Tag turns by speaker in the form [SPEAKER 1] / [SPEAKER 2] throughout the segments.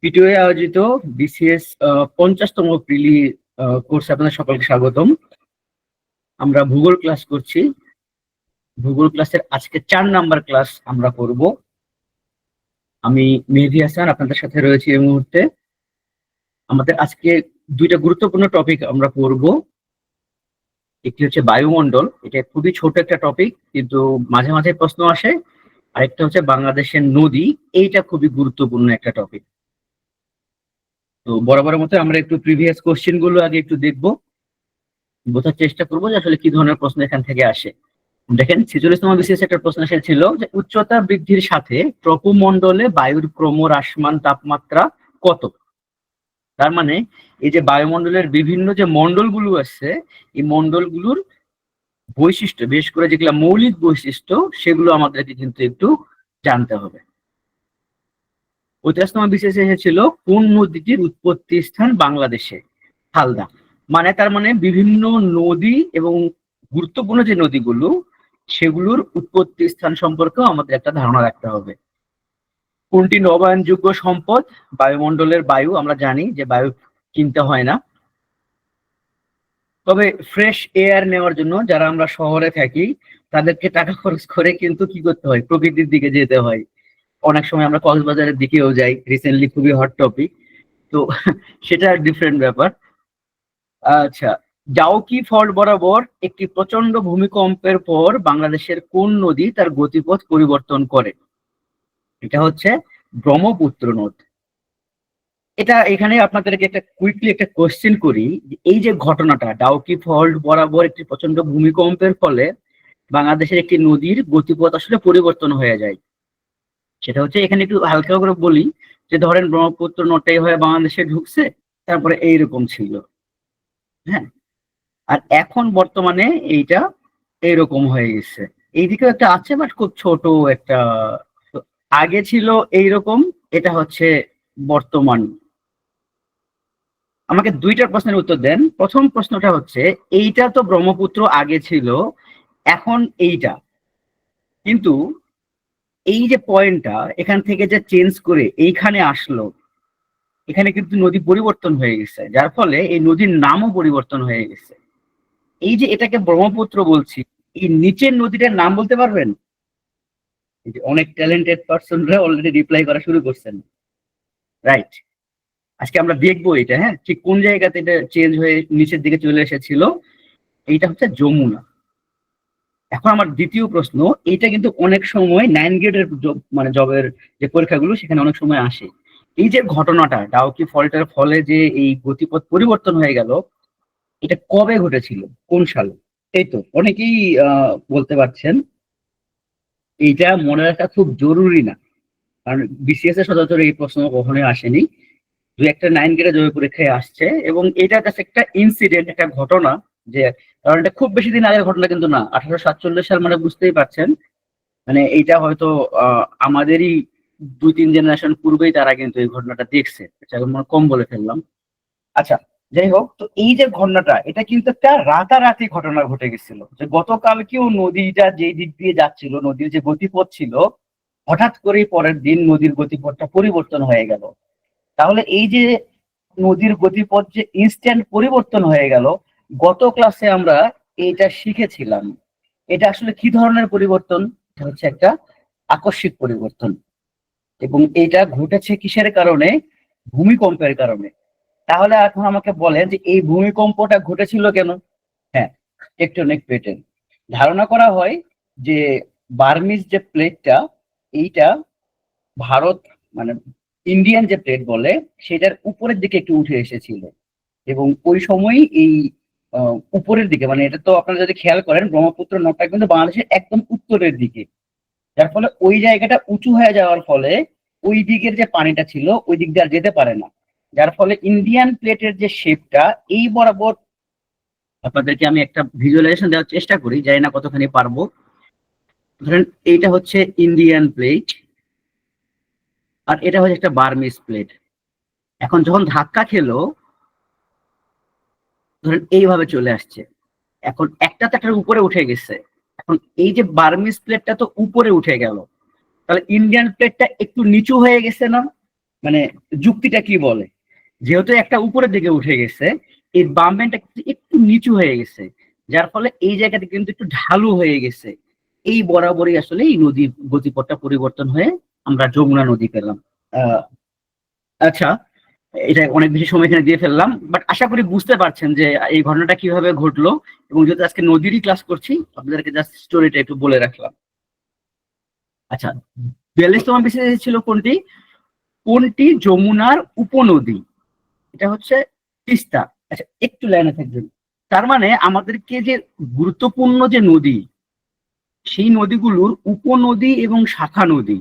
[SPEAKER 1] পিটিওয়ে আয়োজিত বিসিএস 50তম প্রিলি কোর্সে আপনাদের সকলকে স্বাগতম। আমরা ভূগোল ক্লাস করছি। ভূগোল ক্লাসের আজকে 4 নাম্বার ক্লাস আমরা করব। আমি মেহেদী হাসান আপনাদের সাথে রয়েছি এই মুহূর্তে। আমাদের আজকে দুইটা গুরুত্বপূর্ণ টপিক আমরা পড়ব। একটি হচ্ছে বায়ুমণ্ডল, এটা খুবই ছোট একটা টপিক কিন্তু মাঝে মাঝে প্রশ্ন আসে। আরেকটা হচ্ছে বাংলাদেশের নদী, এইটা খুবই গুরুত্বপূর্ণ একটা টপিক। তো বরাবরের মতো আমরা একটু প্রিভিয়াস কোশ্চেন গুলো আগে একটু দেখবো, বোঝার চেষ্টা করবো যে আসলে কি ধরনের প্রশ্ন এখান থেকে আসে। দেখেন 46তম বিসিএস একটা প্রশ্ন এসেছিল যে উচ্চতা বৃদ্ধির সাথে ট্রপোমণ্ডলে বায়ুর ক্রমহ্রাসমান তাপমাত্রা কত। তার মানে এই যে বায়ুমণ্ডলের বিভিন্ন যে মণ্ডলগুলো আছে, এই মণ্ডলগুলোর বৈশিষ্ট্য, বিশেষ করে যেগুলো মৌলিক বৈশিষ্ট্য, সেগুলো আমাদেরকে কিন্তু একটু জানতে হবে। 50তম বিসিএস এসেছিল কোন নদীটির উৎপত্তি স্থান বাংলাদেশে? হালদা। মানে তার মানে বিভিন্ন নদী এবং গুরুত্বপূর্ণ যে নদীগুলো, সেগুলোর উৎপত্তি স্থান সম্পর্কেও আমাদের একটা ধারণা রাখতে হবে। কোনটি নবায়নযোগ্য সম্পদ? বায়ুমণ্ডলের বায়ু। আমরা জানি যে বায়ু কিনতে হয় না, তবে ফ্রেশ এয়ার নেওয়ার জন্য যারা আমরা শহরে থাকি তাদেরকে টাকা খরচ করে কিন্তু কি করতে হয়, প্রকৃতির দিকে যেতে হয়। অনেক সময় আমরা কক্সবাজারের দিকেও যাই, রিসেন্টলি খুবই হট টপিক। তো সেটা ডিফারেন্ট ব্যাপার। আচ্ছা, ডাউকি ফল্ট বরাবর একটি প্রচন্ড ভূমিকম্পের পর বাংলাদেশের কোন নদী তার গতিপথ পরিবর্তন করে? এটা হচ্ছে ব্রহ্মপুত্র নদ। এটা এখানে আপনাদেরকে একটা কুইকলি একটা কোশ্চেন করি, এই যে ঘটনাটা ডাউকি ফল্ট বরাবর একটি প্রচন্ড ভূমিকম্পের ফলে বাংলাদেশের একটি নদীর গতিপথ আসলে পরিবর্তন হয়ে যায়, সেটা হচ্ছে এখানে একটু হালকা করে বলি যে ধরেন ব্রহ্মপুত্র নদটাই হয়ে বাংলাদেশে ঢুকছে, তারপরে এইরকম ছিল, হ্যাঁ, আর এখন বর্তমানে এইটা এইরকম হয়ে গেছে। এইদিকে একটা আছে বাট খুব ছোট একটা। আগে ছিল এইরকম, এটা হচ্ছে বর্তমান। আমাকে দুইটা প্রশ্নের উত্তর দেন। প্রথম প্রশ্নটা হচ্ছে এইটা তো ব্রহ্মপুত্র আগে ছিল, এখন এইটা, কিন্তু এই যে পয়েন্টটা এখান থেকে যে চেঞ্জ করে এইখানে আসলো, এখানে কিন্তু নদী পরিবর্তন হয়ে গেছে, যার ফলে এই নদীর নামও পরিবর্তন হয়ে গেছে। এই যে এটাকে ব্রহ্মপুত্র বলছি, এই নিচের নদীটার নাম বলতে পারবেন? অনেক ট্যালেন্টেড পার্সনরা অলরেডি রিপ্লাই করা শুরু করছেন, রাইট? আজকে আমরা দেখবো এটা, হ্যাঁ, ঠিক কোন জায়গাতে এটা চেঞ্জ হয়ে নিচের দিকে চলে এসেছিল। এইটা হচ্ছে যমুনা। এখন আমার দ্বিতীয় প্রশ্ন, এইটা কিন্তু অনেক সময় 9 গ্রেডের মানে জবের যে পরীক্ষাগুলো সেখানে অনেক সময় আসে। এই যে ঘটনাটা ডাউকি ফল্টের ফলে যে এই গতিপথ পরিবর্তন হয়ে গেল, এটা কবে ঘটেছিল, কোন সালে? এই তো অনেকেই বলতে পারছেন। এইটা মনে রাখা খুব জরুরি না, কারণ বিসিএস এ সচরাচর এই প্রশ্ন কখনোই আসেনি। দু একটা 9 গ্রেডের জয় পরীক্ষায় আসছে, এবং এটা কাছে একটা ইনসিডেন্ট, একটা ঘটনা। যে কারণ এটা খুব বেশি দিন আগের ঘটনা কিন্তু না, 1847 সাল, মানে বুঝতেই পারছেন। মানে এইটা হয়তো আমাদেরই 2-3 জেনারেশন পূর্বেই তারা কিন্তু এই ঘটনাটা দেখছে। এখন কম বলে ফেললাম। আচ্ছা, যাই হোক, তো এই যে ঘটনাটা, এটা কিন্তু একটা রাতারাতি ঘটনা ঘটে গেছিল, যে গতকালকেও নদীটা যেই দিক দিয়ে যাচ্ছিল, নদীর যে গতিপথ ছিল, হঠাৎ করেই পরের দিন নদীর গতিপথটা পরিবর্তন হয়ে গেল। তাহলে এই যে নদীর গতিপথ যে ইনস্ট্যান্ট পরিবর্তন হয়ে গেল, গত ক্লাসে আমরা এটা শিখেছিলাম। এটা আসলে কি ধরনের পরিবর্তন? এটা হচ্ছে একটা আকস্মিক পরিবর্তন, এবং এটা ঘটেছে কিসের কারণে? ভূমিকম্পের কারণে। তাহলে এখন আমাকে বলেন যে এই ভূমিকম্পটা ঘটেছিল কেন? হ্যাঁ, টেকটনিক প্লেটের। ধারণা করা হয় যে বার্মিজ যে প্লেটটা, এইটা ভারত মানে ইন্ডিয়ান যে প্লেট বলে, সেটার উপরের দিকে একটু উঠে এসেছিল, এবং ওই সময়ই এই উপরের দিকে, মানে এটা তো আপনারা যদি খেয়াল করেন ব্রহ্মপুত্র নদটা কিন্তু বাংলাদেশের একদম উত্তরের দিকে, যার ফলে ওই জায়গাটা উঁচু হয়ে যাওয়ার ফলে ওই দিকের যে পানিটা ছিল ওই দিক দিয়ে আর যেতে পারে না, যার ফলে ইন্ডিয়ান প্লেটের যে শেপটা এই বরাবর। আপনাদেরকে আমি একটা ভিজুয়ালাইজেশন দেওয়ার চেষ্টা করি, জানি না কতখানি পারবো। ধরেন এইটা হচ্ছে ইন্ডিয়ান প্লেট, আর এটা হচ্ছে একটা বার্মিজ প্লেট। এখন যখন ধাক্কা খেলো, ধরেন এইভাবে চলে আসছে, এখন একটা তো একটার উপরে উঠে গেছে। এখন এই যে বার্মিজ প্লেটটা তো উপরে উঠে গেল, তাহলে ইন্ডিয়ান প্লেটটা একটু নিচু হয়ে গেছে না? মানে যুক্তিটা কি বলে, যেহেতু একটা উপরের দিকে উঠে গেছে, এই বাম ব্যান্ডটা একটু নিচু হয়ে গেছে, যার ফলে এই জায়গাটা কিন্তু একটু ঢালু হয়ে গেছে। এই বরাবরই আসলে এই নদীর গতিপথটা পরিবর্তন হয়ে আমরা যমুনা নদী পেলাম। আহ আচ্ছা, এটা অনেক বেশি সময় এখানে দিয়ে ফেললাম, বাট আশা করি বুঝতে পারছেন যে এই ঘটনাটা কিভাবে ঘটলো। এবং যেহেতু আজকে নদীরই ক্লাস করছি, আপনাদেরকে জাস্ট স্টোরিটা একটু বলে রাখলাম। আচ্ছা, 42তম বিসিএস ছিল কোনটি? কোনটি যমুনার উপনদী? এটা হচ্ছে তিস্তা। আচ্ছা, একটু লাইনে থাকবেন। তার মানে আমাদেরকে যে গুরুত্বপূর্ণ যে নদী, সেই নদীগুলোর উপনদী এবং শাখা নদী,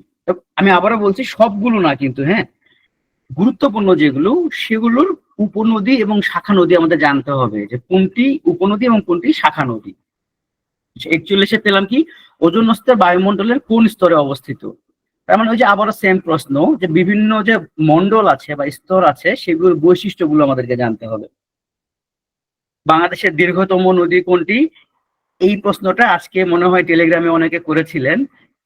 [SPEAKER 1] আমি আবারও বলছি সবগুলো না কিন্তু, হ্যাঁ, গুরুত্বপূর্ণ যেগুলো সেগুলোর উপনদী এবং শাখা নদী আমাদের জানতে হবে, যে কোনটি উপনদী এবং কোনটি শাখা নদী। 41-এ পেলাম কি, ওজোন স্তর বায়ুমণ্ডলের কোন স্তরে অবস্থিত? তার মানে ওই যে আবারও সেম প্রশ্ন, যে বিভিন্ন যে মণ্ডল আছে বা স্তর আছে সেগুলোর বৈশিষ্ট্যগুলো আমাদেরকে জানতে হবে। বাংলাদেশের দীর্ঘতম নদী কোনটি? এই প্রশ্নটা আজকে মনে হয় টেলিগ্রামে অনেকে করেছিলেন।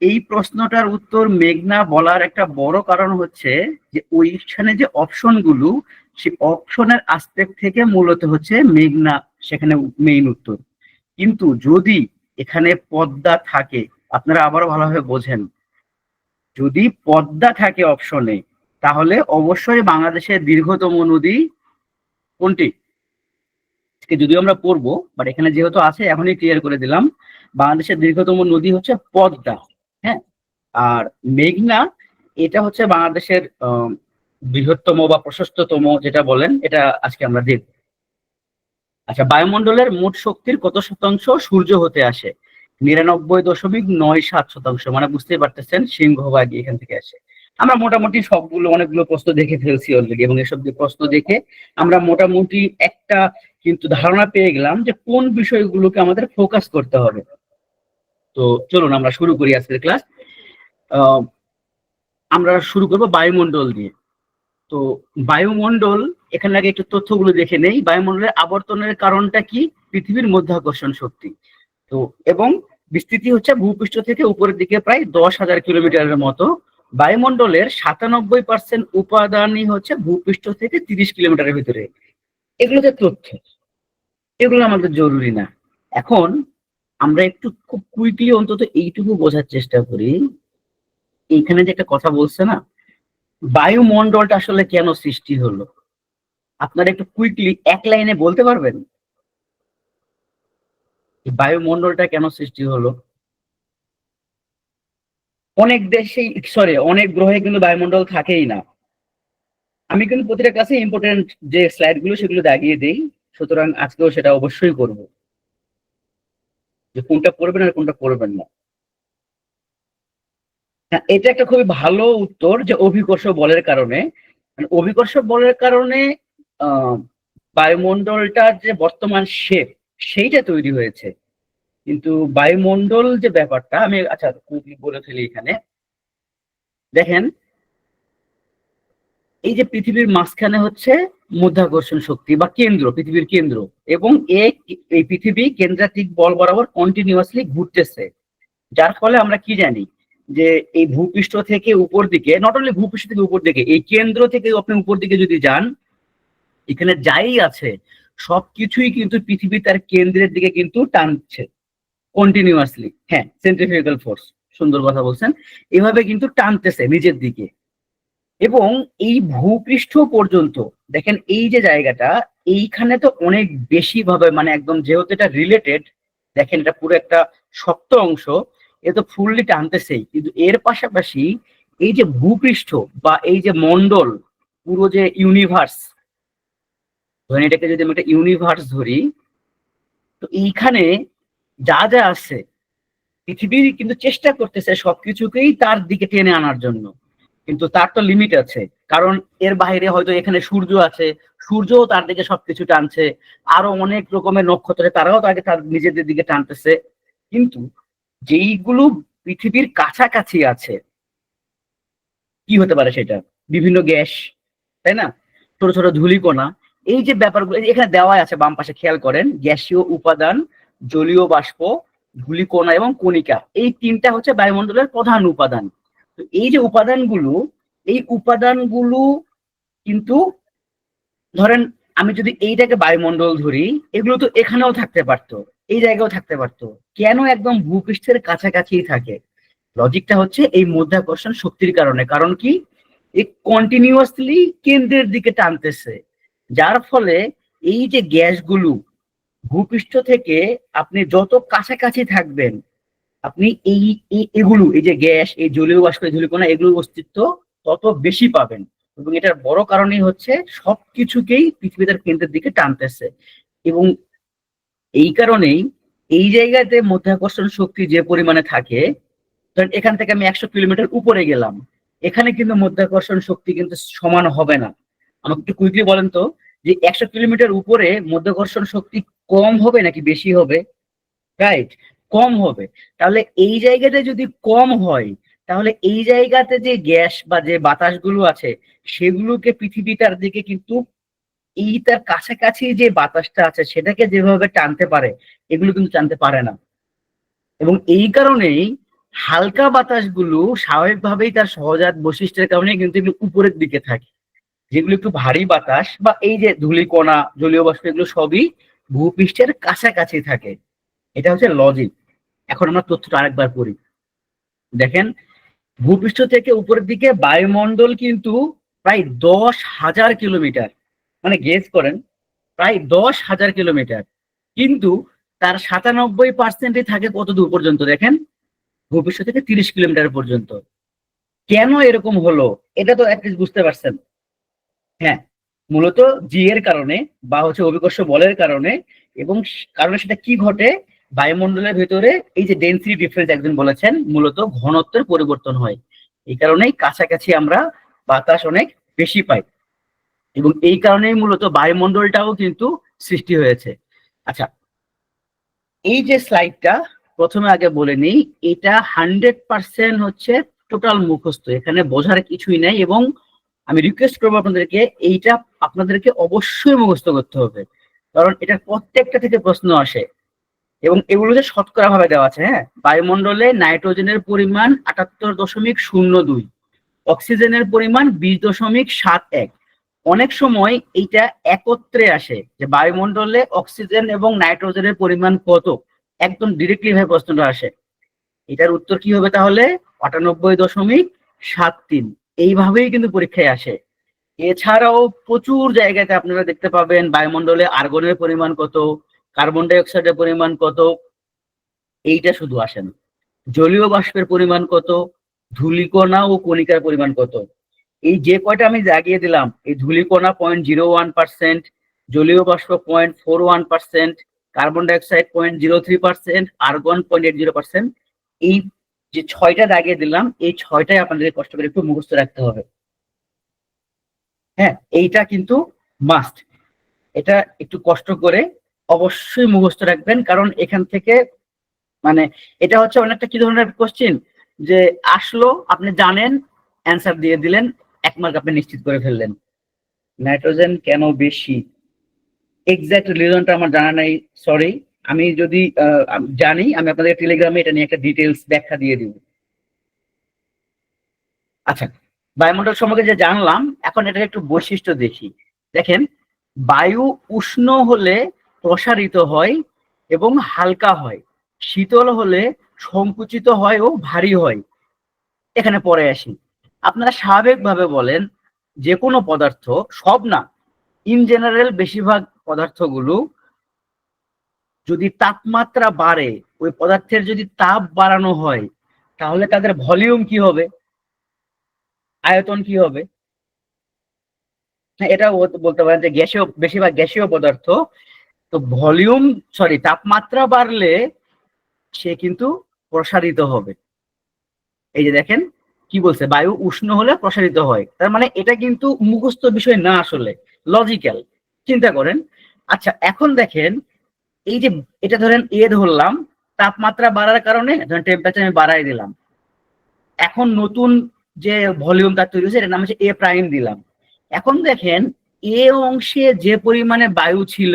[SPEAKER 1] এই প্রশ্নটার উত্তর মেঘনা বলার একটা বড় কারণ হচ্ছে যে ওইখানে যে অপশনগুলো, সেই অপশনের আসপেক্ট থেকে মূলত হচ্ছে মেঘনা সেখানে মেইন উত্তর। কিন্তু যদি এখানে পদ্মা থাকে, আপনারা আবারও ভালোভাবে বোঝেন, যদি পদ্মা থাকে অপশনে, তাহলে অবশ্যই বাংলাদেশের দীর্ঘতম নদী কোনটি? যদিও আমরা পড়বো, বাট এখানে যেহেতু আছে এখনই ক্লিয়ার করে দিলাম, বাংলাদেশের দীর্ঘতম নদী হচ্ছে পদ্মা। হ্যাঁ, আর মেঘনা এটা হচ্ছে বাংলাদেশের বৃহত্তম বা প্রশস্ততম যেটা বলেন, এটা আজকে আমরা দেখব। আচ্ছা, বায়ুমণ্ডলের মোট শক্তির কত শতাংশ সূর্য হতে আসে? 99.97%। মানে বুঝতেই পারতেছেন সিংহভাগই এখান থেকে আসে। আমরা মোটামুটি সবগুলো অনেকগুলো প্রশ্ন দেখে ফেলছি অলরেডি, এবং এসব প্রশ্ন দেখে আমরা মোটামুটি একটা কিন্তু ধারণা পেয়ে গেলাম যে কোন বিষয়গুলোকে আমাদের ফোকাস করতে হবে। তো চলুন আমরা শুরু করি আজকের ক্লাস। আমরা শুরু করব বায়ুমণ্ডল দিয়ে। তো বায়ুমণ্ডল, এখানে আগে একটু তথ্যগুলো দেখে নেই। বায়ুমণ্ডলের আবর্তনের কারণটা কি? পৃথিবীর মধ্যাকর্ষণ শক্তি। তো এবং বিস্তৃতি হচ্ছে ভূপৃষ্ঠ থেকে উপরের দিকে প্রায় 10,000 কিলোমিটারের মতো। বায়ুমণ্ডলের 97% উপাদানই হচ্ছে ভূপৃষ্ঠ থেকে 30 কিলোমিটারের ভিতরে। এগুলো যে তথ্য, এগুলো আমাদের জরুরি না। এখন আমরা একটু খুব কুইকলি অন্তত এইটুকু বোঝার চেষ্টা করি, এইখানে যে একটা কথা বলছে না, বায়ুমণ্ডলটা আসলে কেন সৃষ্টি হলো? আপনারা একটু কুইকলি এক লাইনে বলতে পারবেন বায়ুমণ্ডলটা কেন সৃষ্টি হলো? অনেক দেশেই, সরি, অনেক গ্রহে কিন্তু বায়ুমণ্ডল থাকেই না। আমি কিন্তু প্রতিটা ক্লাসে ইম্পর্টেন্ট যে স্লাইড গুলো সেগুলো দাগিয়ে দিই, সুতরাং আজকেও সেটা অবশ্যই করব, যে কোনটা পড়বেন আর কোনটা পড়বেন না। হ্যাঁ, এটা একটা খুবই ভালো উত্তর, যে অভিকর্ষ বলের কারণে। মানে অভিকর্ষ বলের কারণে আহ বায়ুমণ্ডলটার যে বর্তমান শেপ সেইটা তৈরি হয়েছে। কিন্তু বায়ুমণ্ডল যে ব্যাপারটা, আমি আচ্ছা বলে ফেলি এখানে। দেখেন, এই যে পৃথিবীর মাঝখানে হচ্ছে মধ্যাকর্ষণ শক্তি বা কেন্দ্র, পৃথিবীর কেন্দ্র, এবং এই পৃথিবী কেন্দ্রাতিক বল বরাবর কন্টিনিউয়াসলি ঘুরতেছে। যার ফলে আমরা কি জানি, যে এই ভূপৃষ্ঠ থেকে উপর দিকে, নট অনলি ভূপৃষ্ঠ থেকে উপর দিকে, এই কেন্দ্র থেকে আপনি উপর দিকে যদি যান, এখানে যাই আছে সবকিছুই কিন্তু পৃথিবী তার কেন্দ্রের দিকে কিন্তু টানছে কন্টিনিউয়াসলি। হ্যাঁ, সেন্ট্রিফিউগাল ফোর্স, সুন্দর কথা বলছেন। এভাবে কিন্তু টানতেছে নিজের দিকে। এবং এই ভূপৃষ্ঠ পর্যন্ত দেখেন, এই যে জায়গাটা, এইখানে তো অনেক বেশি ভাবে, মানে একদম যেহেতু এটা রিলেটেড, দেখেন এটা পুরো একটা শক্ত অংশ, এ তো ফুললি টানতেছেই। কিন্তু এর পাশাপাশি এই যে ভূপৃষ্ঠ বা এই যে মন্ডল, পুরো যে ইউনিভার্স, ধরেন এটাকে যদি আমি একটা ইউনিভার্স ধরি, তো এইখানে যা যা আছে, পৃথিবী কিন্তু চেষ্টা করতেছে সবকিছুকেই তার দিকে টেনে আনার জন্য, কিন্তু তার তো লিমিট আছে। কারণ এর বাইরে হয়তো এখানে সূর্য আছে, সূর্যও তার দিকে সবকিছু টানছে, আরো অনেক রকমের নক্ষত্র, তারাও তাকে তার নিজেদের দিকে টানতেছে। কিন্তু যেইগুলো পৃথিবীর কাছাকাছি আছে, কি হতে পারে সেটা? বিভিন্ন গ্যাস, তাই না? ছোট ছোট ধূলিকণা, এই যে ব্যাপারগুলো এখানে দেওয়া আছে বাম পাশে, খেয়াল করেন, গ্যাসীয় উপাদান, জলীয় বাষ্প, ধূলিকণা এবং কণিকা, এই তিনটা হচ্ছে বায়ুমণ্ডলের প্রধান উপাদান। তো এই যে উপাদানগুলো, এই উপাদানগুলো কিন্তু ধরেন আমি যদি এইটাকে বায়ুমণ্ডল ধরি, এগুলো তো এখানেও থাকতে পারতো, এই জায়গাও থাকতে পারতো, কেন একদম ভূপৃষ্ঠের কাছাকাছি থাকে? লজিকটা হচ্ছে এই মাধ্যাকর্ষণ শক্তির কারণে। কারণ কি, এই কন্টিনিউয়াসলি কেন্দ্রের দিকে টানতেছে, যার ফলে এই যে গ্যাসগুলো ভূপৃষ্ঠ থেকে আপনি যত কাছাকাছি থাকবেন, আপনি এগুলো, এই যে গ্যাস, এই জলীয় বাষ্প, এই ধূলিকণা, এগুলোর অস্তিত্ব তত বেশি পাবেন। এবং এটার বড় কারণই হচ্ছে সবকিছুকেই পৃথিবী তার কেন্দ্রের দিকে টানতেছে। এবং এই কারণেই এই জায়গাতে মাধ্যাকর্ষণ শক্তি যে পরিমাণে থাকে, ধরেন এখান থেকে আমি 100 কিলোমিটার উপরে গেলাম, এখানে কিন্তু মাধ্যাকর্ষণ শক্তি কিন্তু সমান হবে না। আমাকে একটু কুইকলি বলেন তো, যে 100 কিলোমিটার উপরে মাধ্যাকর্ষণ শক্তি কম হবে নাকি বেশি হবে? রাইট, কম হবে। তাহলে এই জায়গাতে যদি কম হয়, তাহলে এই জায়গাতে যে গ্যাস বা যে বাতাসগুলো আছে, সেগুলোকে পৃথিবীটার দিকে কিন্তু এই তার কাছাকাছি যে বাতাসটা আছে সেটাকে যেভাবে টানতে পারে, এগুলো কিন্তু টানতে পারে না। এবং এই কারণেই হালকা বাতাসগুলো স্বাভাবিকভাবেই তার সহজাত বৈশিষ্ট্যের কারণে কিন্তু এগুলো উপরের দিকে থাকে। যেগুলো একটু ভারী বাতাস বা এই যে ধূলিকণা, জলীয় বাষ্প, এগুলো সবই ভূপৃষ্ঠের কাছাকাছি থাকে। এটা হচ্ছে লজিক। এখন আমরা তথ্যটা আরেকবার পড়ি। দেখেন, ভূপৃষ্ঠ থেকে উপরের দিকে বায়ুমণ্ডল কিন্তু প্রায় 10,000 কিলোমিটার, মানে গেস করেন, প্রায় 10,000 কিলোমিটার। কিন্তু তার 97% থাকে কত দূর পর্যন্ত? দেখেন, ভূপৃষ্ঠ থেকে 30 কিলোমিটার পর্যন্ত। কেন এরকম হলো, এটা তো অ্যাটলিস্ট বুঝতে পারছেন? হ্যাঁ, মূলত জি এর কারণে, বা হচ্ছে অভিকর্ষ বলের কারণে। এবং কারণে সেটা কি ঘটে, বায়ুমণ্ডলের ভেতরে এই যে ডেনসিটি ডিফারেন্স একজন বলেছেন, মূলত ঘনত্বের পরিবর্তন হয়। এই কারণেই কাছাকাছি আমরা বাতাস অনেক বেশি পাই, এবং এই কারণেই মূলত বায়ুমণ্ডলটাও কিন্তু সৃষ্টি হয়েছে। আচ্ছা, এই যে স্লাইডটা প্রথমে আগে বলে নিই, এটা 100% হচ্ছে টোটাল মুখস্থ, এখানে বোঝার কিছুই নাই। এবং আমি রিকোয়েস্ট করবো আপনাদেরকে, এইটা আপনাদেরকে অবশ্যই মুখস্থ করতে হবে, কারণ এটার প্রত্যেকটা থেকে প্রশ্ন আসে। এবং এগুলো যে শতকরা ভাবে দেওয়া আছে। হ্যাঁ, বায়ুমণ্ডলে নাইট্রোজেনের পরিমাণ 78.02, অক্সিজেনের পরিমাণ 20.71। অনেক সময় এইটা একত্রে আসে, যে বায়ুমণ্ডলে অক্সিজেন এবং নাইট্রোজেনের পরিমাণ কত, একদম ডিরেক্টলি ভাবে প্রশ্নটা আসে। এটার উত্তর কি হবে তাহলে? 98.73। এইভাবেই কিন্তু পরীক্ষায় আসে। এছাড়াও প্রচুর জায়গাতে আপনারা দেখতে পাবেন বায়ুমণ্ডলে আর্গনের পরিমাণ কত, কার্বন ডাই অক্সাইডের পরিমাণ কত, এইটা শুধু আসে না। জলীয় বাষ্পের পরিমাণ কত, ধূলিকণা ও কণিকার পরিমাণ কত। এই যে কয়টা আমি জাগিয়ে দিলাম, এই ধূলিকণা 0.01%, জলীয় বাষ্প 0.41%, কার্বন ডাই অক্সাইড 0.03%, আর্গন 0.80%, এই যে ছয়টা দাগিয়ে দিলাম, এই ছয়টাই আপনাদের কষ্ট করে একটু মুখস্থ রাখতে হবে। হ্যাঁ, এইটা কিন্তু মাস্ট। এটা একটু কষ্ট করে অবশ্যই মুখস্থ রাখবেন, কারণ এখান থেকে মানে এটা হচ্ছে অনেকটা কি ধরনের কোশ্চেন, যে আসলো, আপনি জানেন, অ্যান্সার দিয়ে দিলেন, 1 মার্ক আপনি নিশ্চিত করে ফেললেন। নাইট্রোজেন কেন বেশি, এক্সাক্ট রিজনটা আমার জানা নাই, সরি। আমি যদি জানি, আমি আপনাদের টেলিগ্রামে এটা নিয়ে একটা ডিটেলস ব্যাখ্যা দিয়ে দিব। আচ্ছা, বায়ুমণ্ডল সম্পর্কে যে জানলাম, এখন এটার একটু বৈশিষ্ট্য দেখি। দেখেন, বায়ু উষ্ণ হলে প্রসারিত হয় এবং হালকা হয়, শীতল হলে সংকুচিত হয় ও ভারী হয়। এখানে পরে আসি। আপনারা স্বাভাবিকভাবে বলেন, যে কোনো পদার্থ, সব না, ইন জেনারেল বেশিরভাগ পদার্থগুলো যদি তাপমাত্রা বাড়ে, ওই পদার্থের যদি তাপ বাড়ানো হয়, তাহলে তাদের ভলিউম কি হবে, আয়তন কি হবে? এটাও বলতে পারেন যে গ্যাসীয়, বেশিরভাগ গ্যাসীয় পদার্থ, তো ভলিউম, সরি, তাপমাত্রা বাড়লে সে কিন্তু প্রসারিত হবে। এই যে দেখেন কি বলছে, বায়ু উষ্ণ হলে প্রসারিত হয়, তার মানে এটা কিন্তু মুখস্থ বিষয় না, আসলে লজিক্যাল। চিন্তা করেন। আচ্ছা, এখন দেখেন, এই যে এটা ধরেন এ ধরলাম, তাপমাত্রা বাড়ার কারণে ধরেন টেম্পারেচার আমি বাড়াই দিলাম, এখন নতুন যে ভলিউম তার তৈরি হয়েছে, এটার নাম হচ্ছে এ প্রাইম দিলাম। এখন দেখেন, এ অংশে যে পরিমাণে বায়ু ছিল,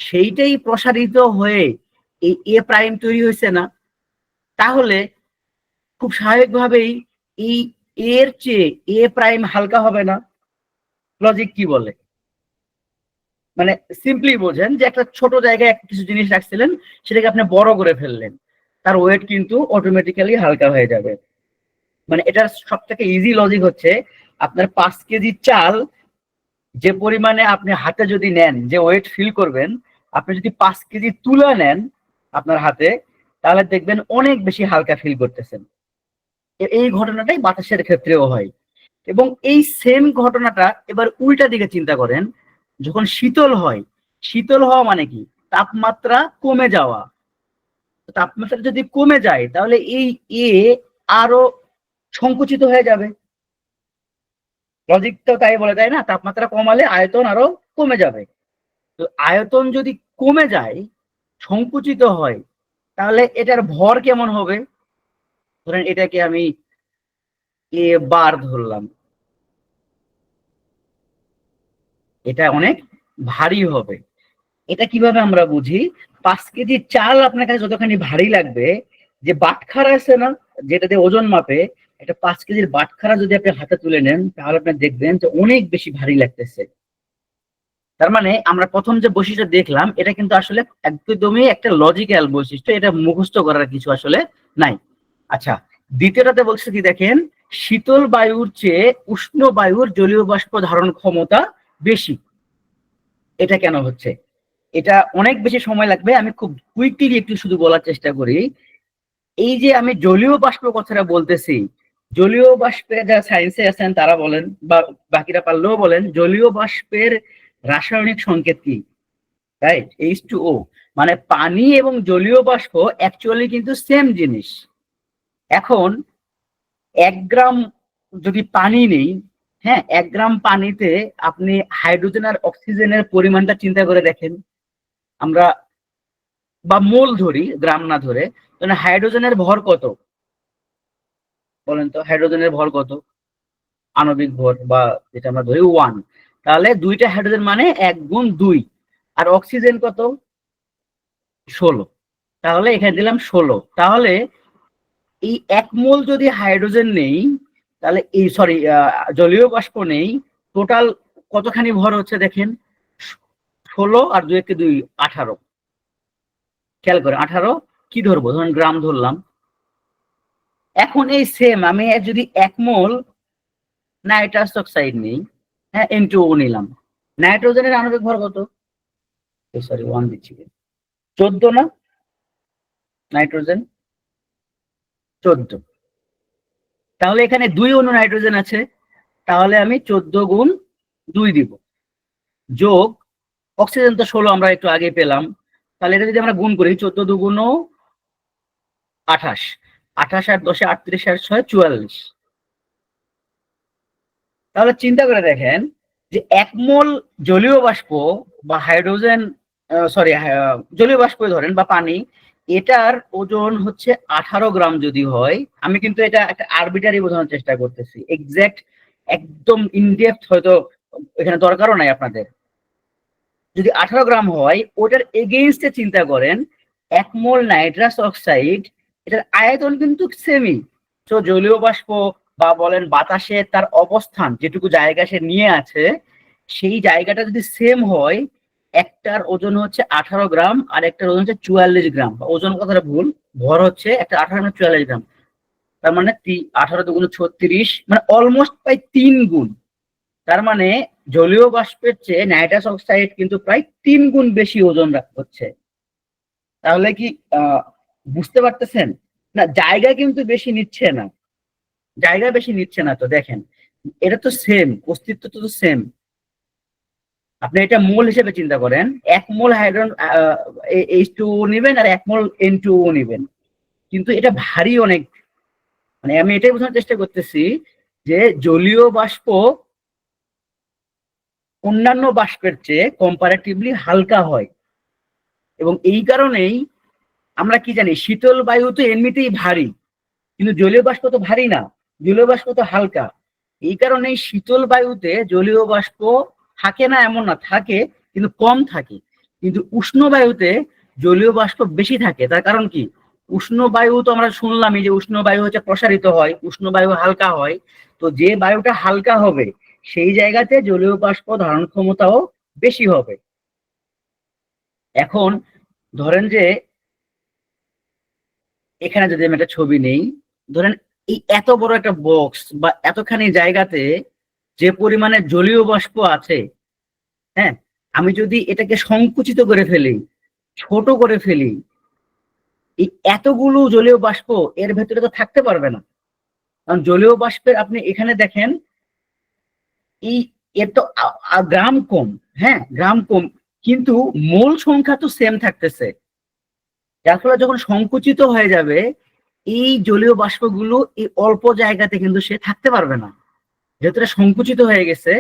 [SPEAKER 1] সেইটাই প্রসারিত হয়ে এই এ প্রাইম তৈরি হয়েছে না? তাহলে খুব স্বাভাবিকভাবেই এই এর চেয়ে এ প্রাইম হালকা হবে না? লজিক কি বলে? মানে সিম্পলি বোঝেন যে একটা ছোট জায়গায় কিছু জিনিস রাখছিলেন, সেটাকে আপনি বড় করে ফেললেন, তার ওয়েট কিন্তু অটোমেটিক্যালি হালকা হয়ে যাবে। মানে এটার সব থেকে ইজি লজিক হচ্ছে, আপনার 5 কেজি চাল যে পরিমাণে আপনি হাতে যদি নেন, যে ওয়েট ফিল করবেন, আপনি যদি 5 কেজি তুলা নেন আপনার হাতে, তাহলে দেখবেন অনেক বেশি হালকা ফিল করতেছেন। এই ঘটনাটাই বাতাসের ক্ষেত্রেও হয়। এবং এই সেম ঘটনাটা এবার উল্টা দিকে চিন্তা করেন, যখন শীতল হয়, শীতল হওয়া মানে কি? তাপমাত্রা কমে যাওয়া। তাপমাত্রা যদি কমে যায়, তাহলে এই এ আরো সংকুচিত হয়ে যাবে। লজিক তো তাই বলে, তাই না? তাপমাত্রা কমালে আয়তন আরো কমে যাবে। তো আয়তন যদি কমে যায়, সংকুচিত হয়, তাহলে এটার ভর কেমন হবে? ধরেন এটাকে আমি এ বার ধরলাম, এটা অনেক ভারী হবে। এটা কিভাবে আমরা বুঝি? 5 কেজি চাল আপনার কাছে যতখানি ভারী লাগবে, যে বাটখারা আছে না, যেটা দিয়ে ওজন মাপে, একটা 5 কেজির বাটখারা যদি আপনি হাতে তুলে নেন, তাহলে আপনি দেখবেন যে অনেক বেশি ভারী লাগতেছে। তার মানে আমরা প্রথম যে বৈশিষ্ট্য দেখলাম, এটা কিন্তু আসলে একদমই একটা লজিক্যাল বৈশিষ্ট্য, এটা মুখস্থ করার কিছু আসলে নাই। আচ্ছা, দ্বিতীয়টাতে বলছে কি দেখেন, শীতল বায়ুর চেয়ে উষ্ণ বায়ুর জলীয় বাষ্প ধারণ ক্ষমতা বেশি। এটা কেন হচ্ছে? এটা অনেক বেশি সময় লাগবে, আমি খুব কুইকলি একটু শুধু বলার চেষ্টা করি। এই যে আমি জলীয় বাষ্প কথাটা বলতেছি, জলীয় বাষ্পে যারা সায়েন্সে আছেন তারা বলেন, বা বাকিরা পারলেও বলেন, জলীয় বাষ্পের রাসায়নিক সংকেত কি? Right, H2O। মানে পানি এবং জলীয় বাষ্প অ্যাকচুয়ালি কিন্তু সেম জিনিস। এখন 1 গ্রাম যদি পানি নেই, হ্যাঁ, 1 গ্রাম পানিতে আপনি হাইড্রোজেন আর অক্সিজেনের পরিমাণটা চিন্তা করে দেখেন। আমরা বা মোল ধরি, গ্রাম না ধরে। তাহলে হাইড্রোজেনের ভর কত বলেন তো? হাইড্রোজেনের ভর কত? আণবিক ভর বা যেটা আমরা ধরি 1। তাহলে দুইটা হাইড্রোজেন মানে 1 গুণ 2। আর অক্সিজেন কত? 16। তাহলে এখানে দিলাম 16। তাহলে এই 1 মোল যদি হাইড্রোজেন নেই, তাহলে এই সরি জলীয় বাষ্প নেই, টোটাল কতখানি ভর হচ্ছে দেখেন? 16 আর 2 কে 2, 18। খেয়াল করে 18 কি ধরবো? ধরুন গ্রাম ধরলাম। এখন এই সেম আমি যদি 1 মোল নাইট্রাস অক্সাইড নেই, হ্যাঁ, N2O নিলাম, নাইট্রোজেনের আণবিক ভর কত? সরি 1 দিচ্ছি, 14 না? নাইট্রোজেন 14। তাহলে এখানে 2 অণু নাইট্রোজেন আছে, তাহলে আমি 14 গুণ 2 দিব, যোগ অক্সিজেন তো 16 আমরা একটু আগে পেলাম। তাহলে এটা যদি আমরা গুণ করি, 14 2 গুণ 28, 28 আর 10 38 আর 6 44। তাহলে চিন্তা করে দেখেন যে 1 মোল জলীয় বাষ্প বা হাইড্রোজেন, সরি, জলীয় বাষ্প ধরেন বা পানি, এটার ওজন হচ্ছে 18 গ্রাম যদি হয়। আমি কিন্তু এটা একটা আরবিটারি বোঝানোর চেষ্টা করতেছি, এক্সাক্ট একদম ইনডেপথ হয়তো এখানে দরকারও নাই আপনাদের। যদি 18 গ্রাম হয়, ওটার এগেইনস্টে চিন্তা করেন 1 মোল নাইট্রাস অক্সাইড, এটার আয়তন কিন্তু সেমই। তো জলীয় বাষ্প বা বলেন বাতাসে তার অবস্থান, যেটুকু জায়গা সে নিয়ে আছে, সেই জায়গাটা যদি সেম হয়, একটার ওজন হচ্ছে 18 গ্রাম আর একটার ওজন হচ্ছে 44 গ্রাম। ওজন কথাটা ভুল, ভর হচ্ছে একটা 18 44 গ্রাম। তার মানে 18 2 গুণ 36, মানে অলমোস্ট প্রায় 3 গুণ। তার মানে জলীয় বাষ্পের চেয়ে নাইট্রাস অক্সাইড কিন্তু প্রায় 3 গুণ বেশি ওজন হচ্ছে। তাহলে কি বুঝতে পারতেছেন? না, জায়গা কিন্তু বেশি নিচ্ছে না, জায়গা বেশি নিচ্ছে না। তো দেখেন, এটা তো সেম, অস্তিত্ব তো সেম। আপনি এটা মোল হিসেবে চিন্তা করেন, 1 মোল হাইড্রোজেন H2O নিবেন আর 1 মোল N2O নিবেন, কিন্তু এটা ভারী অনেক। মানে আমি এটাই বোঝানোর চেষ্টা করতেছি যে জলীয় বাষ্প অন্যান্য বাষ্পের চেয়ে কম্পারেটিভলি হালকা হয়। এবং এই কারণেই আমরা কি জানি, শীতল বায়ু তো এমনিতেই ভারী, কিন্তু জলীয় বাষ্প তো ভারী না, জলীয় বাষ্প তো হালকা। এই কারণেই শীতল বায়ুতে জলীয় বাষ্প থাকে না এমন না, থাকে কিন্তু কম থাকে। কিন্তু উষ্ণ বায়ুতে জলীয় বাষ্প বেশি থাকে। তার কারণ কি? উষ্ণ বায়ু তো আমরা শুনলামই যে উষ্ণ বায়ু হচ্ছে প্রসারিত হয়, উষ্ণ বায়ু হালকা হয়। তো যে বায়ুটা হালকা হবে সেই জায়গাতে জলীয় বাষ্প ধারণ ক্ষমতাও বেশি হবে। এখন ধরেন যে এখানে যদি আমি একটা ছবি নেই, ধরেন এই এত বড় একটা বক্স বা এতখানি জায়গাতে যে পরিমাণে জলীয় বাষ্প আছে, হ্যাঁ, আমি যদি এটাকে সংকুচিত করে ফেলি, ছোট করে ফেলি, এই এতগুলো জলীয় বাষ্প এর ভেতরে তো থাকতে পারবে না। কারণ জলীয় বাষ্পের আপনি এখানে দেখেন এই এর তো গ্রাম কম, হ্যাঁ গ্রাম কম, কিন্তু মোল সংখ্যা তো সেম থাকতেছে। যার ফলে যখন সংকুচিত হয়ে যাবে এই জলীয় বাষ্পগুলো এই অল্প জায়গাতে কিন্তু সে থাকতে পারবে না, যেহেতু এটা সংকুচিত হয়ে গেছে।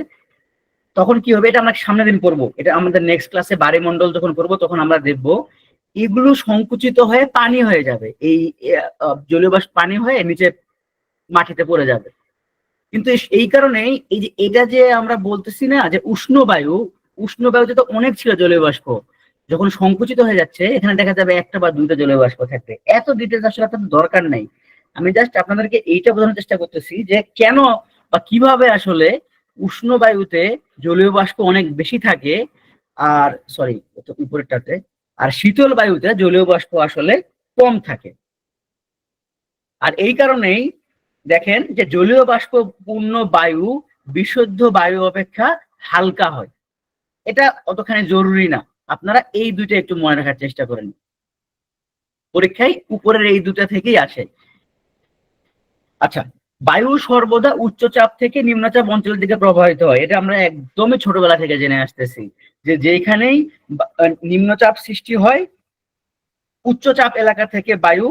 [SPEAKER 1] তখন কি হবে, এটা আমরা সামনের দিন করবো, এটা আমাদের নেক্সট ক্লাসে বায়ুমণ্ডল যখন করবো তখন আমরা দেখবো এগুলো সংকুচিত হয়ে পানি হয়ে যাবে, এই জলীয় বাষ্প পানি হয়ে নিচে মাটিতে পড়ে যাবে। কিন্তু এই কারণেই এই যে এটা যে আমরা বলতেছি না যে উষ্ণ বায়ু, উষ্ণ বায়ুতে তো অনেক ছিল জলীয় বাষ্প, যখন সংকুচিত হয়ে যাচ্ছে এখানে দেখা যাবে একটা বা দুইটা জলীয় বাষ্প থাকবে। এত ডিটেলস আসলে আপনার দরকার নাই, আমি জাস্ট আপনাদেরকে এইটা বোঝানোর চেষ্টা করতেছি যে কেন বা কিভাবে আসলে উষ্ণ বায়ুতে জলীয় বাষ্প অনেক বেশি থাকে, আর সরি উপরেরটাতে, আর শীতল বায়ুতে জলীয় বাষ্প আসলে কম থাকে। আর এই কারণেই দেখেন যে জলীয় বাষ্পপূর্ণ বায়ু বিশুদ্ধ বায়ু অপেক্ষা হালকা হয়। এটা অতখানি জরুরি না, আপনারা এই দুইটা একটু মনে রাখার চেষ্টা করেন, পরীক্ষায় উপরের এই দুটা থেকেই আসে। আচ্ছা, বায়ু সর্বদা উচ্চচাপ থেকে নিম্নচাপ অঞ্চলের দিকে প্রবাহিত হয়, এটা আমরা একদমই ছোটবেলা থেকে জেনে আসতেছি যে যেখানেই নিম্নচাপ সৃষ্টি হয় উচ্চচাপ এলাকা থেকে বায়ু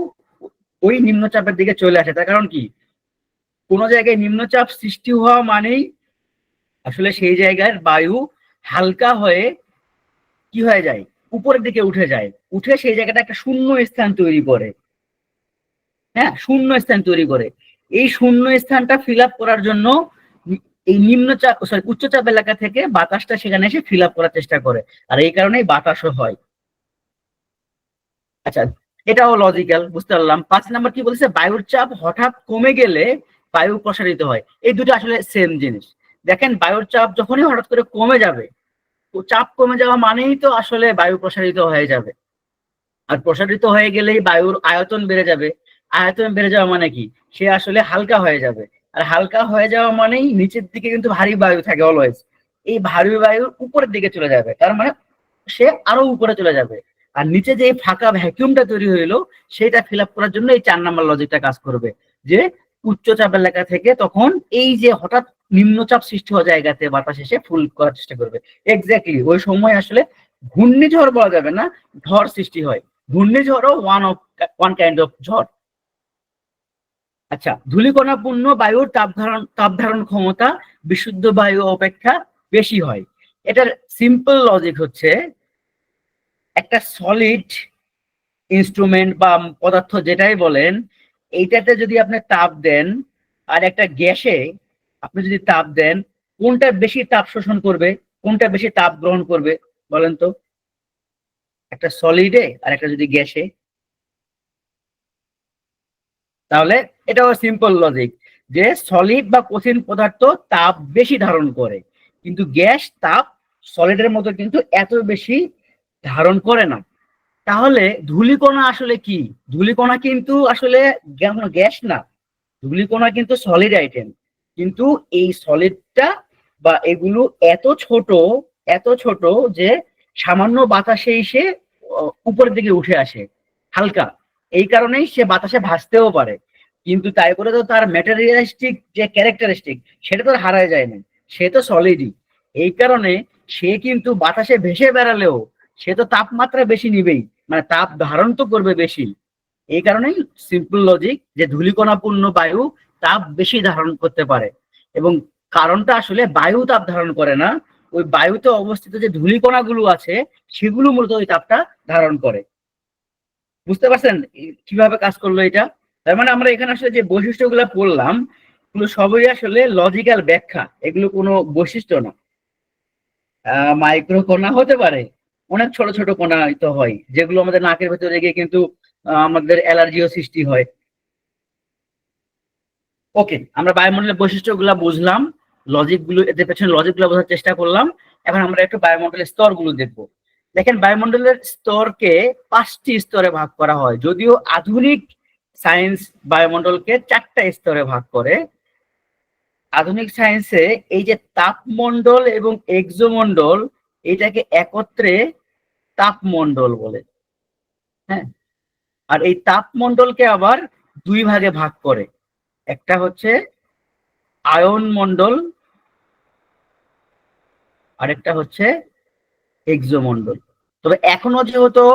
[SPEAKER 1] ওই নিম্নচাপের দিকে চলে আসে। তার কারণ কি, কোন জায়গায় নিম্নচাপ সৃষ্টি হওয়া মানেই আসলে সেই জায়গার বায়ু হালকা হয়ে কি হয়ে যায়, উপরের দিকে উঠে যায়, উঠে সেই জায়গাটা একটা শূন্য স্থান তৈরি করে। হ্যাঁ, শূন্য স্থান তৈরি করে। এই শূন্য স্থানটা ফিল আপ করার জন্য এই নিম্নচাপ সরি উচ্চচাপ এলাকা থেকে বাতাসটা সেখানে এসে ফিল আপ করার চেষ্টা করে, আর এই কারণেই বাতাসও হয়। আচ্ছা, এটাও লজিক্যাল, বুঝতে পারলাম। 5 নম্বর কি বলছে, বায়ুর চাপ হঠাৎ কমে গেলে বায়ু প্রসারিত হয়। এই দুটো আসলে সেম জিনিস। দেখেন বায়ুর চাপ যখনই হঠাৎ করে কমে যাবে, চাপ কমে যাওয়া মানেই তো আসলে বায়ু প্রসারিত হয়ে যাবে, আর প্রসারিত হয়ে গেলেই বায়ুর আয়তন বেড়ে যাবে। আয়তন বেড়ে যাওয়া মানে কি, সে আসলে হালকা হয়ে যাবে, আর হালকা হয়ে যাওয়া মানেই নিচের দিকে কিন্তু ভারী বায়ু থাকে অলওয়েজ, এই ভারী বায়ু উপরের দিকে চলে যাবে, তার মানে সে আরো উপরে চলে যাবে। আর নিচে যে ফাঁকা ভ্যাকিউমটা তৈরি হইলো সেটা ফিল আপ করার জন্য এই 4 নম্বর লজিকটা কাজ করবে, যে উচ্চচাপ এলাকা থেকে তখন এই যে হঠাৎ নিম্নচাপ সৃষ্টি হওয়া জায়গাতে বাতাস এসে ফুল করার চেষ্টা করবে। এক্স্যাক্টলি ওই সময় আসলে ঘূর্ণিঝড় বলা যাবে না, ঝড় সৃষ্টি হয়। ঘূর্ণিঝড়ও ওয়ান কাইন্ড অফ ঝড়। আচ্ছা, ধূলিকণাপূর্ণ বায়ুর তাপ ধারণ ক্ষমতা বিশুদ্ধ বায়ু অপেক্ষা বেশি হয়। এটার সিম্পল লজিক হচ্ছে, একটা সলিড ইনস্ট্রুমেন্ট বা পদার্থ যেটাই বলেন, এইটাতে যদি আপনি তাপ দেন আর একটা গ্যাসে আপনি যদি তাপ দেন, কোনটা বেশি তাপ শোষণ করবে, কোনটা বেশি তাপ গ্রহণ করবে বলেন তো, একটা সলিডে আর একটা যদি গ্যাসে? তাহলে এটাও সিম্পল লজিক, যে সলিড বা কঠিন পদার্থ তাপ বেশি ধারণ করে, কিন্তু গ্যাস তাপ সলিডের মতো কিন্তু এত বেশি ধারণ করে না। তাহলে ধূলিকণা আসলে কি? ধূলিকণা কিন্তু আসলে গ্যাস না, ধূলিকণা কিন্তু সলিড আইটেম, কিন্তু এই সলিডটা বা এগুলো এত ছোট, এত ছোট যে সামান্য বাতাসে এসে উপরের দিকে উঠে আসে, হালকা, এই কারণেই সে বাতাসে ভাসতেও পারে। কিন্তু তাই বলে তো তার ম্যাটেরিয়ালিস্টিক যে ক্যারেক্টারিস্টিক সেটা তো হারায় যায় না, সে তো সলিডই। এই কারণে সে কিন্তু বাতাসে ভেসে বেড়ালেও সে তো তাপমাত্রা বেশি নিবেই, মানে তাপ ধারণ তো করবে বেশি। এই কারণেই সিম্পল লজিক যে ধূলিকণাপূর্ণ বায়ু তাপ বেশি ধারণ করতে পারে, এবং কারণটা আসলে বায়ু তাপ ধারণ করে না, ওই বায়ুতে অবস্থিত যে ধূলিকণাগুলো আছে সেগুলো মূলত ওই তাপটা ধারণ করে। বুঝতে পারছেন কিভাবে কাজ করলো এটা? তার মানে আমরা এখানে আসলে যে বৈশিষ্ট্যগুলো পড়লাম এগুলো সবই আসলে লজিক্যাল ব্যাখ্যা, এগুলো কোনো বৈশিষ্ট্য না। মাইক্রো কণা হতে পারে, অনেক ছোট ছোট কণা তো হয় যেগুলো আমাদের নাকের ভেতরে গিয়ে কিন্তু আমাদের অ্যালার্জিও সৃষ্টি হয়। ওকে, আমরা বায়ুমণ্ডলের বৈশিষ্ট্যগুলো বুঝলাম, লজিক গুলো এদের পেছনে লজিক গুলো বোঝার চেষ্টা করলাম। এখন আমরা একটু বায়ুমণ্ডলের স্তরগুলো দেখবো। দেখেন, বায়ুমণ্ডলের স্তরকে 5টি স্তরে ভাগ করা হয়, যদিও আধুনিক সায়েন্স বায়ুমণ্ডলকে 4টা স্তরে ভাগ করে। আধুনিক সায়েন্সে এই যে তাপমণ্ডল এবং এক্সোমণ্ডল, এটাকে একত্রে তাপমণ্ডল বলে। হ্যাঁ, আর এই তাপমণ্ডলকে আবার 2 ভাগে ভাগ করে। একটা হচ্ছে আয়ন মণ্ডল, আরেকটা হচ্ছে এক্সোমণ্ডল। তবে এখনো যেহেতু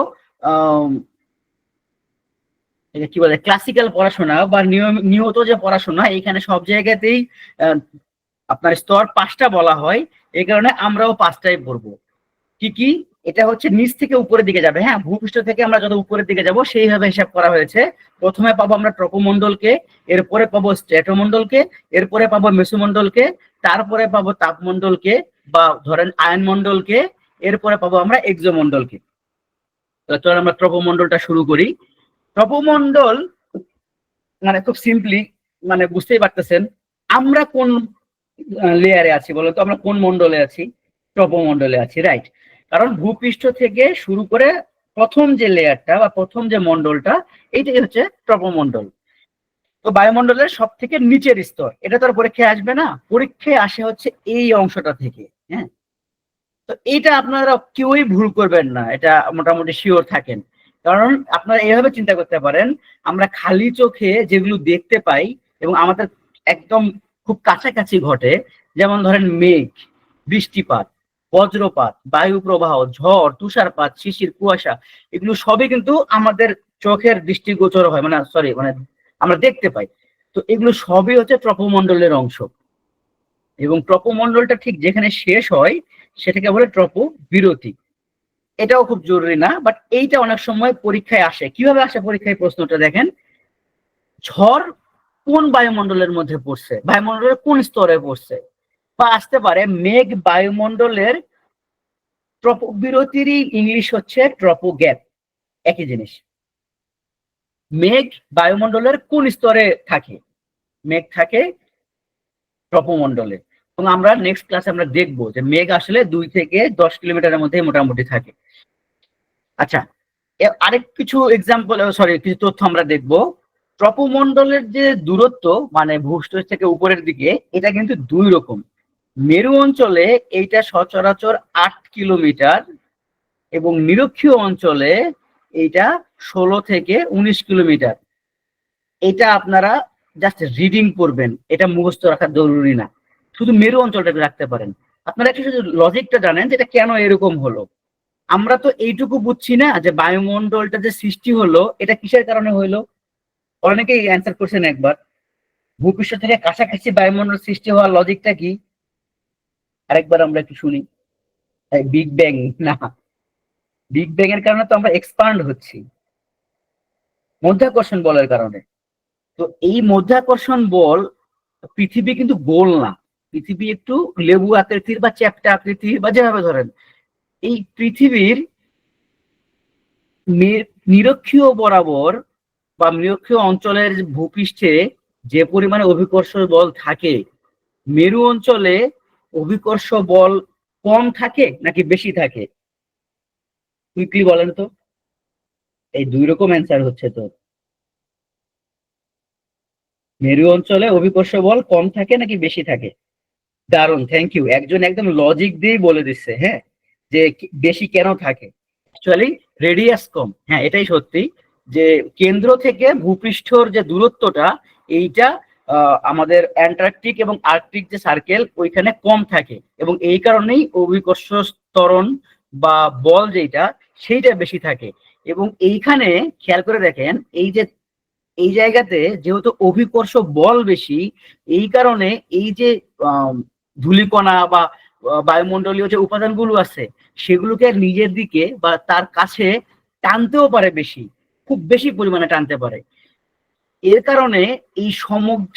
[SPEAKER 1] কি বলে ক্লাসিক্যাল পড়াশোনা বা নিয়মিত যে পড়াশোনা, এখানে সব জায়গাতেই আপনার স্তর 5টা বলা হয়, এই কারণে আমরাও 5টাই পড়বো। কি কি? এটা হচ্ছে নিচ থেকে উপরের দিকে যাবে। হ্যাঁ, ভূপৃষ্ঠ থেকে আমরা যত উপরের দিকে যাব সেইভাবে হিসাব করা হয়েছে। প্রথমে পাবো আমরা ট্রপোমণ্ডলকে, এরপরে পাবো স্ট্র্যাটোমণ্ডলকে, এরপরে পাবো মেসোমণ্ডলকে, তারপরে পাবো তাপমণ্ডলকে বা ধরেন আয়নমণ্ডলকে, এরপরে পাবো আমরা এক্সোমণ্ডলকে। চলো আমরা ট্রপোমণ্ডলটা শুরু করি। ট্রপোমণ্ডল মানে খুব সিম্পলি মানে বুঝতেই পারতেছেন আমরা কোন লেয়ারে আছি বলতো, আমরা কোন মণ্ডলে আছি? ট্রপোমণ্ডলে আছি, রাইট? কারণ ভূপৃষ্ঠ থেকে শুরু করে প্রথম যে লেয়ারটা বা প্রথম যে মণ্ডলটা, এইটাই হচ্ছে ট্রপোমণ্ডল। তো বায়ুমণ্ডলের সব থেকে নিচের স্তর, এটা তো আর পরীক্ষায় আসবে না, পরীক্ষায় আসে হচ্ছে এই অংশটা থেকে। হ্যাঁ, তো এটা আপনারা কেউই ভুল করবেন না, এটা মোটামুটি শিওর থাকেন। কারণ আপনারা এইভাবে চিন্তা করতে পারেন, আমরা খালি চোখে যেগুলো দেখতে পাই এবং আমাদের একদম খুব কাছাকাছি ঘটে, যেমন ধরেন মেঘ, বৃষ্টিপাত, বজ্রপাত, বায়ু প্রবাহ, ঝড়, তুষারপাত, শিশির, কুয়াশা, এগুলো সবই কিন্তু আমাদের চোখের দৃষ্টিগোচর হয়, মানে সরি মানে আমরা দেখতে পাই। তো এগুলো সবই হচ্ছে ট্রপোমণ্ডলের অংশ। এবং ট্রপোমণ্ডলটা ঠিক যেখানে শেষ হয় সেটাকে বলে ট্রপো বিরতি। এটাও খুব জরুরি না, বাট এইটা অনেক সময় পরীক্ষায় আসে। কিভাবে আসে পরীক্ষায়? প্রশ্নটা দেখেন, ঝড় কোন বায়ুমণ্ডলের মধ্যে পড়ছে, বায়ুমণ্ডলের কোন স্তরে পড়ছে? বা আসতে পারে মেঘ বায়ুমণ্ডলের ট্রপো বিরতিরই ইংলিশ হচ্ছে ট্রপো গ্যাপ, একই জিনিস। মেঘ বায়ুমণ্ডলের কোন স্তরে থাকে? মেঘ থাকে ট্রপোমণ্ডলে। এবং আমরা নেক্সট ক্লাসে আমরা দেখবো যে মেঘ আসলে 2 থেকে 10 কিলোমিটারের মধ্যে মোটামুটি থাকে। আচ্ছা, আরেক কিছু এক্সাম্পল, সরি কিছু তথ্য আমরা দেখবো। ট্রপোমণ্ডলের যে দূরত্ব মানে ভূপৃষ্ঠ থেকে উপরের দিকে, এটা কিন্তু 2 রকম। মেরু অঞ্চলে এইটা সচরাচর 8 কিলোমিটার এবং নিরক্ষীয় অঞ্চলে এইটা 16 থেকে 19 কিলোমিটার। এটা আপনারা জাস্ট রিডিং করবেন, এটা মুখস্থ রাখা জরুরি না, শুধু মেরু অঞ্চলটাকে রাখতে পারেন। আপনারা একটু শুধু লজিকটা জানেন যেটা কেন এরকম হলো। আমরা তো এইটুকু বুঝছি না যে বায়ুমণ্ডলটা যে সৃষ্টি হলো এটা কিসের কারণে হইলো। অনেকেই অ্যান্সার করছেন একবার। ভূপৃষ্ঠ থেকে কাছাকাছি বায়ুমণ্ডল সৃষ্টি হওয়ার লজিকটা কি? আরেকবার আমরা একটু শুনি। বিগ ব্যাং না, বিগ ব্যাং এর কারণে তো আমরা এক্সপান্ড হচ্ছি, মধ্যাকর্ষণ বলের কারণে। তো এই মধ্যাকর্ষণ বল, পৃথিবী কিন্তু গোল না, পৃথিবী একটু লেবু আকৃতির বা চ্যাপ্টা আকৃতির বা যেভাবে ধরেন। এই পৃথিবীর নিরক্ষীয় বরাবর বা নিরক্ষীয় অঞ্চলের ভূপৃষ্ঠে যে পরিমাণে অভিকর্ষ বল থাকে, মেরু অঞ্চলে অভিকর্ষ বল কম থাকে নাকি বেশি থাকে? কুইকলি বলেন তো। এই 2 রকম অ্যান্সার হচ্ছে তো। মেরু অঞ্চলে অভিকর্ষ বল কম থাকে নাকি বেশি থাকে? দারুণ, থ্যাংক ইউ, একজন একদম লজিক দিয়েই বলে দিচ্ছে। হ্যাঁ, যে বেশি কেন থাকে। অ্যাকচুয়ালি রেডিয়াস কম, হ্যাঁ এটাই সত্যি, যে কেন্দ্র থেকে ভূপৃষ্ঠর যে দূরত্বটা, এইটা আমাদের অ্যান্টার্কটিক এবং আর্কটিক যে সার্কেল ওইখানে কম থাকে, এবং এই কারণেই অভিকর্ষ ত্বরণ বা বল যেটা সেইটা বেশি থাকে। এবং এইখানে খেয়াল করে দেখেন, এই যে এই জায়গাতে যেহেতু অভিকর্ষ বল বেশি, এই কারণে এই যে ধূলিকণা বা বায়ুমণ্ডলীয় যে উপাদানগুলো আছে সেগুলোকে নিজের দিকে বা তার কাছে টানতেও পারে, বেশি, খুব বেশি পরিমাণে টানতে পারে। এর কারণে এই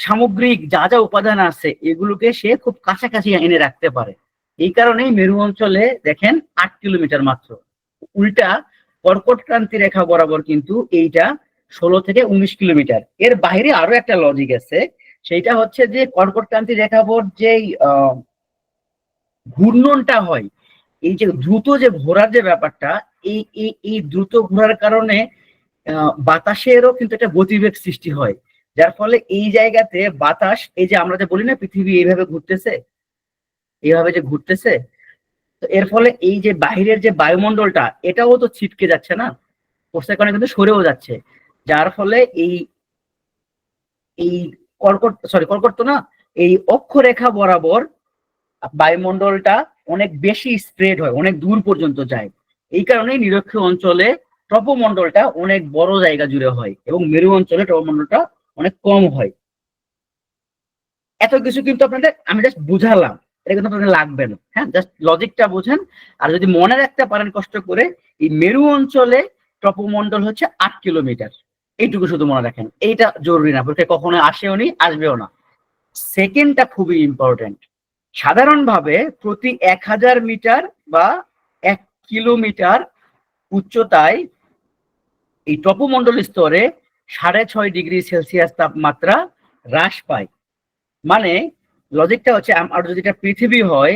[SPEAKER 1] সামগ্রিক যা যা উপাদান আছে এগুলোকে সে খুব কাছাকাছি এনে রাখতে পারে। এই কারণেই মেরু অঞ্চলে দেখেন 8 কিলোমিটার মাত্র। উল্টা কর্কট ক্রান্তি রেখা বরাবর কিন্তু এইটা 16 থেকে 19 কিলোমিটার। এর বাইরে আরো একটা লজিক আছে, সেইটা হচ্ছে যে কর্কটক্রান্তি রেখাবর যে ঘূর্ণনটা হয়, এই যে দ্রুত যে ঘোরার যে ব্যাপারটা, এই দ্রুত ঘোরার কারণে বাতাসেরও কিন্তু একটা গতিবেগ সৃষ্টি হয়, যার ফলে এই জায়গাতে বাতাস, এই যে আমরা যে বলি না পৃথিবী এইভাবে ঘুরতেছে, এইভাবে যে ঘুরতেছে, তো এর ফলে এই যে বাহিরের যে বায়ুমণ্ডলটা এটাও তো ছিটকে যাচ্ছে না, ফোর্সের কারণে কিন্তু সরেও যাচ্ছে, যার ফলে এই এই কর্কট তো না, এই অক্ষরেখা বরাবর বায়ুমণ্ডলটা অনেক বেশি স্প্রেড হয়, অনেক দূর পর্যন্ত যায়। এই কারণেই নিরক্ষীয় অঞ্চলে ট্রপোমণ্ডলটা অনেক বড় জায়গা জুড়ে হয় এবং মেরু অঞ্চলে ট্রপোমণ্ডলটা অনেক কম হয়। এত কিছু কিন্তু আপনাদের আমি জাস্ট বুঝালাম, এটা কিন্তু আপনাদের লাগবে না, হ্যাঁ, জাস্ট লজিকটা বোঝেন। আর যদি মনে রাখতে পারেন কষ্ট করে, এই মেরু অঞ্চলে ট্রপোমণ্ডল হচ্ছে 8 কিলোমিটার, এইটুকু শুধু মনে রাখেন, এইটা জরুরি না, পরীক্ষায় কখনো আসেও নি, আসবেও না। সেকেন্ডটা খুবই ইম্পর্টেন্ট। সাধারণভাবে প্রতি 1000 মিটার বা 1 কিলোমিটার উচ্চতায় এই ট্রপোমণ্ডল স্তরে 6.5 ডিগ্রি সেলসিয়াস তাপমাত্রা হ্রাস পায়। মানে লজিকটা হচ্ছে, আর যদি এটা পৃথিবী হয়,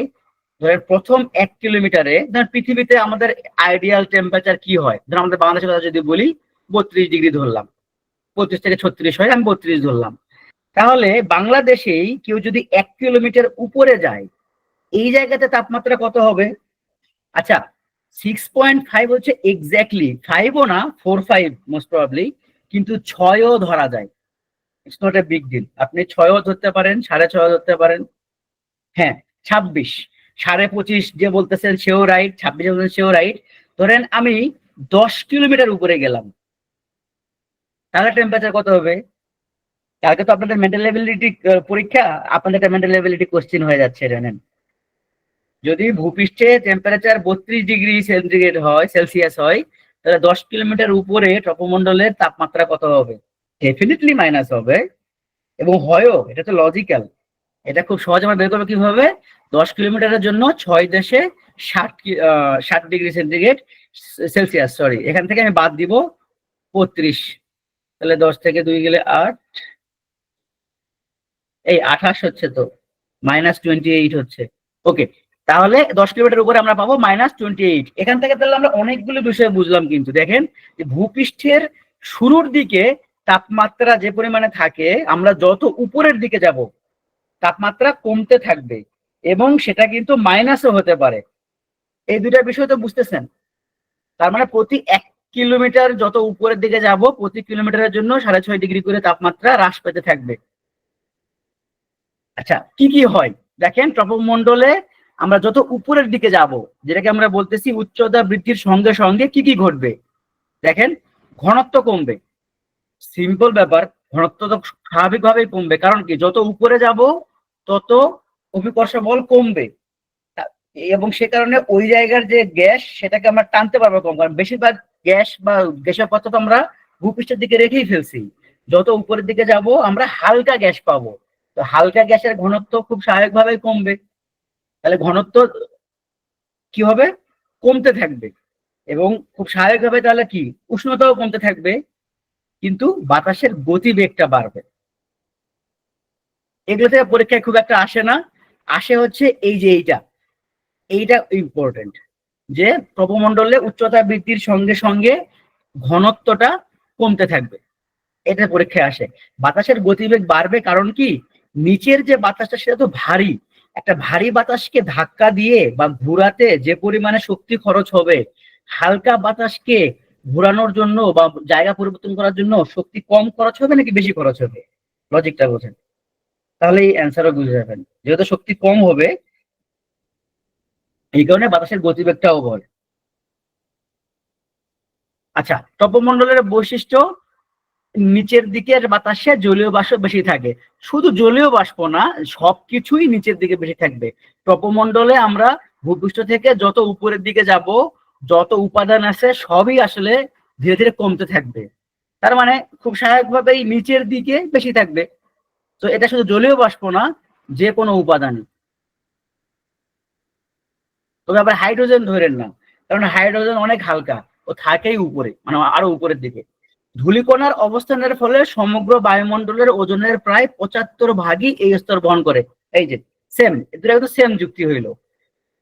[SPEAKER 1] ধরেন প্রথম 1 কিলোমিটারে, ধরেন পৃথিবীতে আমাদের আইডিয়াল টেম্পারেচার কি হয়, ধরেন আমাদের বাংলাদেশের কথা যদি বলি 32 ডিগ্রি ধরলাম, 35 থেকে 36 হয়, আমি 32 ধরলাম। তাহলে বাংলাদেশেই কেউ যদি 1 কিলোমিটার উপরে যায়, এই জায়গাতে তাপমাত্রা কত হবে? আচ্ছা, 6.5 হচ্ছে এক্স্যাক্টলি, 5ও না, 4-5 মোস্ট প্রবাবলি, কিন্তু 6ও ধরা যায়। It's not a big deal, আপনি 6ও ধরতে পারেন, 6.5 ধরতে পারেন, হ্যাঁ 26, 25.5 যে বলতেছেন সেও রাইট, 26 বলতেছেন সেও রাইট। ধরেন আমি 10 কিলোমিটার উপরে গেলাম, তাহলে টেম্পারেচার কত হবে? কালকে তো আপনাদের মেন্টাল এবিলিটি পরীক্ষা, আপনাদের একটা মেন্টাল এবিলিটি কোশ্চেন হয়ে যাচ্ছে, জানেন? যদি ভূপৃষ্ঠে টেম্পারেচার 32 ডিগ্রি সেলসিয়াস হয়, তাহলে 10 কিলোমিটার উপরে ট্রপোমণ্ডলের তাপমাত্রা কত হবে? ডেফিনেটলি মাইনাস হবে, এবং হয়ও, এটা তো লজিক্যাল। এটা খুব সহজে আমরা বের করবো কিভাবে? 10 কিলোমিটারের জন্য 6 দেশে 60 ডিগ্রি সেলসিয়াস, সরি, এখান থেকে আমি বাদ দিব 35, তাহলে 10 থেকে 2 গেলে 8, এই 28 হচ্ছে, তো -28 হচ্ছে। ওকে, তাহলে 10 কিলোমিটার উপরে আমরা পাবো -28। এখান থেকে তাহলে আমরা অনেকগুলো বিষয় বুঝলাম, কিন্তু দেখেন যে ভূপৃষ্ঠের শুরুর দিকে তাপমাত্রা যে পরিমাণে থাকে, আমরা যত উপরের দিকে যাব তাপমাত্রা কমতে থাকবে, এবং সেটা কিন্তু মাইনাসও হতে পারে। এই দুইটা বিষয় তো বুঝতেছেন? তার মানে প্রতি 1 কিলোমিটার যত উপরের দিকে যাব, প্রতি কিলোমিটারের জন্য 6.5 ডিগ্রি করে তাপমাত্রা হ্রাস পেতে থাকবে। আচ্ছা, কি কি হয় দেখেন, ট্রপোমণ্ডলে আমরা যত উপরের দিকে যাব, যেটাকে আমরা বলতেছি উচ্চতা বৃদ্ধির সঙ্গে সঙ্গে কি কি ঘটবে, দেখেন, ঘনত্ব কমবে। সিম্পল ব্যাপার, ঘনত্ব তো স্বাভাবিকভাবেই কমবে, কারণ কি, যত উপরে যাব তত অভিকর্ষ বল কমবে, এবং সে কারণে ওই জায়গার যে গ্যাস সেটাকে আমরা টানতে পারবো কম, কারণ বেশিরভাগ গ্যাস বা গ্যাসের পদার্থ তো আমরা ভূপৃষ্ঠের দিকে রেখেই ফেলছি। যত উপরের দিকে যাব আমরা হালকা গ্যাস পাবো, তো হালকা গ্যাসের ঘনত্ব খুব স্বাভাবিকভাবেই কমবে, তাহলে ঘনত্ব কি হবে? কমতে থাকবে, এবং খুব স্বাভাবিকভাবে তাহলে কি, উষ্ণতাও কমতে থাকবে, কিন্তু বাতাসের গতিবেগটা বাড়বে। এগুলো থেকে পরীক্ষায় খুব একটা আসে না, আসে হচ্ছে এই যে এইটা, এইটা ইম্পর্টেন্ট, যে ট্রপোমণ্ডলে উচ্চতা বৃদ্ধির সঙ্গে সঙ্গে ঘনত্বটা কমতে থাকবে, এটা পরীক্ষায় আসে। বাতাসের গতিবেগ বাড়বে কারণ কি, নিচের যে বাতাসটা সেটা তো ভারী, একটা ভারী বাতাসকে ধাক্কা দিয়ে বা ঘোরাতে যে পরিমাণে শক্তি খরচ হবে, হালকা বাতাসকে ঘোরানোর জন্য বা জায়গা পরিবর্তন করার জন্য শক্তি কম খরচ হবে নাকি বেশি খরচ হবে? লজিকটা বোঝেন, তাহলে এই অ্যান্সারও বুঝে যাবেন, যেহেতু শক্তি কম হবে এই কারণে বাতাসের গতিবেগটাও বড়। আচ্ছা, ট্রপোমণ্ডলের বৈশিষ্ট্য, নিচের দিকের বাতাসে জলীয় বাষ্প বেশি থাকে। শুধু জলীয় বাষ্প না, সবকিছুই নিচের দিকে বেশি থাকবে। ট্রপোমণ্ডলে আমরা ভূপৃষ্ঠ থেকে যত উপরের দিকে যাব, যত উপাদান আছে সবই আসলে ধীরে ধীরে কমতে থাকবে, তার মানে খুব স্বাভাবিকভাবেই নিচের দিকে বেশি থাকবে। তো এটা শুধু জলীয় বাষ্প না, যে কোনো উপাদানই। তবে আবার হাইড্রোজেন ধরেন না, কারণ হাইড্রোজেন অনেক হালকা, ও থাকেই উপরে, মানে আরো উপরের দিকে। ধূলিকণার অবস্থানের ফলে সমগ্র বায়ুমণ্ডলের ওজনের প্রায় 75 ভাগই এই স্তর বহন করে। এই যে সেম, দুটো কিন্তু সেম যুক্তি হইল।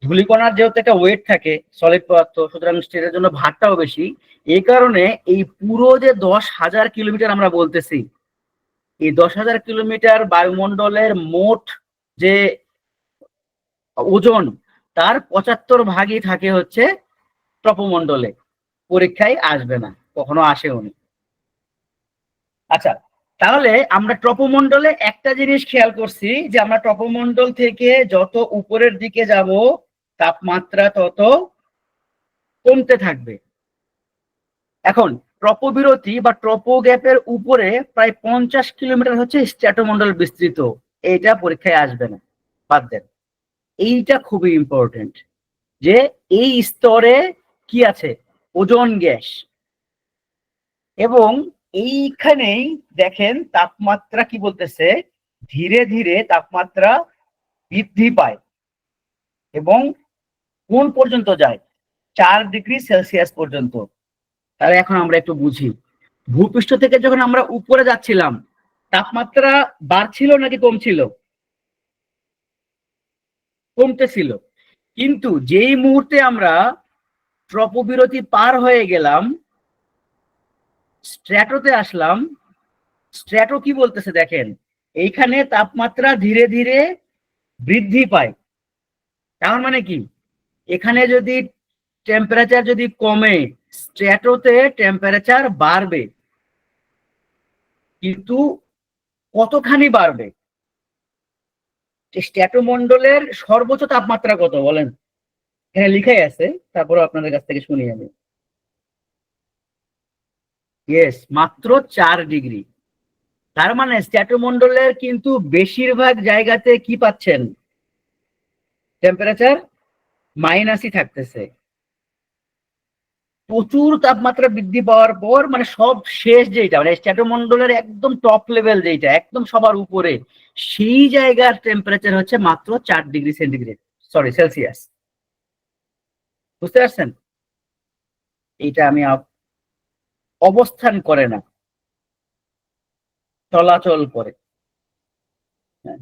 [SPEAKER 1] ধূলিকণার যেহেতু একটা ওয়েট থাকে, সলিড পদার্থ, সুতরাং স্টেটের জন্য ভারটাও বেশি। এই কারণে এই পুরো যে 10,000 কিলোমিটার আমরা বলতেছি, এই 10,000 কিলোমিটার বায়ুমণ্ডলের মোট যে ওজন, তার 75 ভাগই থাকে হচ্ছে ট্রপোমণ্ডলে। পরীক্ষায় আসবে না, কখনো আসেও নি। আচ্ছা, তাহলে আমরা ট্রপোমণ্ডলে একটা জিনিস খেয়াল করছি যে আমরা ট্রপোমণ্ডল থেকে যত উপরের দিকে যাব তাপমাত্রা তত কমতে থাকবে। এখন ট্রপোবিরতি বা ট্রপো গ্যাপের উপরে প্রায় 50 কিলোমিটার হচ্ছে স্ট্র্যাটোমণ্ডল বিস্তৃত। এইটা পরীক্ষায় আসবে না, বাদ দেন। এইটা খুবই ইম্পর্টেন্ট যে এই স্তরে কি আছে, ওজোন গ্যাস। এবং এইখানেই দেখেন তাপমাত্রা কি বলতেছে, ধীরে ধীরে তাপমাত্রা বৃদ্ধি পায় এবং কোন পর্যন্ত যায়, 4 ডিগ্রি সেলসিয়াস পর্যন্ত। তাহলে এখন আমরা একটু বুঝি, ভূপৃষ্ঠ থেকে যখন আমরা উপরে যাচ্ছিলাম তাপমাত্রা বাড়ছিল নাকি কমছিল? কমতেছিল। কিন্তু যেই মুহূর্তে আমরা ট্রপোবিরতি পার হয়ে গেলাম, স্ট্র্যাটোতে আসলাম, স্ট্র্যাটো কি বলতেছে দেখেন, এইখানে তাপমাত্রা ধীরে ধীরে বৃদ্ধি পায়। তার মানে কি, এখানে যদি টেম্পারেচার যদি কমে, স্ট্র্যাটোতে টেম্পারেচার বাড়বে, কিন্তু কতখানি বাড়বে? স্ট্র্যাটোমণ্ডলের সর্বোচ্চ তাপমাত্রা কত বলেন? এখানে লিখাই আছে, তারপরে আপনাদের কাছ থেকে শুনি আমি। ইয়েস, মাত্র 4 ডিগ্রি। তার মানে স্ট্র্যাটোমণ্ডলের কিন্তু বেশিরভাগ জায়গাতে কি পাচ্ছেন, টেম্পারেচার মাইনাসই থাকতেছে। প্রচুর তাপমাত্রা বৃদ্ধি পাওয়ার পর মানে সব শেষ যেটা, মানে স্ট্র্যাটোমণ্ডলের একদম টপ লেভেল যেটা, একদম সবার উপরে, সেই জায়গার টেম্পারেচার হচ্ছে মাত্র 4 ডিগ্রি সেন্টিগ্রেড, সরি সেলসিয়াস। বুঝতে পারছেন? এইটা আমি অবস্থান করে না, চলাচল করে। হ্যাঁ।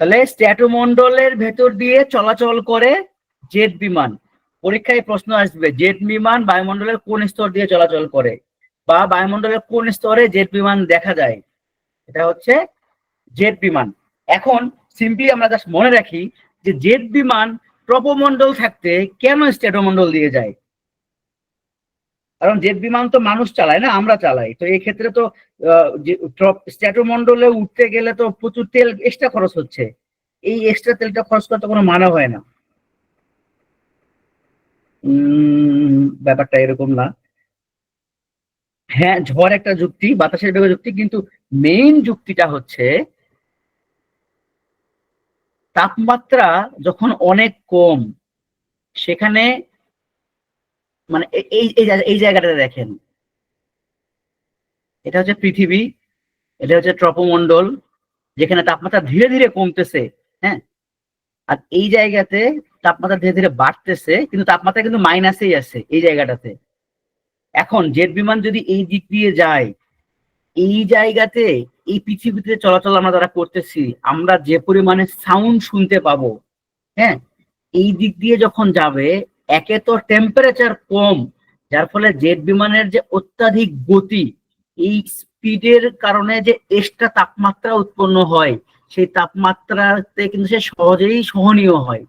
[SPEAKER 1] তাহলে স্ট্র্যাটোমণ্ডলের ভেতর দিয়ে চলাচল করে জেট বিমান। পরীক্ষায় প্রশ্ন আসবে, জেট বিমান বায়ুমণ্ডলের কোন স্তর দিয়ে চলাচল করে, বা বায়ুমণ্ডলের কোন স্তরে জেট বিমান দেখা যায়? এটা হচ্ছে জেট বিমান। এখন সিম্পলি আমরা জাস্ট মনে রাখি যে জেট বিমান ট্রপোমণ্ডল থাকতে কেন স্ট্র্যাটোমণ্ডল দিয়ে যায়। কারণ জেট বিমান তো মানুষ চালায় না, আমরা চালাই। তো এই ক্ষেত্রে তো স্ট্র্যাটোমণ্ডলে উঠতে গেলে তো প্রচুর তেল এক্সট্রা খরচ হচ্ছে। এই এক্সট্রা তেলটা খরচ করতে কোনো মানে হয় না। ব্যাপারটা এরকম না। হ্যাঁ, ঝড় একটা যুক্তি, বাতাসের বেগ যুক্তি, কিন্তু মেইন যুক্তিটা হচ্ছে তাপমাত্রা যখন অনেক কম, সেখানে মানে এই জায়গাটাতে দেখেন, এটা হচ্ছে পৃথিবী, এটা হচ্ছে ট্রপোমণ্ডল, যেখানে তাপমাত্রা ধীরে ধীরে কমতেছে। হ্যাঁ, আর এই জায়গাতে তাপমাত্রা ধীরে ধীরে বাড়তেছে, কিন্তু তাপমাত্রা কিন্তু মাইনাসেই আছে এই জায়গাটাতে। এখন জেট বিমান যদি এই দিক দিয়ে যায়, এই জায়গাতে, এই পৃথিবীতে চলাচল আমরা যারা করতেছি, আমরা যে পরিমাণে সাউন্ড শুনতে পাবো, হ্যাঁ, এই দিক দিয়ে যখন যাবে, একে তো টেম্পারেচার কম, যার ফলে জেট বিমানের যে অত্যাধিক গতি, এই স্পিডের কারণে যে এক্সট্রা তাপমাত্রা উৎপন্ন হয়, সেই তাপমাত্রাতে কিন্তু সে সহজেই সহনীয় হয়।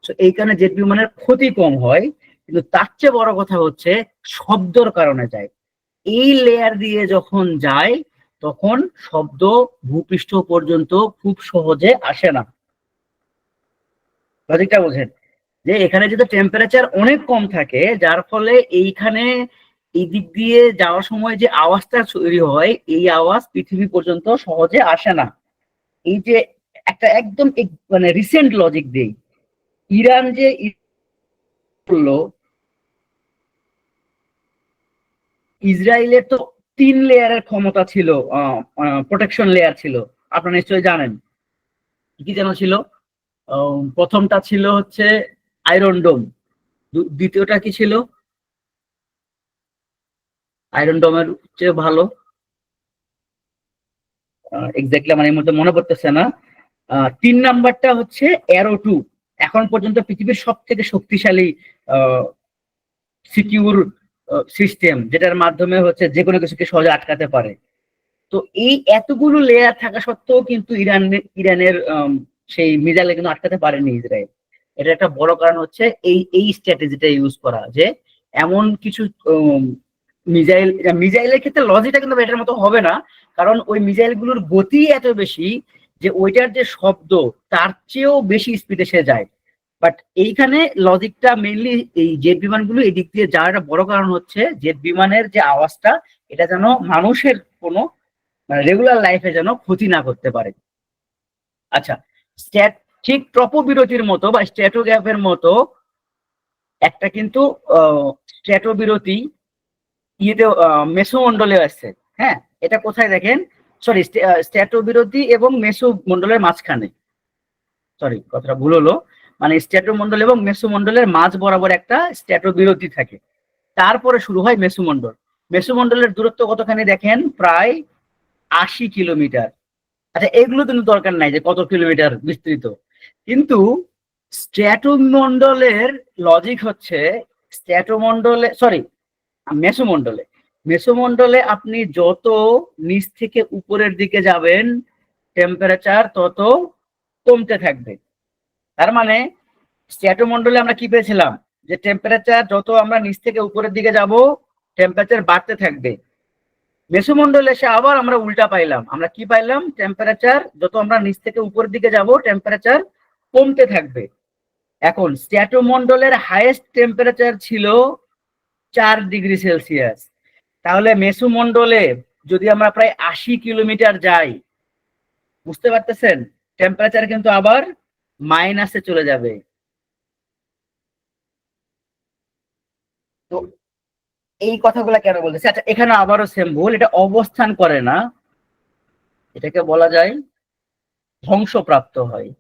[SPEAKER 1] তো এই কারণে জেট বিমানের ক্ষতি কম হয়। কিন্তু তার চেয়ে বড় কথা হচ্ছে শব্দর কারণে যায়। এই লেয়ার দিয়ে যখন যায়, তখন শব্দ ভূপৃষ্ঠ পর্যন্ত খুব সহজে আসে না। লজিকটা বোঝেন, যে এখানে যদি টেম্পারেচার অনেক কম থাকে, যার ফলে এইখানে এই দিক দিয়ে যাওয়ার সময় যে আওয়াজটা তৈরি হয়, এই আওয়াজ পৃথিবী পর্যন্ত সহজে আসে না। এই যে একটা একদম মানে রিসেন্ট লজিক দেই, ইরান যে করলো, ইসরায়েলের তো 3 লেয়ারের ক্ষমতা ছিল, প্রোটেকশন লেয়ার ছিল, আপনারা নিশ্চয়ই জানেন। কি যেন ছিল? প্রথমটা ছিল হচ্ছে আয়রন ডোম, দ্বিতীয়টা কি ছিল? আয়রন ডোমের চেয়ে ভালো। এক্স্যাক্টলি আমার এই মুহূর্তে মনে পড়তেছে না। 3 নাম্বারটা হচ্ছে অ্যারো 2, এখন পর্যন্ত পৃথিবীর সব থেকে শক্তিশালী সিকিউর সিস্টেম, যেটার মাধ্যমে হচ্ছে যে কোনো কিছুকে সহজে আটকাতে পারে। তো এই এতগুলো লেয়ার থাকা সত্ত্বেও কিন্তু ইরানের সেই মিসাইলে কিন্তু আটকাতে পারেনি ইসরায়েল। এটা একটা বড় কারণ হচ্ছে এই স্ট্র্যাটেজিটা ইউজ করা, যে এমন কিছু মিসাইল, মিসাইলের ক্ষেত্রে লজিকটা কিন্তু এটার মতো হবে না, কারণ ওই মিসাইল গুলোর গতি এত বেশি যে ওইটার যে শব্দ তার চেয়েও বেশি স্পিডে সে যায়। বাট এইখানে লজিকটা মেইনলি এই জেট বিমানগুলো এই দিক দিয়ে যাওয়ার একটা বড় কারণ হচ্ছে জেট বিমানের যে আওয়াজটা, এটা যেন মানুষের কোনো রেগুলার লাইফে যেন ক্ষতি না করতে পারে। আচ্ছা, ঠিক ট্রপোবিরতির মতো বা স্ট্র্যাটোগ্যাপের মতো একটা কিন্তু স্ট্র্যাটোবিরতি ইয়েতে মেসোমন্ডলে আছে। হ্যাঁ, এটা কোথায় দেখেন, সরি, স্ট্র্যাটোবিরতি এবং মেসোমন্ডলের মাঝখানে, সরি কথাটা ভুল হলো, মানে স্ট্র্যাটোমন্ডল এবং মেসোমন্ডলের মাঝ বরাবর একটা স্ট্র্যাটোবিরতি থাকে, তারপরে শুরু হয় মেসোমন্ডল। মেসোমন্ডলের দূরত্ব কতখানি দেখেন, প্রায় 80 কিলোমিটার। আচ্ছা, এগুলো কিন্তু দরকার নাই যে কত কিলোমিটার বিস্তৃত, কিন্তু স্ট্র্যাটোমন্ডলের লজিক হচ্ছে, স্ট্র্যাটোমন্ডলে সরি মেসোমন্ডলে মেসোমন্ডলে আপনি যত নিচ থেকে উপরের দিকে যাবেন টেম্পারেচার তত কমতে থাকবে। তার মানে স্ট্র্যাটোমন্ডলে আমরা কি পেয়েছিলাম, যে টেম্পারেচার যত আমরা নিচ থেকে উপরের দিকে যাব টেম্পারেচার বাড়তে থাকবে। মেসোমন্ডলে এসে আবার আমরা উল্টা পাইলাম, আমরা কি পাইলাম, টেম্পারেচার যত আমরা নিচ থেকে উপরের দিকে যাব টেম্পারেচার কমতে থাকবে। এখন স্ট্র্যাটোমন্ডলের হাইয়েস্ট টেম্পারেচার ছিল 4 ডিগ্রি সেলসিয়াস, তাহলে মেসোমন্ডলে যদি আমরা প্রায় 80 কিলোমিটার যাই, বুঝতে পারতেছেন, টেম্পারেচার কিন্তু আবার মাইনাসে চলে যাবে। তো এই কথাগুলো কেন বলতেছে, আচ্ছা এখানে আবারও সেম ভুল, এটা অবস্থান করে না, এটাকে বলা যায় ধ্বংসপ্রাপ্ত হয়।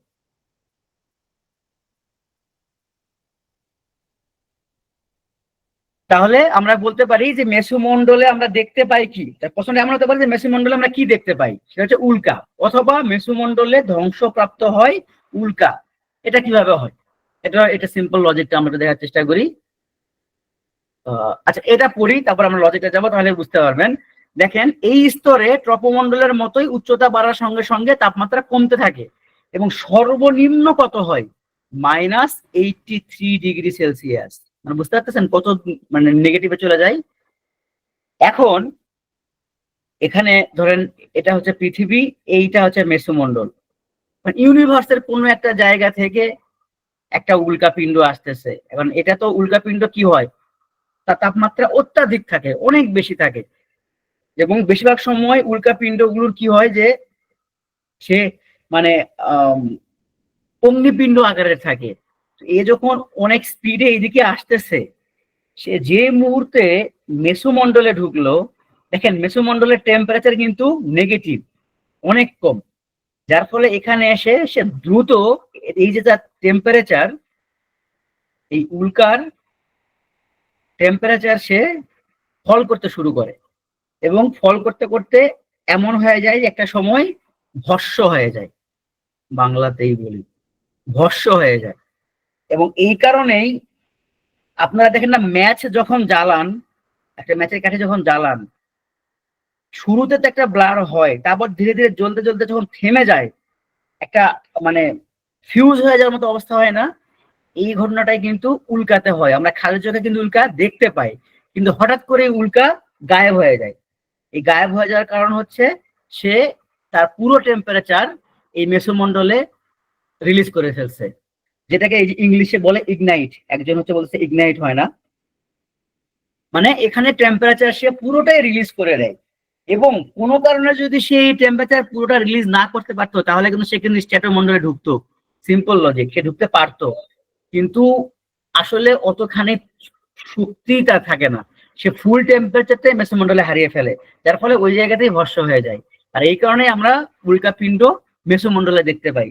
[SPEAKER 1] তাহলে আমরা বলতে পারি যে মেসোমন্ডলে আমরা দেখতে পাই কি, তার প্রশ্নটা এমন হতে পারে যে মেসোমন্ডলে আমরা কি দেখতে পাই, সেটা হচ্ছে উল্কা, অথবা মেসোমন্ডলে ধ্বংসপ্রাপ্ত হয় উল্কা। এটা কিভাবে হয়, এটা সিম্পল লজিকটা আমরা দেখার চেষ্টা করি। আচ্ছা, এটা পড়ি তারপর আমরা লজিকটা যাবো, তাহলে বুঝতে পারবেন। দেখেন, এই স্তরে ট্রপোমন্ডলের মতোই উচ্চতা বাড়ার সঙ্গে সঙ্গে তাপমাত্রা কমতে থাকে এবং সর্বনিম্ন কত হয়, -83 ডিগ্রি সেলসিয়াস। মানে বুঝতে পারতেছেন কত মানে নেগেটিভে চলে যায়। এখন এখানে ধরেন এটা হচ্ছে পৃথিবী, এইটা হচ্ছে মেসোমন্ডল, মানে ইউনিভার্সের কোনো একটা জায়গা থেকে একটা উল্কাপিণ্ড আসতেছে। এখন এটা তো উল্কাপিণ্ড কি হয়, তার তাপমাত্রা অত্যাধিক থাকে, অনেক বেশি থাকে, এবং বেশিরভাগ সময় উল্কাপিণ্ড গুলোর কি হয় যে সে মানে অগ্নিপিণ্ড আকারের থাকে। এ যখন অনেক স্পিডে এদিকে আসতেছে, সে যে মুহূর্তে মেসোমন্ডলে ঢুকলো, দেখেন মেসোমন্ডলের টেম্পারেচার কিন্তু নেগেটিভ, অনেক কম, যার ফলে এখানে এসে সে দ্রুত এই যে তার টেম্পারেচার, এই উল্কার টেম্পারেচার সে ফল করতে শুরু করে, এবং ফল করতে করতে এমন হয়ে যায় যে একটা সময় ভস্ম হয়ে যায়, বাংলাতেই বলি ভস্ম হয়ে যায়। এবং এই কারণেই আপনারা দেখেন না, ম্যাচ যখন জ্বালান, একটা ম্যাচের কাঠে যখন জ্বালান, শুরুতে তো একটা ব্লার হয়, তারপর ধীরে ধীরে জ্বলতে জ্বলতে যখন থেমে যায়, একটা মানে ফিউজ হয়ে যাওয়ার মতো অবস্থা হয় না, এই ঘটনাটাই কিন্তু উল্কাতে হয়। আমরা খালি চোখে কিন্তু উল্কা দেখতে পাই, কিন্তু হঠাৎ করে উল্কা গায়েব হয়ে যায়। এই গায়েব হয়ে যাওয়ার কারণ হচ্ছে সে তার পুরো টেম্পারেচার এই মেসোমন্ডলে রিলিজ করে ফেলছে, যেটাকে ইংলিশে বলে ইগনাইট। একজন হচ্ছে বলছে ইগনাইট হয় না, মানে এখানে টেম্পারেচার সে পুরোটাই রিলিজ করে দেয়। এবং কোনো কারণে যদি সে এই টেম্পারেচার পুরোটা রিলিজ না করতে পারতো, তাহলে কিন্তু সে কিন্তু স্ট্র্যাটোমন্ডলে ঢুকতো, সিম্পল লজিক, সে ঢুকতে পারতো, কিন্তু আসলে অতখানি শক্তি তার থাকে না, সে ফুল টেম্পারেচারটাই মেসোমন্ডলে হারিয়ে ফেলে, যার ফলে ওই জায়গাতেই ভস্ম হয়ে যায়। আর এই কারণে আমরা উল্কাপিণ্ড মেসোমন্ডলে দেখতে পাই।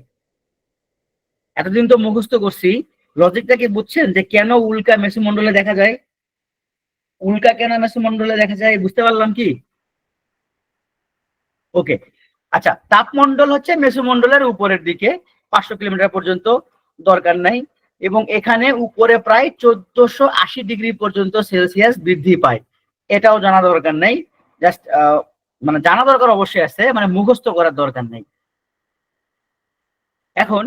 [SPEAKER 1] এতদিন তো মুখস্থ করছি, লজিকটা কি বুঝছেন যে কেন উল্কা মেসোমন্ডলে দেখা যায়? উল্কা কেন মেসোমন্ডলে দেখা যায় বুঝতে পারলাম কি? ওকে, আচ্ছা, তাপমন্ডল হচ্ছে মেসোমন্ডলের উপরের দিকে 500 কিলোমিটার পর্যন্ত, দরকার নাই। এবং এখানে উপরে প্রায় 1480 ডিগ্রি পর্যন্ত সেলসিয়াস বৃদ্ধি পায়, এটাও জানা দরকার নাই। জাস্ট মানে জানা দরকার অবশ্যই আছে, মানে মুখস্থ করার দরকার নাই। এখন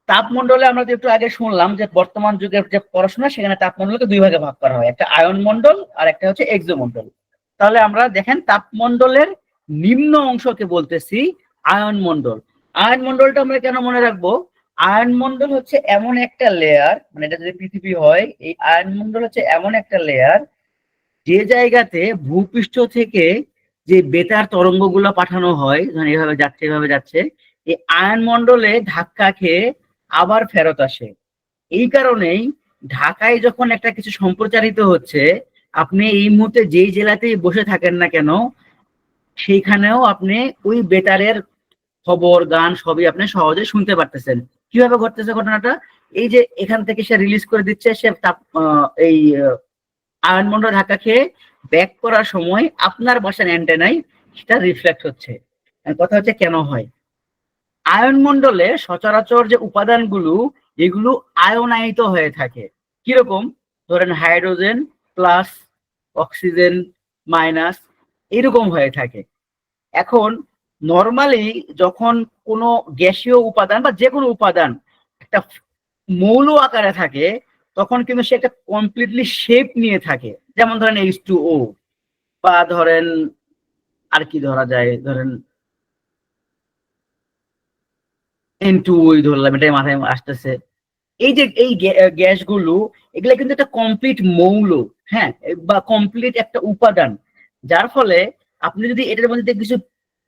[SPEAKER 1] তাপমন্ডলে আমরা একটু আগে শুনলাম যে বর্তমান যুগের যে পড়াশোনা, সেখানে তাপমন্ডলকে দুই ভাগে ভাগ করা হয়, একটা আয়ন মন্ডল আর একটা হচ্ছে এক্সোমন্ডল। তাহলে আমরা দেখেন তাপমন্ডলের নিম্ন অংশকে বলতেছি আয়ন মন্ডল। আয়ন মন্ডলটা আমরা কেন মনে রাখবো? আয়ন মন্ডল হচ্ছে এমন একটা লেয়ার, মানে এটা যদি পৃথিবী হয়, এই আয়ন মন্ডল হচ্ছে এমন একটা লেয়ার যে জায়গাতে ভূপৃষ্ঠ থেকে যে বেতার তরঙ্গগুলো পাঠানো হয়, ধরেন এভাবে যাচ্ছে এভাবে যাচ্ছে, এই আয়ন মন্ডলে ধাক্কা খেয়ে আবার ফেরত আসে। এই কারণেই ঢাকায় যখন একটা কিছু সম্প্রচারিত হচ্ছে, আপনি এই মুহূর্তে যেই জেলাতেই বসে থাকেন না কেন, সেইখানেও আপনি ওই বেতারের খবর গান সবই আপনি সহজে শুনতে পারতেছেন। কিভাবে ঘটতেছে ঘটনাটা? এই যে এখান থেকে সে রিলিজ করে দিচ্ছে, সে এই আয়নমন্ডল ধাক্কা খেয়ে ব্যাক করার সময় আপনার বাসার অ্যান্টেনায় সেটা রিফ্লেক্ট হচ্ছে। কথা হচ্ছে কেন হয়? আয়নমন্ডলে সচরাচর যে উপাদানগুলো, এগুলো আয়নায়িত হয়ে থাকে। কিরকম? ধরেন হাইড্রোজেন প্লাস, অক্সিজেন মাইনাস, এরকম হয়ে থাকে। এখন নর্মালি যখন কোনো গ্যাসীয় উপাদান বা যে কোনো উপাদান একটা মৌল আকারে থাকে, তখন কিন্তু সে একটা কমপ্লিটলি শেপ নিয়ে থাকে। যেমন ধরেন H2O, বা ধরেন আর কি ধরা যায়, ধরেন N2 ধরলাম, এটাই মাথায় আসতেছে। এই যে এই গ্যাসগুলো, এগুলা কিন্তু একটা কমপ্লিট মৌল, হ্যাঁ, বা কমপ্লিট একটা উপাদান। যার ফলে আপনি যদি এটার মধ্যে কিছু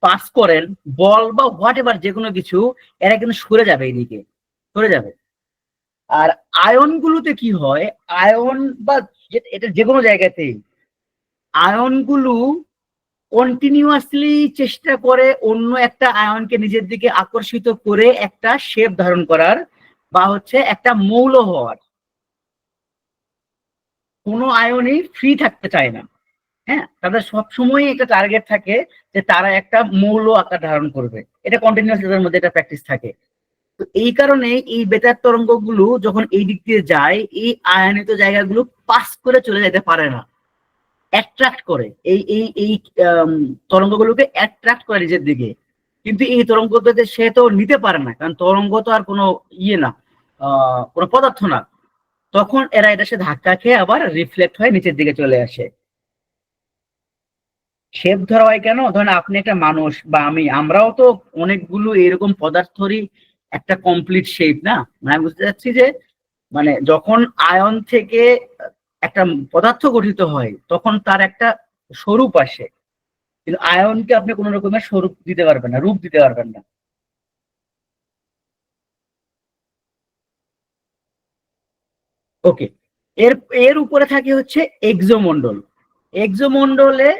[SPEAKER 1] পাস করেন, বল বা হোয়াট এভার যে কোনো কিছু, এরা কিন্তু সরে যাবে, এইদিকে সরে যাবে। আর আয়ন গুলোতে কি হয়, আয়ন বা এটা যে কোনো জায়গাতেই আয়ন গুলো কন্টিনিউয়াসলি চেষ্টা করে অন্য একটা আয়নকে নিজের দিকে আকর্ষিত করে একটা শেপ ধারণ করার, বা হচ্ছে একটা মৌল হওয়ার। কোনো আয়নই ফ্রি থাকতে চায় না। হ্যাঁ, তাদের সবসময় একটা টার্গেট থাকে যে তারা একটা মৌল আকার ধারণ করবে। এটা কন্টিনিউয়াস এদের মধ্যে একটা প্র্যাকটিস থাকে। তো এই কারণে এই বেতার তরঙ্গগুলো যখন এই দিক দিয়ে যায়, এই আয়নিত জায়গাগুলো পাস করে চলে যেতে পারে না, অ্যাট্রাক্ট করে। এই এই এই তরঙ্গগুলোকে অ্যাট্রাক্ট করে নিজের দিকে। কিন্তু এই তরঙ্গতে সে তো নিতে পারে না, কারণ তরঙ্গ তো আর কোনো ইয়ে না, কোনো পদার্থ না। তখন এরা এটা সে ধাক্কা খেয়ে আবার রিফ্লেক্ট হয়ে নিচের দিকে চলে আসে। শেপ ধরা হয় কেন? ধরেন আপনি একটা মানুষ বা আমরাও তো অনেকগুলো এরকম পদার্থরই একটা কমপ্লিট শেপ না। মানে আমি বুঝতে চাচ্ছি যে, মানে যখন আয়ন থেকে একটা পদার্থ গঠিত হয়, তখন তার একটা স্বরূপ আসে। কিন্তু আয়নকে আপনি কোন রকমের স্বরূপ দিতে পারবেন না, রূপ দিতে পারবেন না। ওকে, এর এর উপরে থাকে হচ্ছে এক্সোমন্ডল। এক্সোমন্ডলে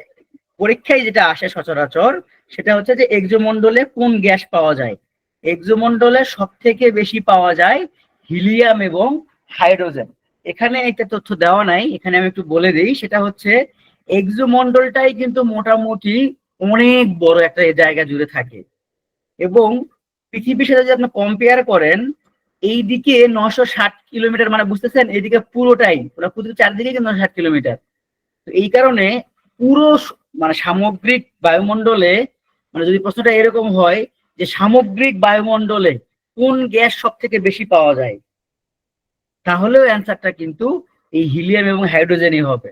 [SPEAKER 1] পরীক্ষায় যেটা আসে সচরাচর, সেটা হচ্ছে যে এক্সোমন্ডলে কোন গ্যাস পাওয়া যায়। এক্সোমন্ডলে সব থেকে বেশি পাওয়া যায় হিলিয়াম এবং হাইড্রোজেন। এখানে একটা তথ্য দেওয়া নাই, এখানে আমি একটু বলে দিই। সেটা হচ্ছে এক্সোমন্ডলটাই কিন্তু মোটামুটি অনেক বড় একটা জায়গা জুড়ে থাকে। এবং পৃথিবীর সাথে যদি আপনি কম্পেয়ার করেন, এইদিকে 960 কিলোমিটার, মানে বুঝতেছেন, এইদিকে পুরোটাই পুরো পৃথিবীর চারদিকে কিন্তু 960 কিলোমিটার। তো এই কারণে পুরো মানে সামগ্রিক বায়ুমণ্ডলে, মানে যদি প্রশ্নটা এরকম হয় যে সামগ্রিক বায়ুমণ্ডলে কোন গ্যাস সব থেকে বেশি পাওয়া যায়, তাহলেও অ্যান্সারটা কিন্তু এই হিলিয়াম এবং হাইড্রোজেনই হবে।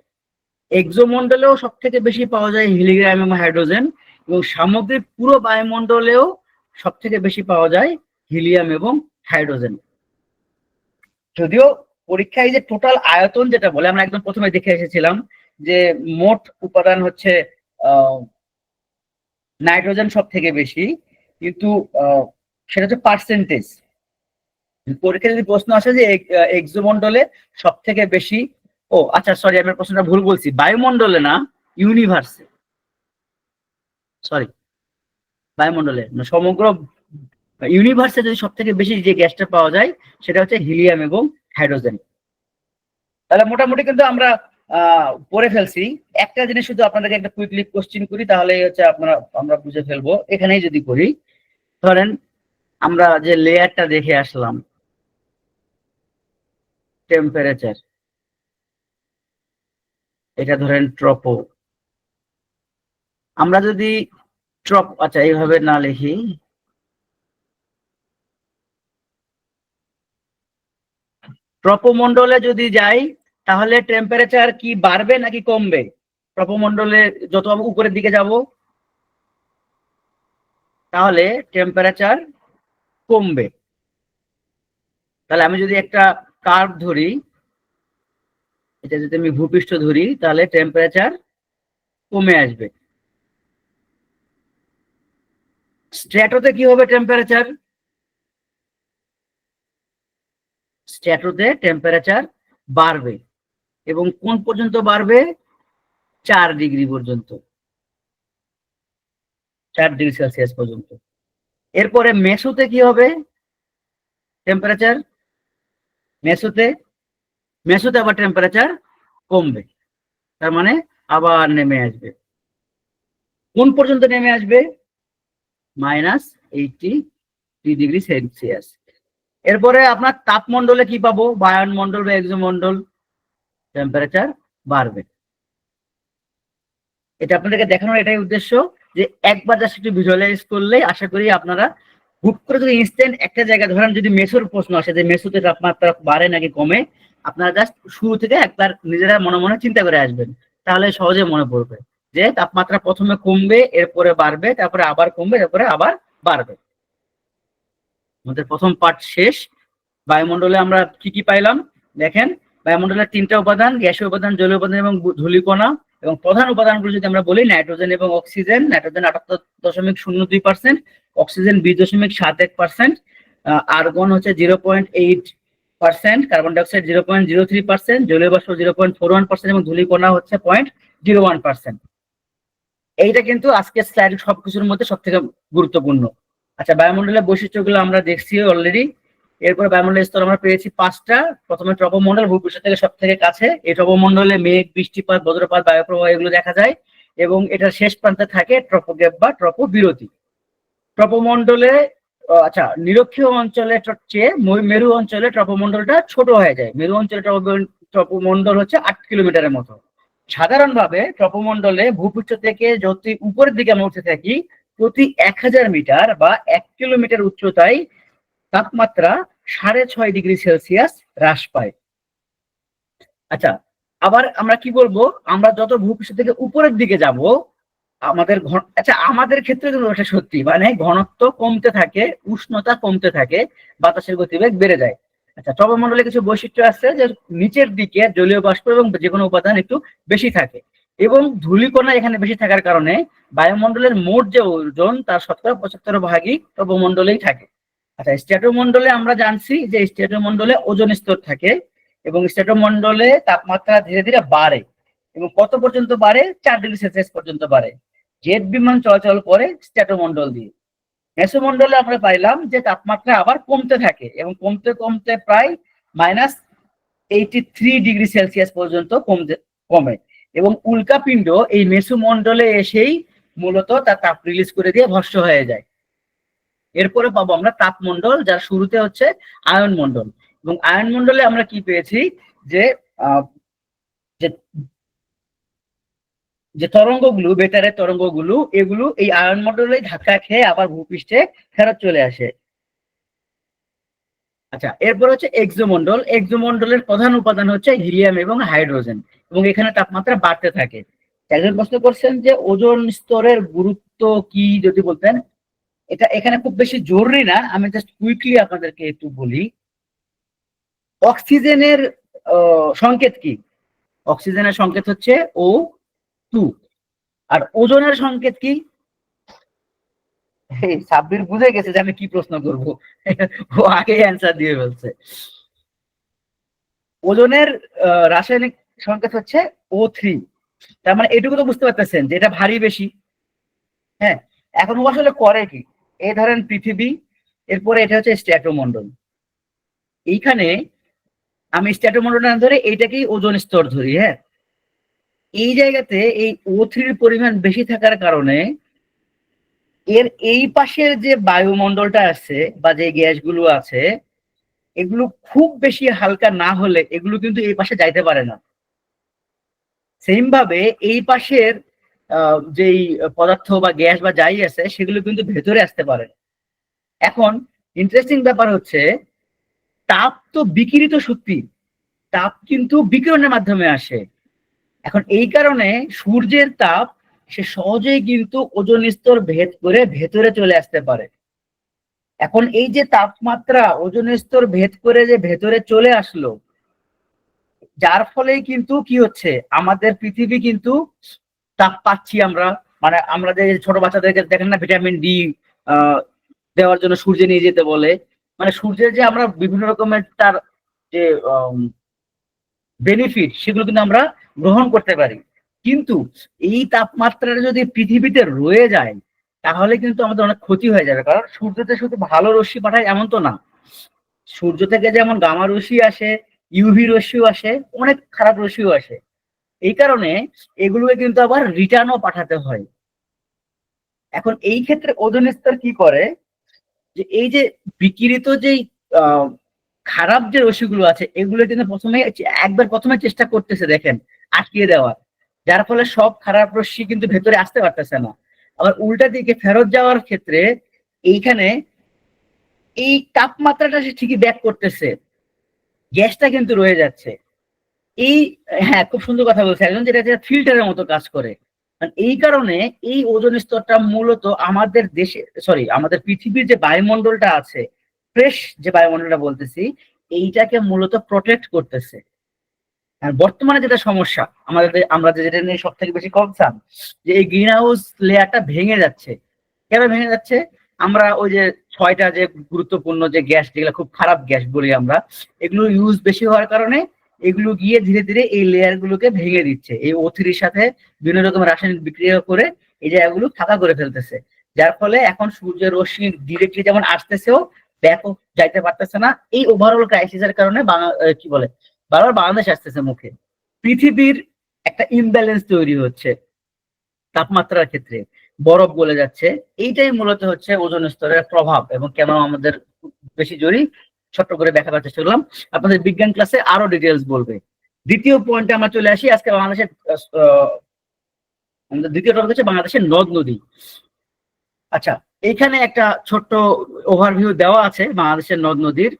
[SPEAKER 1] এক্সোমন্ডলেও সব থেকে বেশি পাওয়া যায় হিলিয়াম এবং হাইড্রোজেন, এবং সামগ্রিক পুরো বায়ুমণ্ডলেও সব থেকে বেশি পাওয়া যায় হিলিয়াম এবং হাইড্রোজেন। যদিও পরীক্ষায় যে টোটাল আয়তন যেটা বলে, আমরা একদম প্রথমে দেখে এসেছিলাম যে মোট উপাদান হচ্ছে নাইট্রোজেন সব থেকে বেশি, কিন্তু সেটা হচ্ছে পার্সেন্টেজ। পরীক্ষায় যদি প্রশ্ন আসে যে এক্সোমন্ডলে সব থেকে বেশি, ও আচ্ছা সরি, আমি প্রশ্নটা ভুল বলছি, বায়ুমণ্ডলে না, ইউনিভার্সে, সরি, বায়ুমণ্ডলে সমগ্র ইউনিভার্সে যদি সব থেকে বেশি যে গ্যাসটা পাওয়া যায়, সেটা হচ্ছে হিলিয়াম এবং হাইড্রোজেন। তাহলে মোটামুটি কিন্তু আমরা পড়ে ফেলছি, একটা জিনিস শুধু আপনাদেরকে একটা কুইকলি কোশ্চেন করি, তাহলে হচ্ছে আমরা বুঝে ফেলবো। এখানেই যদি করি, ধরেন আমরা যে লেয়ারটা দেখে আসলাম টেম্পারেচার, এটা ধরেন ট্রপো। আমরা যদি আচ্ছা এইভাবে না লিখি, ট্রপোমণ্ডলে যদি যাই তাহলে টেম্পারেচার কি বাড়বে নাকি কমবে? ট্রপোমণ্ডলে যত উপরের দিকে যাব তাহলে টেম্পারেচার কমবে। তাহলে আমি যদি একটা কার্ভ ধরি, এটা যদি আমি ভূপৃষ্ঠ ধরি, তাহলে টেম্পারেচার কমে আসবে। স্ট্র্যাটোতে কি হবে টেম্পারেচার? স্ট্র্যাটোতে টেম্পারেচার বাড়বে, এবং কোন পর্যন্ত বাড়বে? 4 ডিগ্রি পর্যন্ত, 4 ডিগ্রি সেলসিয়াস পর্যন্ত। এরপরে মেসোতে কি হবে টেম্পারেচার? মেসোতে মেসোতে আবার টেম্পারেচার কমবে, তার মানে আবার নেমে আসবে। কোন পর্যন্ত নেমে আসবে? -83 ডিগ্রি সেলসিয়াস। এরপরে আপনার তাপমণ্ডলে কি পাবো? বায়নমণ্ডল বা এক্সোমণ্ডল, টেম্পারেচার বাড়বে। এটা আপনাদেরকে দেখানোর এটাই উদ্দেশ্য, যে একবার জাস্ট একটু ভিজুয়ালাইজ করলেই আশা করি আপনারা হুট করে যদি ইনস্ট্যান্ট একটা জায়গায় ধরেন যদি মেসোর প্রশ্ন আসে যে মেসোতে তাপমাত্রা বাড়ে নাকি কমে, আপনারা জাস্ট শুরু থেকে একবার নিজেরা মনে মনে চিন্তা করে আসবেন, তাহলে সহজে মনে পড়বে যে তাপমাত্রা প্রথমে কমবে, এরপরে বাড়বে, তারপরে আবার কমবে, তারপরে আবার বাড়বে। আমাদের প্রথম পার্ট শেষ। বায়ুমণ্ডলে আমরা কি কি পাইলাম দেখেন। বায়ুমণ্ডলের 3টা উপাদান, গ্যাসীয় উপাদান, জলীয় উপাদান এবং ধূলিকণা। এবং প্রধান উপাদানগুলো যদি আমরা বলি, নাইট্রোজেন এবং অক্সিজেন। নাইট্রোজেন 78.02%, অক্সিজেন 20.71%, আর্গন হচ্ছে 0.8%, কার্বন ডাইঅক্সাইড 0.03%, জলীয় বাষ্প 0.41% এবং ধূলিকণা হচ্ছে 0.01%। এইটা কিন্তু আজকের স্লাইড সবকিছুর মধ্যে সব থেকে গুরুত্বপূর্ণ। আচ্ছা, বায়ুমণ্ডলের বৈশিষ্ট্যগুলো আমরা দেখছি অলরেডি। এরপর বায়ুমণ্ডলের স্তর আমরা পেয়েছি 5টা। প্রথমে ট্রপোমণ্ডল, ভূপৃষ্ঠ থেকে সব থেকে কাছে। এই ট্রপোমণ্ডলে মেঘ, বৃষ্টিপাত, বজ্রপাত, বায়ুপ্রবাহ এগুলো দেখা যায়, এবং এটার শেষ প্রান্তে থাকে ট্রপোগ্যাপ বা ট্রপোবিরতি। ট্রপোমণ্ডলে আচ্ছা, নিরক্ষীয় অঞ্চলের চেয়ে মেরু অঞ্চলে ট্রপোমণ্ডলটা ছোট হয়ে যায়। মেরু অঞ্চলে ট্রপোমণ্ডল হচ্ছে 8 কিলোমিটারের মতো। সাধারণভাবে ট্রপোমণ্ডলে ভূপৃষ্ঠ থেকে যত উপরের দিকে আমরা উঠতে থাকি, প্রতি 1000 মিটার বা 1 কিলোমিটার উচ্চতায় তাপমাত্রা 6.5 ডিগ্রি সেলসিয়াস হ্রাস পায়। আচ্ছা, আবার আমরা কি বলবো, আমরা যত ভূপৃষ্ঠ থেকে উপরের দিকে যাব আমাদের আচ্ছা, আমাদের ক্ষেত্রে কিন্তু এটা সত্যি, মানে ঘনত্ব কমতে থাকে, উষ্ণতা কমতে থাকে, বাতাসের গতিবেগ বেড়ে যায়। আচ্ছা, ট্রপোমণ্ডলে কিছু বৈশিষ্ট্য আছে, যে নিচের দিকে জলীয় বাষ্প এবং যে কোনো উপাদান একটু বেশি থাকে, এবং ধূলিকণা এখানে বেশি থাকার কারণে বায়ুমণ্ডলের মোট যে ওজন তার 75% ট্রপোমণ্ডলেই থাকে। আচ্ছা, স্ট্র্যাটোমণ্ডলে আমরা জানছি যে স্ট্র্যাটোমণ্ডলে ওজোন স্তর থাকে, এবং স্ট্র্যাটোমণ্ডলে তাপমাত্রা ধীরে ধীরে বাড়ে, এবং কত পর্যন্ত বাড়ে? 4 ডিগ্রি সেলসিয়াস পর্যন্ত বাড়ে। জেট বিমান চলাচল করে স্ট্র্যাটোমণ্ডল দিয়ে। মেসোমণ্ডলে আমরা পাইলাম যে তাপমাত্রা আবার কমতে থাকে, এবং কমতে কমতে প্রায় -83 ডিগ্রি সেলসিয়াস পর্যন্ত কমে, এবং উল্কাপিণ্ড এই মেসোমণ্ডলে এসেই মূলত তার তাপ রিলিজ করে দিয়ে ভস্ম হয়ে যায়। এরপরে পাবো আমরা তাপমণ্ডল, যার শুরুতে হচ্ছে আয়নমণ্ডল। এবং আয়নমণ্ডলে আমরা কি পেয়েছি, যে যে তরঙ্গগুলো, বেতারের তরঙ্গগুলো, এগুলো এই আয়নমণ্ডলে ধাক্কা খেয়ে আবার ভূপৃষ্ঠে ফেরত চলে আসে। আচ্ছা, এরপর হচ্ছে এক্সোমণ্ডল। এক্সোমণ্ডলের প্রধান উপাদান হচ্ছে হিলিয়াম এবং হাইড্রোজেন, এবং এখানে তাপমাত্রা বাড়তে থাকে। একজন প্রশ্ন করছেন যে ওজোন স্তরের গুরুত্ব কি যদি বলতেন। এটা এখানে খুব বেশি জরুরি না, আমি জাস্ট কুইকলি আপনাদেরকে একটু বলি। অক্সিজেনের সংকেত কি? অক্সিজেনের সংকেত হচ্ছে O2। আর ওজনের সংকেত কি? সাব্বির বুঝে গেছে যে আমি কি প্রশ্ন করব, ও আগে অ্যান্সার দিয়ে ফেলছে। ওজনের রাসায়নিক সংকেত হচ্ছে O3। তার মানে এটুকু তো বুঝতে পারতেছেন যে এটা ভারী বেশি। হ্যাঁ, এখন ও আসলে করে কি, এই ধরেন পৃথিবী, এরপরে এটা হচ্ছে স্ট্র্যাটোমণ্ডল। এইখানে আমি স্ট্র্যাটোমণ্ডল না ধরে এইটাকেই ওজোন স্তর ধরি। হ্যাঁ, এই জায়গাতে এই O3 এর পরিমাণ বেশি থাকার কারণে এর এই পাশের যে বায়ুমণ্ডলটা আছে বা যে গ্যাসগুলো আছে, এগুলো খুব বেশি হালকা না হলে এগুলো কিন্তু এই পাশে যাইতে পারে না। সেম ভাবে এই পাশের যেই পদার্থ বা গ্যাস বা যাই আছে সেগুলো কিন্তু ভেতরে আসতে পারে। এখন ইন্টারেস্টিং ব্যাপার হচ্ছে, তাপ তো বিকিরিত শক্তি, তাপ কিন্তু বিকিরণের মাধ্যমে আসে। এখন এই কারণে সূর্যের তাপ সে সহজেই কিন্তু ওজোন স্তর ভেদ করে ভেতরে চলে আসতে পারে। এখন এই যে তাপমাত্রা ওজোন স্তর ভেদ করে যে ভেতরে চলে আসলো, যার ফলে কিন্তু কি হচ্ছে, আমাদের পৃথিবী কিন্তু তাপ পাচ্ছি আমরা। মানে আমরা যে ছোট বাচ্চাদেরকে দেখেন না, ভিটামিন ডি দেওয়ার জন্য সূর্যে নিয়ে যেতে বলে, মানে সূর্যের যে আমরা বিভিন্ন রকমের তার যে বেনিফিট সেগুলো কিন্তু আমরা গ্রহণ করতে পারি। কিন্তু এই তাপমাত্রাটা যদি পৃথিবীতে রয়ে যায় তাহলে কিন্তু আমাদের অনেক ক্ষতি হয়ে যাবে, কারণ সূর্যতে শুধু ভালো রশ্মি পাঠায় এমন তো না। সূর্য থেকে যেমন গামা রশ্মি আসে, ইউভি রশ্মিও আসে, অনেক খারাপ রশ্মিও আসে। এই কারণে এগুলোকে কিন্তু আবার রিটার্নও পাঠাতে হয়। এখন এই ক্ষেত্রে ওজোন স্তর কি করে, যে এই যে বিকিরিত যেই আহ খারাপ যে রশ্মিগুলো আছে এগুলো কিন্তু প্রথমে চেষ্টা করতেছে দেখেন আটকিয়ে দেওয়ার, যার ফলে সব খারাপ রশ্মি কিন্তু ভেতরে আসতে পারতেছে না। আবার উল্টা দিকে ফেরত যাওয়ার ক্ষেত্রে এইখানে এই তাপমাত্রাটা সে ঠিকই ব্যাক করতেছে, গ্যাসটা কিন্তু রয়ে যাচ্ছে। এই, হ্যাঁ, খুব সুন্দর কথা বলছে একজন, যেটা ফিল্টারের মতো কাজ করে। এই কারণে এই ওজোন স্তরটা মূলত আমাদের দেশে, সরি, আমাদের পৃথিবীর যে বায়ুমণ্ডলটা আছে, ফ্রেশ যে বায়ুমণ্ডলটা বলতেছি, এইটাকে মূলত প্রোটেক্ট করতেছে। আর বর্তমানে যেটা সমস্যা আমাদের, আমরা যেটা নিয়ে সব থেকে বেশি কনসার্ন, যে এই গ্রিন হাউস লেয়ারটা ভেঙে যাচ্ছে। কেন ভেঙে যাচ্ছে? আমরা ওই যে 6টা যে গুরুত্বপূর্ণ যে গ্যাস, যেগুলো খুব খারাপ গ্যাস বলি আমরা, এগুলো ইউজ বেশি হওয়ার কারণে এগুলো গিয়ে ধীরে ধীরে এই লেয়ার গুলোকে ভেঙে দিচ্ছে, এই O3 সাথে বিভিন্ন রকম রাসায়নিক বিক্রিয়া করে এই জায়গাগুলো ফাঁকা করে ফেলতেছে। যার ফলে এখন সূর্যের রশ্মি ডিরেক্টলি যেমন আসতেছেও, ব্যাপক যাইতে পারতেছে না। এই ওভারঅল ক্রাইসিসের কারণে কি বলে, বারবার বাংলাদেশ আসতেছে মুখে। পৃথিবীর একটা ইমব্যালেন্স তৈরি হচ্ছে তাপমাত্রার ক্ষেত্রে, বরফ গলে যাচ্ছে। এইটাই মূলত হচ্ছে ওজোন স্তরের প্রভাব, এবং কেন আমাদের বেশি জরুরি ছোট্ট করে ব্যাখ্যা করার চেষ্টা করলাম। আপনাদের বিজ্ঞান ক্লাসে আরো ডিটেলস বলবে। দ্বিতীয় পয়েন্টে আমরা চলে আসি। আজকে বাংলাদেশের আমাদের দ্বিতীয় টপিক হচ্ছে বাংলাদেশের নদ নদী। আচ্ছা, এইখানে একটা ছোট্ট ওভারভিউ দেওয়া আছে বাংলাদেশের নদ নদীর।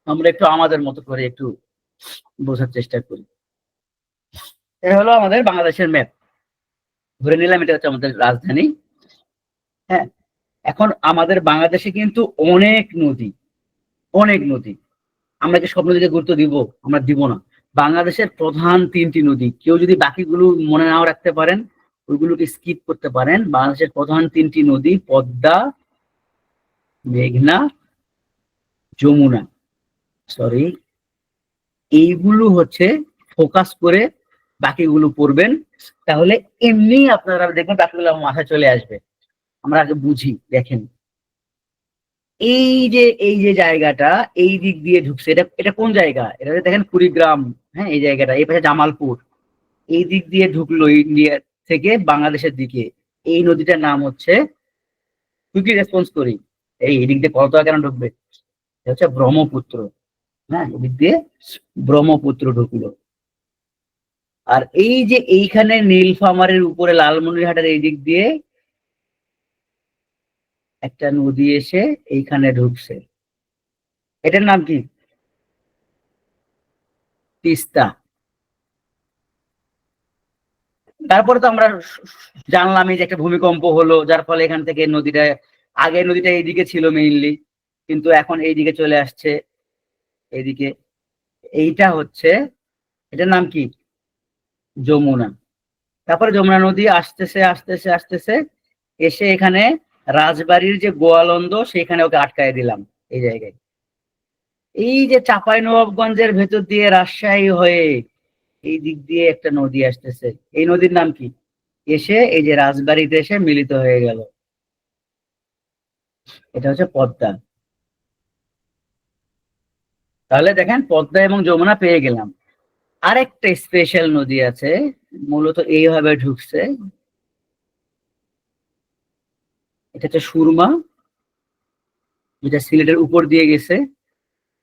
[SPEAKER 1] আমরা একটু আমাদের মতো করে একটু বোঝার চেষ্টা করি। এটা হলো আমাদের বাংলাদেশের ম্যাপ। ধরে নিলাম এটা হচ্ছে আমাদের রাজধানী। হ্যাঁ, এখন আমাদের বাংলাদেশে কিন্তু অনেক নদী, অনেক নদী। আমরা কি সব নদীকে গুরুত্ব দিব? আমরা দিব না। বাংলাদেশের প্রধান 3টি নদী, কেউ যদি বাকিগুলো মনে নাও রাখতে পারেন, ওইগুলোকে স্কিপ করতে পারেন। বাংলাদেশের প্রধান 3টি নদী পদ্মা, মেঘনা, যমুনা, সরি, এইগুলো হচ্ছে ফোকাস করে বাকিগুলো পড়বেন, তাহলে এমনি আপনারা দেখবেন বাকিগুলো আমার মাথায় চলে আসবে। আমরা আগে বুঝি। দেখেন, এই যে জায়গাটা এই দিক দিয়ে ঢুকছে, এটা এটা কোন জায়গা? এটা দেখেন কুড়িগ্রাম। হ্যাঁ, এই জায়গাটা, এই পাশে জামালপুর। এই দিক দিয়ে ঢুকলো ইন্ডিয়া থেকে বাংলাদেশের দিকে। এই নদীটার নাম হচ্ছে, তুই কি রেসপন্স করি, এই দিক দিয়ে কত কেন ঢুকবে? এটা হচ্ছে ব্রহ্মপুত্র। হ্যাঁ, এদিক দিয়ে ব্রহ্মপুত্র ঢুকলো। আর এই যে এইখানে নীলফামারীর উপরে লালমনিরহাটের এই দিক দিয়ে একটা নদী এসে এইখানে ঢুকছে, এটার নাম কি? তিস্তা। তারপরে তো আমরা জানলামই যে একটা ভূমিকম্প হলো, যার ফলে এখান থেকে নদীটা, আগে নদীটা এইদিকে ছিল মেইনলি, কিন্তু এখন এইদিকে চলে আসছে, এইদিকে। এইটা হচ্ছে, এটার নাম কি? যমুনা। তারপরে যমুনা নদী আসতেছে আসতেছে আসতেছে, এসে এখানে রাজবাড়ির যে গোয়ালন্দ সেখানে ওকে আটকায় দিলাম এই জায়গায়। এই যে চাঁপাইনবাবগঞ্জের ভেতর দিয়ে রাজশাহী হয়ে এই দিক দিয়ে একটা নদী আসতেছে, এই নদীর নাম কি? এসে এই যে রাজবাড়িতে এসে মিলিত হয়ে গেল, এটা হচ্ছে পদ্মা। তাহলে দেখেন, পদ্মা এবং যমুনা পেয়ে গেলাম। আরেকটা স্পেশাল নদী আছে, মূলত এইভাবে ঢুকছে। এটা হচ্ছে সুরমা, যেটা সিলেটের উপর দিয়ে গেছে।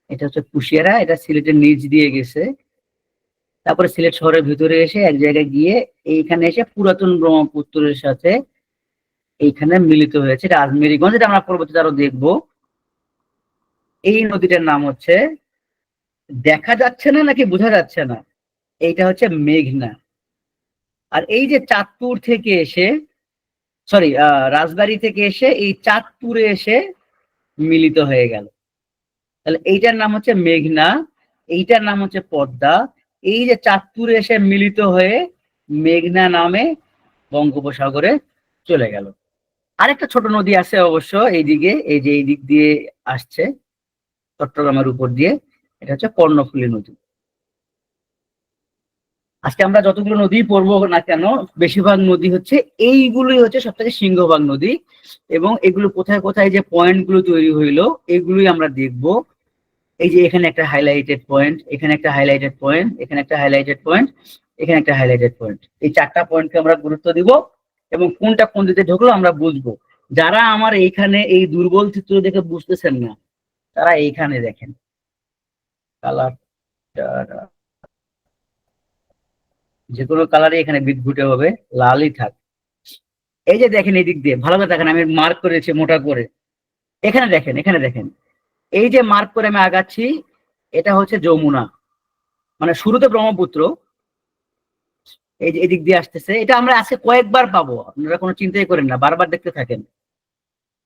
[SPEAKER 1] এটা হচ্ছে কুশিয়ারা, এটা সিলেটের নিচ দিয়ে গেছে। তারপরে সিলেট শহরের ভিতরে এসে এক জায়গায় গিয়ে এইখানে এসে পুরাতন ব্রহ্মপুত্রের সাথে এইখানে মিলিত হয়েছে। এটা আজমেরিগঞ্জ, এটা আমরা পরবর্তীতে আরো দেখবো। এই নদীটার নাম হচ্ছে, দেখা যাচ্ছে না নাকি বোঝা যাচ্ছে না, এইটা হচ্ছে মেঘনা। আর এই যে চাঁদপুর থেকে এসে, সরি, রাজবাড়ী থেকে এসে এই চাঁদপুরে এসে মিলিত হয়ে গেল। তাহলে এইটার নাম হচ্ছে মেঘনা, এইটার নাম হচ্ছে পদ্মা। এই যে চাঁদপুরে এসে মিলিত হয়ে মেঘনা নামে বঙ্গোপসাগরে চলে গেল। আরেকটা ছোট নদী আছে অবশ্য এইদিকে, এই যে এই দিক দিয়ে আসছে চট্টগ্রামের উপর দিয়ে, এটা হচ্ছে কর্ণফুলী নদী। আজকে আমরা যতগুলো নদী পড়বো না কেন, বেশিরভাগ নদী হচ্ছে এইগুলোই হচ্ছে সব থেকে সিংহভাগ নদী। এবং এগুলো কোথায় কোথায় যে পয়েন্ট গুলো তৈরি হইলো এগুলোই আমরা দেখব। এই যে এখানে একটা হাইলাইটেড পয়েন্ট, এখানে একটা হাইলাইটেড পয়েন্ট, এখানে একটা হাইলাইটেড পয়েন্ট, এখানে একটা হাইলাইটেড পয়েন্ট। এই চারটা পয়েন্টকে আমরা গুরুত্ব দিব এবং কোনটা কোন দিকে ঢুকলো আমরা বুঝবো। যারা আমার এইখানে এই দুর্বল চিত্র দেখে বুঝতেছেন না, তারা এইখানে দেখেন কালার, যে কোনো কালারই এখানে বিদ্যুটে হবে, লালই থাক। এই যে দেখেন এই দিক দিয়ে ভালো করে দেখেন, আমি মার্ক করেছি মোটা করে। এখানে দেখেন, এখানে দেখেন, এই যে মার্ক করে আমি আগাচ্ছি, এটা হচ্ছে যমুনা, মানে শুরুতে ব্রহ্মপুত্র। এই যে এদিক দিয়ে আসতেছে, এটা আমরা আজকে কয়েকবার পাবো, আপনারা কোনো চিন্তাই করেন না, বারবার দেখতে থাকেন।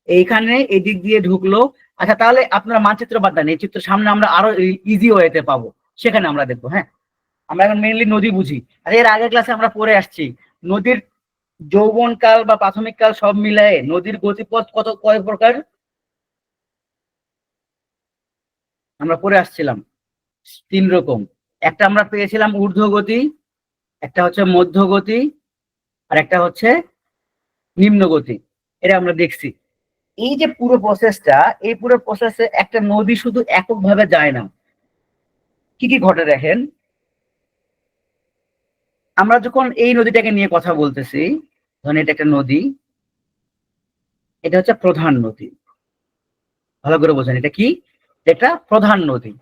[SPEAKER 1] এইখানে এদিক দিয়ে ঢুকলো। আচ্ছা, তাহলে আপনারা মানচিত্র বাদ দেন, এই চিত্র সামনে আমরা আরো ইজি ওয়েতে পাবো, সেখানে আমরা দেখবো। হ্যাঁ, আমরা এখন মেইনলি নদী বুঝি। আর এর আগের ক্লাসে আমরা পড়ে আসছি নদীর যৌবন কাল বা প্রাথমিক কাল সব মিলায়ে নদীর গতিপথ কয় প্রকার আমরা পড়ে আসছিলাম। 3 রকম। একটা আমরা পেয়েছিলাম ঊর্ধ্বগতি, একটা হচ্ছে মধ্যগতি, আর একটা হচ্ছে নিম্নগতি। এটা আমরা দেখছি। এই যে পুরো প্রসেসটা, এই পুরো প্রসেসে একটা নদী শুধু এককভাবে যায় না। কি কি ঘটে দেখেন। আমরা যখন এই নদীটাকে নিয়ে কথা বলতেছি, ধরেন এটা একটা নদী, এটা হচ্ছে প্রধান নদী। ভালো করে বোঝেন এটা কি, এটা প্রধান নদী।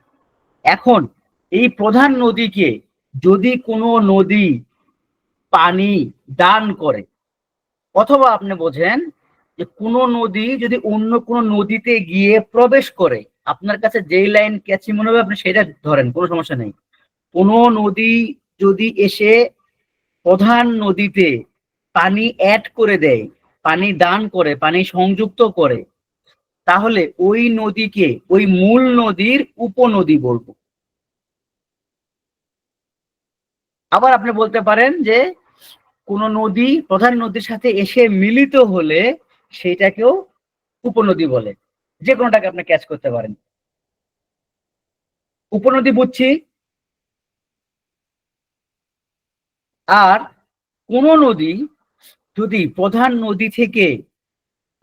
[SPEAKER 1] এখন এই প্রধান নদীকে যদি কোনো নদী পানি দান করে, অথবা আপনি বোঝেন যে কোনো নদী যদি অন্য কোনো নদীতে গিয়ে প্রবেশ করে, আপনার কাছে যেই লাইন ক্যাচি মনে হবে আপনি সেটা ধরেন, কোনো সমস্যা নেই। কোনো নদী যদি এসে প্রধান নদীতে পানি অ্যাড করে দেয়, পানি দান করে, পানি সংযুক্ত করে, তাহলে ওই নদীকে ওই মূল নদীর উপনদী বলবো। আবার আপনি বলতে পারেন যে কোন নদী প্রধান নদীর সাথে এসে মিলিত হলে সেটাকেও উপনদী বলে। যে কোনোটাকে আপনি ক্যাচ করতে পারেন। উপনদী বুঝছি। আর কোন নদী যদি প্রধান নদী থেকে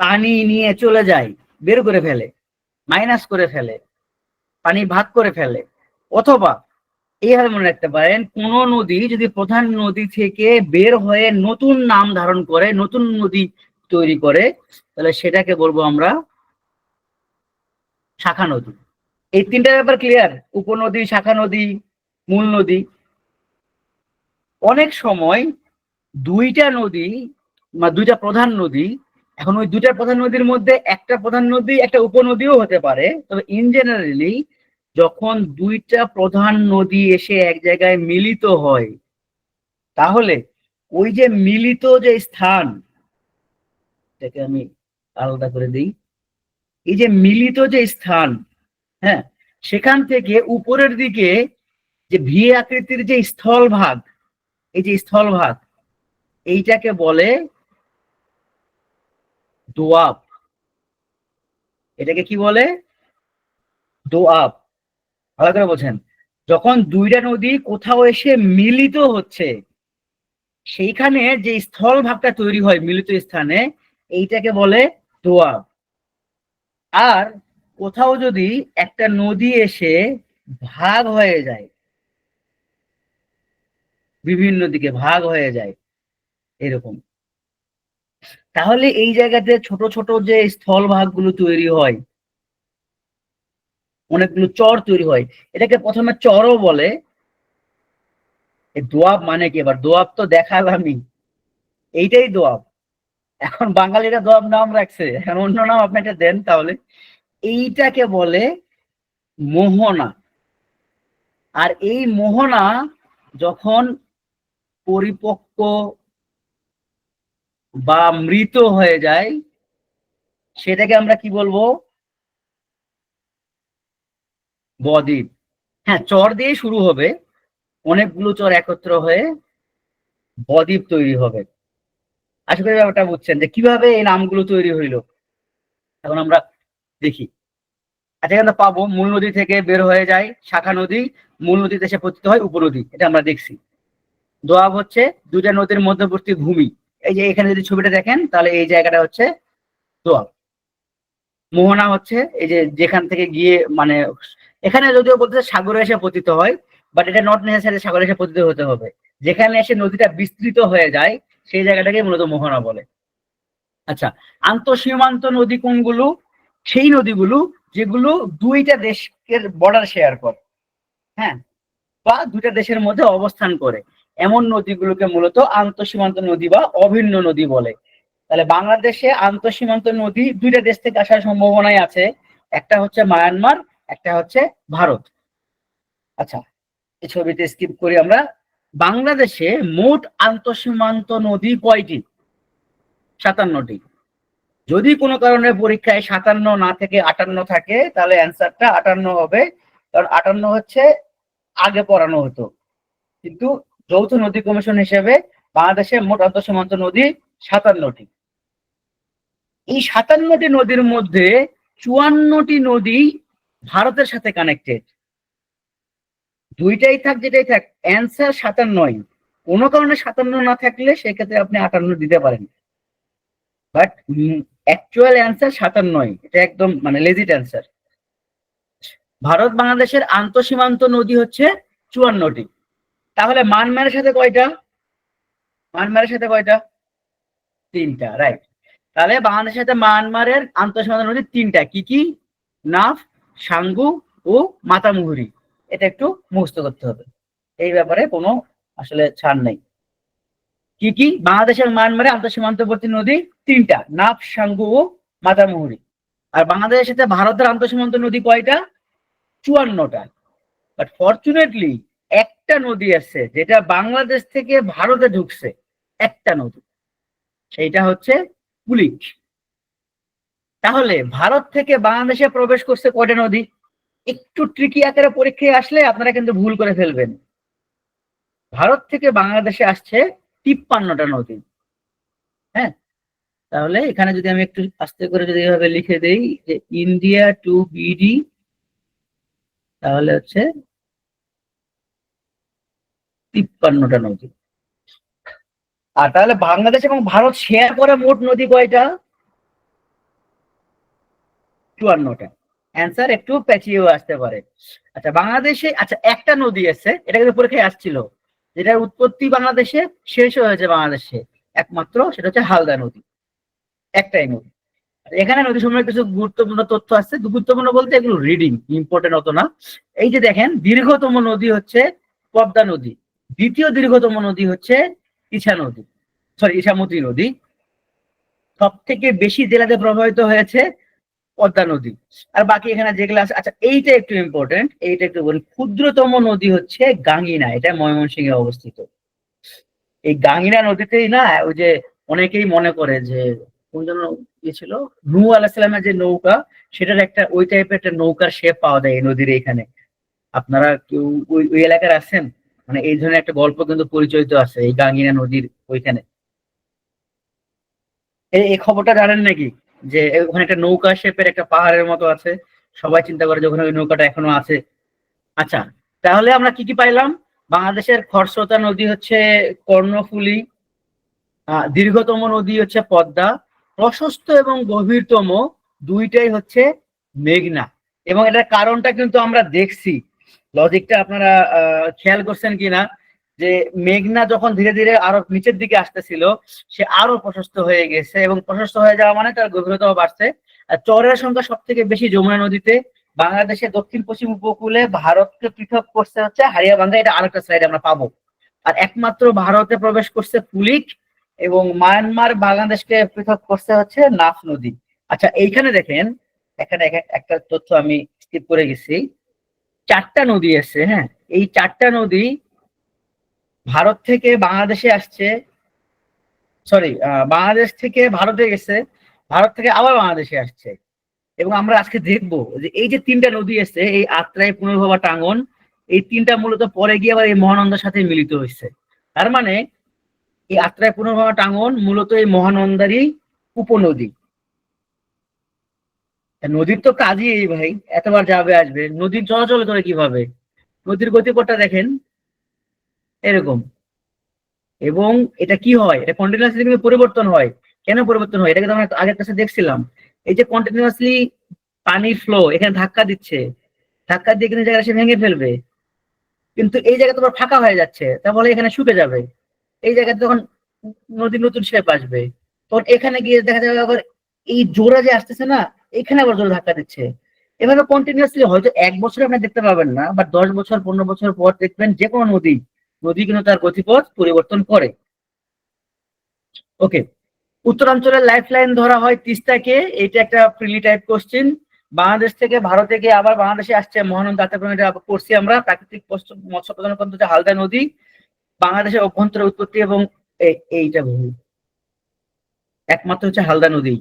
[SPEAKER 1] পানি নিয়ে চলে যায়, বের করে ফেলে, মাইনাস করে ফেলে, পানি ভাগ করে ফেলে, অথবা এইভাবে মনে রাখতে পারেন, কোন নদী যদি প্রধান নদী থেকে বের হয়ে নতুন নাম ধারণ করে, নতুন নদী তৈরি করে, তাহলে সেটাকে বলবো আমরা শাখা নদী। এই তিনটা ব্যাপার ক্লিয়ার, উপনদী, শাখা নদী, মূল নদী। অনেক সময় দুইটা নদী বা দুইটা প্রধান নদী, এখন ওই দুইটা প্রধান নদীর মধ্যে একটা প্রধান নদী একটা উপনদীও হতে পারে, তবে ইন জেনারেলি যখন দুইটা প্রধান নদী এসে এক জায়গায় মিলিত হয়, তাহলে ওই যে মিলিত যে স্থান, এটাকে আমি আলাদা করে দিই, এই যে মিলিত যে স্থান, হ্যাঁ, সেখান থেকে উপরের দিকে যে ভি আকৃতির যে স্থলভাগ, এই যে স্থলভাগ, এইটাকে বলে দোআব। এটাকে কি বলে? দোআব। ভালো করে বোঝেন, যখন দুইটা নদী কোথাও এসে মিলিত হচ্ছে, সেইখানে যে স্থল ভাগটা তৈরি হয় মিলিত স্থানে, এইটাকে বলে দোআব। আর কোথাও যদি একটা নদী এসে ভাগ হয়ে যায়, বিভিন্ন দিকে ভাগ হয়ে যায় এরকম। তাহলে এই জায়গাতে ছোট ছোট যে স্থল ভাগগুলো তৈরি হয়, অনেকগুলো চর তৈরি হয়, এটাকে প্রথমে চরও বলে। এই দোয়াব মানে কি? এবার দোয়াব তো দেখালামই, এইটাই দোয়াব। এখন বাঙালিরা দোয়াব নাম রাখছে, এখন অন্য নাম আপনি একটা দেন তাহলে। এইটাকে বলে মোহনা। আর এই মোহনা যখন পরিপক্ক বা মৃত হয়ে যায়, সেটাকে আমরা কি বলবো? বদ্বীপ। হ্যাঁ, চর দিয়ে শুরু হবে, অনেকগুলো চর একত্র হয়ে বদ্বীপ তৈরি হবে। আশা করি ব্যাপারটা বুঝছেন যে কিভাবে এই নামগুলো তৈরি হইলো। এখন আমরা দেখি। আচ্ছা, এখানে পাবো মূল নদী থেকে বের হয়ে যায় শাখা নদী, মূল নদীতে এসে পতিত হয় উপনদী, এটা আমরা দেখছি। দোয়াব হচ্ছে দুইটা নদীর মধ্যবর্তী ভূমি। এই যে এখানে যদি ছবিটা দেখেন তাহলে এই জায়গাটা হচ্ছে দোয়াব। মোহনা হচ্ছে এই যে যেখান থেকে গিয়ে মানে, এখানে যদিও বলতে সাগরে এসে পতিত হয়, বাট এটা নট নেসেসারি সাগরে এসে পতিত হতে হবে। যেখানে এসে নদীটা বিস্তৃত হয়ে যায় সেই জায়গাটাকে মূলত মোহনা বলে। আচ্ছা, আন্তঃসীমান্ত নদী কোনগুলো? সেই নদীগুলো যেগুলো দুইটা দেশের বর্ডার শেয়ার করে, হ্যাঁ, বা দুইটা দেশের মধ্যে অবস্থান করে, এমন নদীগুলোকে মূলত আন্তঃসীমান্ত নদী বা অভিন্ন নদী বলে। তাহলে বাংলাদেশে আন্তঃসীমান্ত নদী দুইটা দেশ থেকে আসার সম্ভাবনাই আছে, একটা হচ্ছে মায়ানমার, একটা হচ্ছে ভারত। আচ্ছা, এই ছবিতে স্কিপ করি আমরা। বাংলাদেশে মোট আন্তঃসীমান্ত নদী কয়টি? 57টি। যদি কোনো কারণে পরীক্ষায় 57 না থেকে 58 থাকে তাহলে অ্যান্সারটা 58 হবে, কারণ 58 হচ্ছে আগে পড়ানো হতো। কিন্তু যৌথ নদী কমিশন হিসেবে বাংলাদেশের মোট আন্তঃসীমান্ত নদী 57টি। এই 57টি নদীর মধ্যে 54টি নদী ভারতের সাথে কানেক্টেড। দুইটাই থাক যেটাই থাক, অ্যান্সার 57। কোনো কারণে 57 না থাকলে সেক্ষেত্রে আপনি 58 দিতে পারেন, বাট অ্যাকচুয়াল অ্যান্সার 57, এটা একদম মানে লেজিট অ্যান্সার। ভারত বাংলাদেশের আন্তঃসীমান্ত নদী হচ্ছে 54টি। তাহলে মায়ানমারের সাথে কয়টা? মায়ানমারের সাথে কয়টা? 3টা, রাইট। তাহলে বাংলাদেশের সাথে মায়ানমারের আন্তঃসীমান্ত নদী 3টা, কি কি? নাফ, সাঙ্গু ও মাতামুহুরি। এটা একটু মুখস্থ করতে হবে, এই ব্যাপারে কোনো আসলে ছাড় নেই। কি কি? বাংলাদেশের মায়ানমারের আন্তঃসীমান্তবর্তী নদী 3টা, নাফ, সাঙ্গু ও মাতামুহুরি। আর বাংলাদেশের সাথে ভারতের আন্তঃসীমান্ত নদী কয়টা? 54টা। বাট ফরচুনেটলি একটা নদী আছে যেটা বাংলাদেশ থেকে ভারতে ঢুকছে, একটা নদী, সেইটা হচ্ছে কুলিক। তাহলে ভারত থেকে বাংলাদেশে প্রবেশ করছে কয়টা নদী? একটু ট্রিকি আকারে পরীক্ষায় আসলে আপনারা কিন্তু ভুল করে ফেলবেন। ভারত থেকে বাংলাদেশে আসছে 53টা নদী। হ্যাঁ, তাহলে এখানে যদি আমি একটু আস্তে করে যদি এভাবে লিখে দেই যে ইন্ডিয়া টু বিডি, তাহলে হচ্ছে 53টা নদী। আর তাহলে বাংলাদেশ এবং ভারত শেয়ার করে মোট নদী কয়টা? 54টা। অ্যান্সার একটু পেঁচিয়েও আসতে পারে। আচ্ছা, বাংলাদেশে আচ্ছা একটা নদী আছে, এটা কিন্তু পরীক্ষায় আসছিল, যেটার উৎপত্তি বাংলাদেশে, শেষ হয়েছে বাংলাদেশে একমাত্র, সেটা হচ্ছে হালদা নদী। একটাই নদী। এখানে নদী সম্পর্কে কিছু গুরুত্বপূর্ণ তথ্য আছে, গুরুত্বপূর্ণ বলতে এগুলো রিডিং, ইম্পর্টেন্ট অত না। এই যে দেখেন, দীর্ঘতম নদী হচ্ছে পদ্মা নদী, দ্বিতীয় দীর্ঘতম নদী হচ্ছে ইছা নদী, সরি ইছামতি নদী, সব থেকে বেশি জেলাতে প্রবাহিত হয়েছে পদ্মা নদী। আর বাকি এখানে যেগুলো আছে, আচ্ছা এইটা একটু ইম্পর্টেন্ট, এইটা একটু বলি। ক্ষুদ্রতম নদী হচ্ছে গাঙ্গিনা, এটা ময়মনসিংহে অবস্থিত। এই গাঙ্গিনা নদীতেই না, ওই যে অনেকেই মনে করে যে কোন জন্য ছিল, নূহ আলাইহিসসালামের যে নৌকা, সেটার একটা ওই টাইপের একটা নৌকার শেপ পাওয়া যায় এই নদীর এখানে। আপনারা কেউ ওই ওই এলাকার আছেন? মানে এই ধরনের একটা গল্প কিন্তু পরিচয়িত আছে এই গাঙ্গিনা নদীর ওইখানে। এই খবরটা জানেন নাকি, যে ওখানে একটা নৌকা শেপের একটা পাহাড়ের মতো আছে, সবাই চিন্তা করে যে ওখানে ওই নৌকাটা এখনো আছে। আচ্ছা, তাহলে আমরা কি কি পাইলাম? বাংলাদেশের খরস্রোতা নদী হচ্ছে কর্ণফুলী, দীর্ঘতম নদী হচ্ছে পদ্মা, প্রশস্ত এবং গভীরতম দুইটাই হচ্ছে মেঘনা। এবং এটার কারণটা কিন্তু আমরা দেখছি, লজিকটা আপনারা খেয়াল করছেন কিনা। যে মেঘনা যখন ধীরে ধীরে আরো নিচের দিকে আসতেছিল, সে আরো প্রশস্ত হয়ে গেছে, এবং প্রশস্ত হয়ে যাওয়া মানে তার গভীরতাও বাড়ছে। আর চরের সংখ্যা সব থেকে বেশি যমুনা নদীতে। বাংলাদেশের দক্ষিণ পশ্চিম উপকূলে ভারতকে পৃথক করছে হচ্ছে হারিয়াভাঙ্গা, এটা আরেকটা স্লাইড আমরা পাবো। আর একমাত্র ভারতে প্রবেশ করছে কুলিক, এবং মায়ানমার বাংলাদেশকে পৃথক করছে হচ্ছে নাফ নদী। আচ্ছা, এইখানে দেখেন, এখানে একটা তথ্য আমি স্কিপ করে গেছি। 4টা নদী আছে, হ্যাঁ, এই 4টা নদী ভারত থেকে বাংলাদেশে আসছে, সরি, বাংলাদেশ থেকে ভারতে গেছে, ভারত থেকে আবার বাংলাদেশে আসছে। এবং আমরা আজকে দেখবো যে এই যে 3টা নদী আছে, এই আত্রাই, পুনর্ভবা, টাঙ্গন, এই 3টা মূলত পরে গিয়ে আবার এই মহানন্দার সাথে মিলিত হয়েছে। তার মানে এই আত্রাই, পুনর্ভবা, টাঙ্গন মূলত এই মহানন্দারই উপনদী। নদীর তো কাজই এই ভাই, এতবার যাবে আসবে, নদীর চলাচল করে কিভাবে, নদীর গতিপথটা দেখেন এরকম। এবং এটা কি হয়, এটা কন্টিনিউয়াসলি কিন্তু পরিবর্তন হয়। কেন পরিবর্তন হয়, এটাকে তো আমরা আগের কাছে দেখছিলাম। এই যে কন্টিনিউয়াসলি পানি ফ্লো এখানে ধাক্কা দিচ্ছে, ধাক্কা দিয়ে কিন্তু জায়গাটা সে ভেঙে ফেলবে, কিন্তু এই জায়গা তোমার ফাঁকা হয়ে যাচ্ছে, তাহলে এখানে শুকে যাবে। এই জায়গায় তখন নদীর নতুন শেপ আসবে, তখন এখানে গিয়ে দেখা যাবে আবার এই জোড়া যে আসতেছে না, এখানে আবার জোরে ধাক্কা দিচ্ছে। এভাবে কন্টিনিউয়াসলি হয়তো 1 বছরে আপনি দেখতে পাবেন না, বা 10 বছর 15 বছর পর দেখবেন যে কোনো নদী নদী কিন্তু তার গতিপথ পরিবর্তন করে। ওকে, উত্তরাঞ্চলের লাইফ লাইন ধরা হয় তিস্তাকে, এটা একটা প্রিলি টাইপ কোশ্চেন। বাংলাদেশ থেকে ভারতে গিয়ে আবার বাংলাদেশে আসছে মহানন্দা, এটা পড়ছি আমরা। প্রাকৃতিক মৎস্য প্রধান পদ্ধতি হচ্ছে হালদা নদী। বাংলাদেশের অভ্যন্তরে উৎপত্তি, এবং এইটা ভুল, একমাত্র হচ্ছে হালদা নদী।